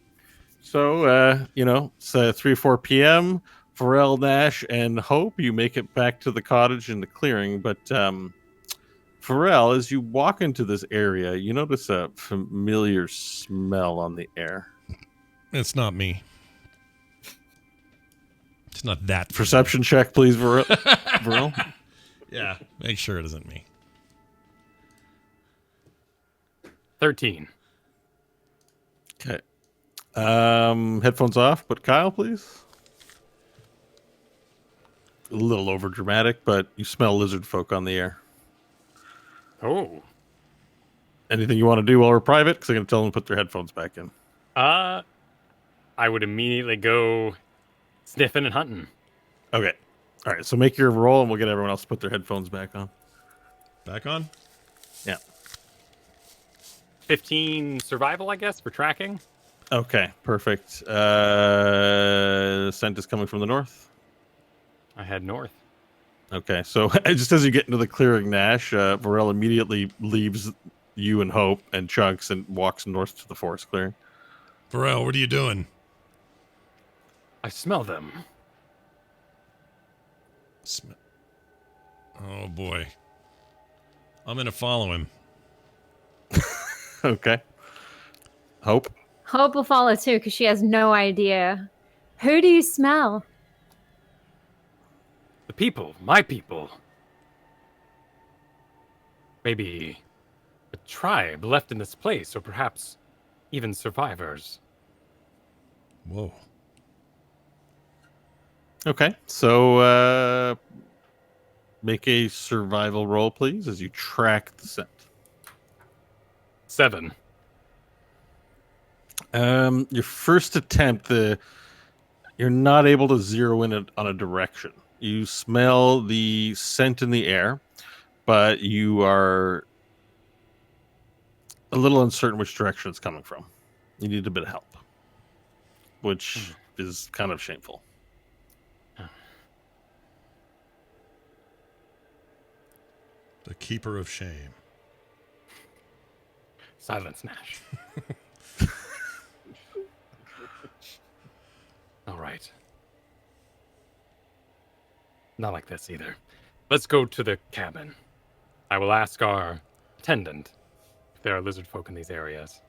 So, it's 3 or 4 p.m. Pharrell, Nash, and Hope, you make it back to the cottage in the clearing. But, Pharrell, as you walk into this area, you notice a familiar smell on the air. It's not me. It's not that. Perception check, please, Varel. Yeah, make sure it isn't me. 13. Okay. Headphones off, but Kyle, please. A little over dramatic, but you smell lizard folk on the air. Oh. Anything you want to do while we're private? Because I'm going to tell them to put their headphones back in. I would immediately go sniffing and hunting. Okay. All right. So make your roll, and we'll get everyone else to put their headphones back on. Back on? Yeah. 15 survival, I guess, for tracking. Okay. Perfect. Scent is coming from the north. I head north. Okay. So just as you get into the clearing, Nash, Varel immediately leaves you and Hope and Chunks and walks north to the forest clearing. Pharrell, what are you doing? I smell them. Oh, boy. I'm going to follow him. Okay. Hope? Hope will follow too, because she has no idea. Who do you smell? The people, my people. Maybe a tribe left in this place, or perhaps even survivors. Whoa. Okay, so make a survival roll, please, as you track the scent. 7. Your first attempt, you're not able to zero in on a direction. You smell the scent in the air, but you are a little uncertain which direction it's coming from. You need a bit of help, which is kind of shameful. The keeper of shame. Silence, Nash. All right. Not like this either. Let's go to the cabin. I will ask our attendant if there are lizard folk in these areas.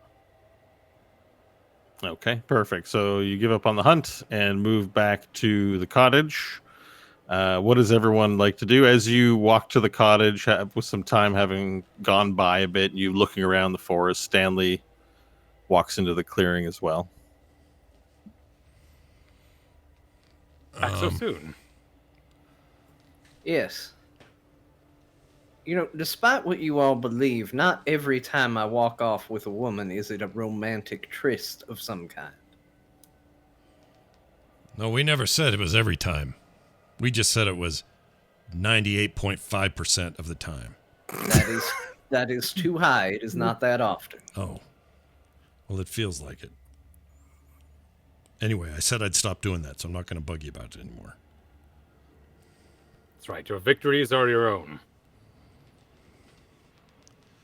Okay, perfect. So you give up on the hunt and move back to the cottage. What does everyone like to do as you walk to the cottage with some time having gone by a bit? You looking around the forest. Stanley walks into the clearing as well. Back so soon. Yes. You know, despite what you all believe, not every time I walk off with a woman is it a romantic tryst of some kind. No, we never said it was every time. We just said it was 98.5% of the time. That is too high. It is not that often. Oh. Well, it feels like it. Anyway, I said I'd stop doing that, so I'm not going to bug you about it anymore. That's right. Your victories are your own.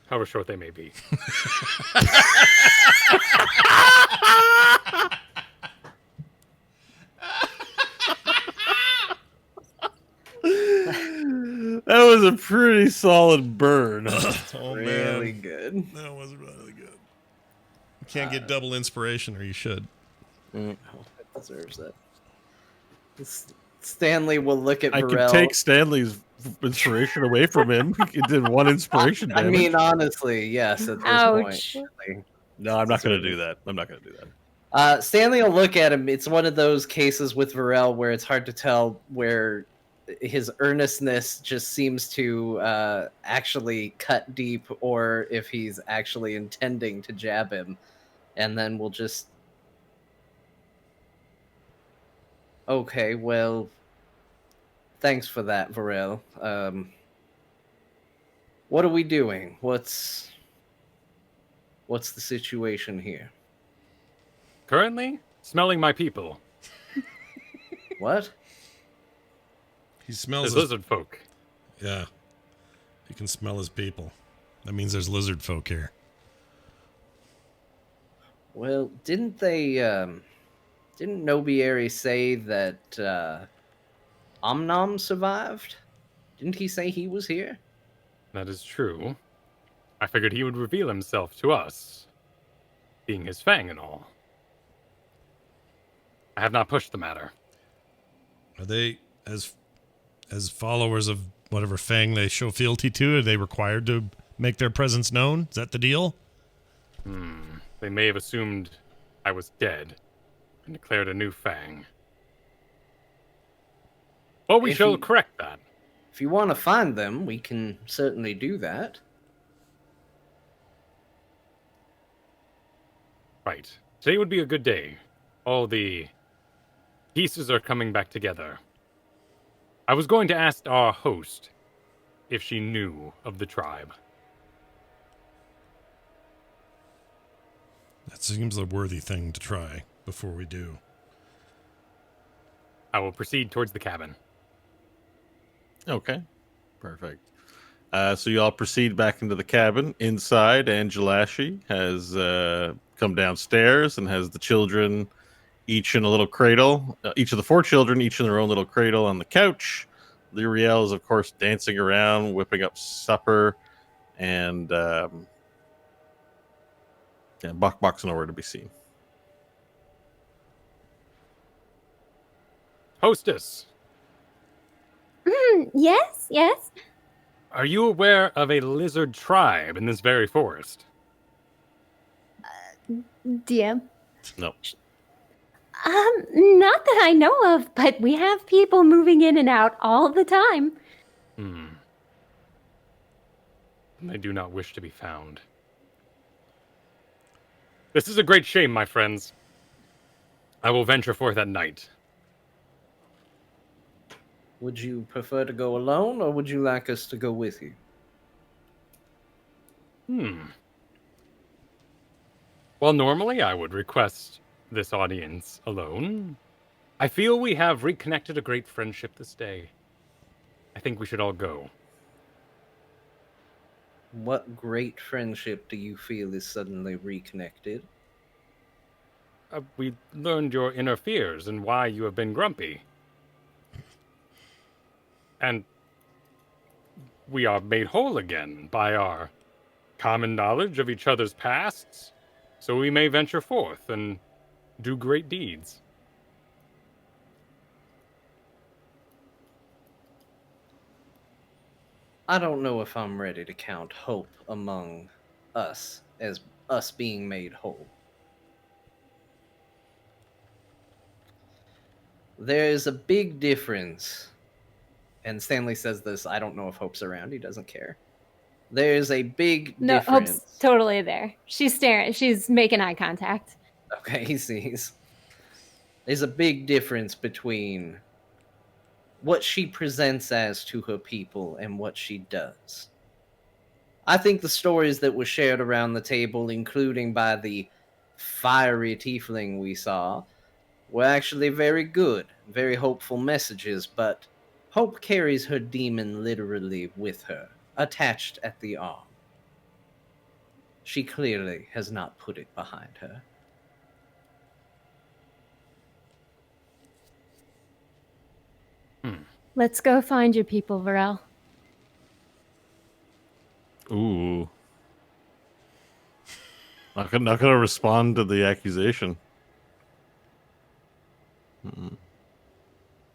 However short they may be. That was a pretty solid burn. Oh, Really man. good. That was really good. You can't get double inspiration, or you should. It deserves it. Stanley will look at I Varel. can take Stanley's inspiration away from him. He did one inspiration I damage. mean, honestly, yes. At this Ouch. point, really. No, I'm not going to do that. I'm not going to do that. Stanley will look at him. It's one of those cases with Varel where it's hard to tell where his earnestness just seems to actually cut deep, or if he's actually intending to jab him, and then we'll just. Okay, well, thanks for that, Varel. What are we doing? What's the situation here? Currently, smelling my people. What? He smells There's his... lizard folk. Yeah. He can smell his people. That means there's lizard folk here. Well, didn't Nobieri say that Omnom survived? Didn't he say he was here? That is true. I figured he would reveal himself to us, being his fang and all. I have not pushed the matter. Are they, as followers of whatever fang they show fealty to, are they required to make their presence known? Is that the deal? They may have assumed I was dead and declared a new fang. But we If shall you- correct that. If you want to find them, we can certainly do that. Right. Today would be a good day. All the pieces are coming back together. I was going to ask our host if she knew of the tribe. That seems a worthy thing to try before we do. I will proceed towards the cabin. Okay, perfect. So you all proceed back into the cabin. Inside, Angelashi has come downstairs and has the children each in a little cradle. Each of the four children, each in their own little cradle on the couch. Lyriel is, of course, dancing around, whipping up supper, and Bok's nowhere to be seen. Hostess, Yes, yes. are you aware of a lizard tribe in this very forest? DM. No. Not that I know of, but we have people moving in and out all the time. They do not wish to be found. This is a great shame, my friends. I will venture forth at night. Would you prefer to go alone, or would you like us to go with you? Well, normally I would request this audience alone. I feel we have reconnected a great friendship this day. I think we should all go. What great friendship do you feel is suddenly reconnected? We learned your inner fears and why you have been grumpy. And we are made whole again by our common knowledge of each other's pasts, so we may venture forth and do great deeds. I don't know if I'm ready to count hope among us as us being made whole. There is a big difference, and Stanley says this, I don't know if Hope's around, he doesn't care. There is a big No, difference. Hope's totally there. She's staring. She's making eye contact. Okay, he sees. There's a big difference between what she presents as to her people and what she does. I think the stories that were shared around the table, including by the fiery tiefling we saw, were actually very good, very hopeful messages, but Hope carries her demon literally with her, attached at the arm. She clearly has not put it behind her. Let's go find your people, Varel. Ooh. Not gonna respond to the accusation.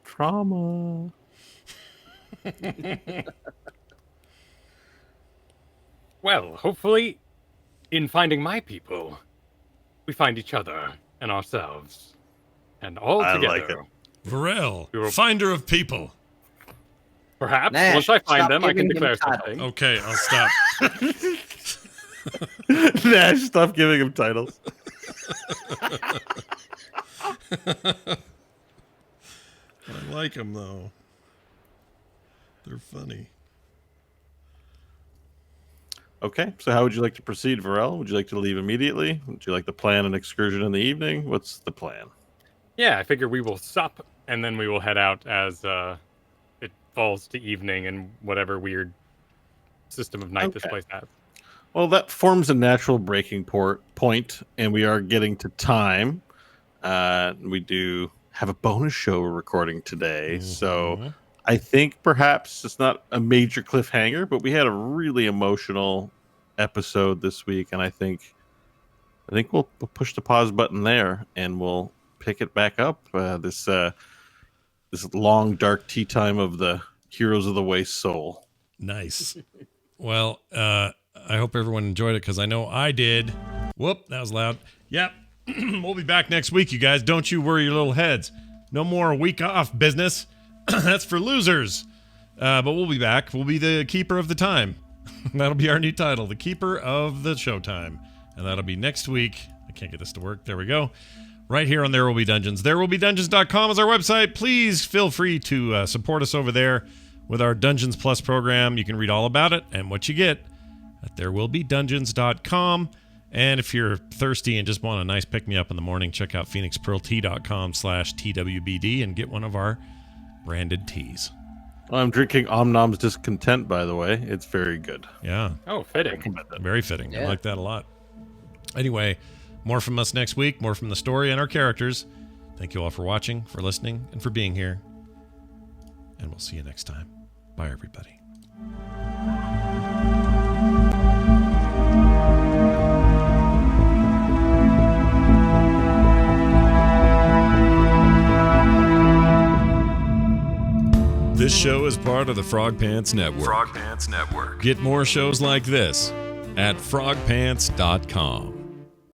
Trauma. Well, hopefully, in finding my people, we find each other and ourselves. And all I together. like it. Varel, finder of people. Perhaps, Nash, once I find stop them, I can giving him declare titles. something. Okay, I'll stop. Nash, stop giving him titles. I like them, though. They're funny. Okay, so how would you like to proceed, Varel? Would you like to leave immediately? Would you like to plan an excursion in the evening? What's the plan? Yeah, I figure we will sup, and then we will head out as it falls to evening and whatever weird system of night this Okay. place has. Well, that forms a natural breaking point, and we are getting to time. We do have a bonus show we're recording today, so I think perhaps it's not a major cliffhanger, but we had a really emotional episode this week, and I think we'll push the pause button there, and we'll pick it back up. This long dark tea time of the Heroes of the Waste Soul. Nice. Well, I hope everyone enjoyed it because I know I did. Whoop, that was loud. Yep. We'll be back next week, you guys. Don't you worry your little heads. No more week off business. That's for losers. But we'll be back. We'll be the keeper of the time. That'll be our new title, the keeper of the showtime. And that'll be next week. I can't get this to work. There we go. Right here on There Will Be Dungeons. ThereWillBeDungeons.com is our website. Please feel free to support us over there with our Dungeons Plus program. You can read all about it and what you get at ThereWillBeDungeons.com. And if you're thirsty and just want a nice pick-me-up in the morning, check out PhoenixPearlTea.com/TWBD and get one of our branded teas. I'm drinking Omnom's Discontent, by the way. It's very good. Yeah, Oh, fitting. very fitting. I Yeah. like that a lot. Anyway, more from us next week, more from the story and our characters. Thank you all for watching, for listening, and for being here. And we'll see you next time. Bye, everybody. This show is part of the Frog Pants Network. Frog Pants Network. Get more shows like this at frogpants.com.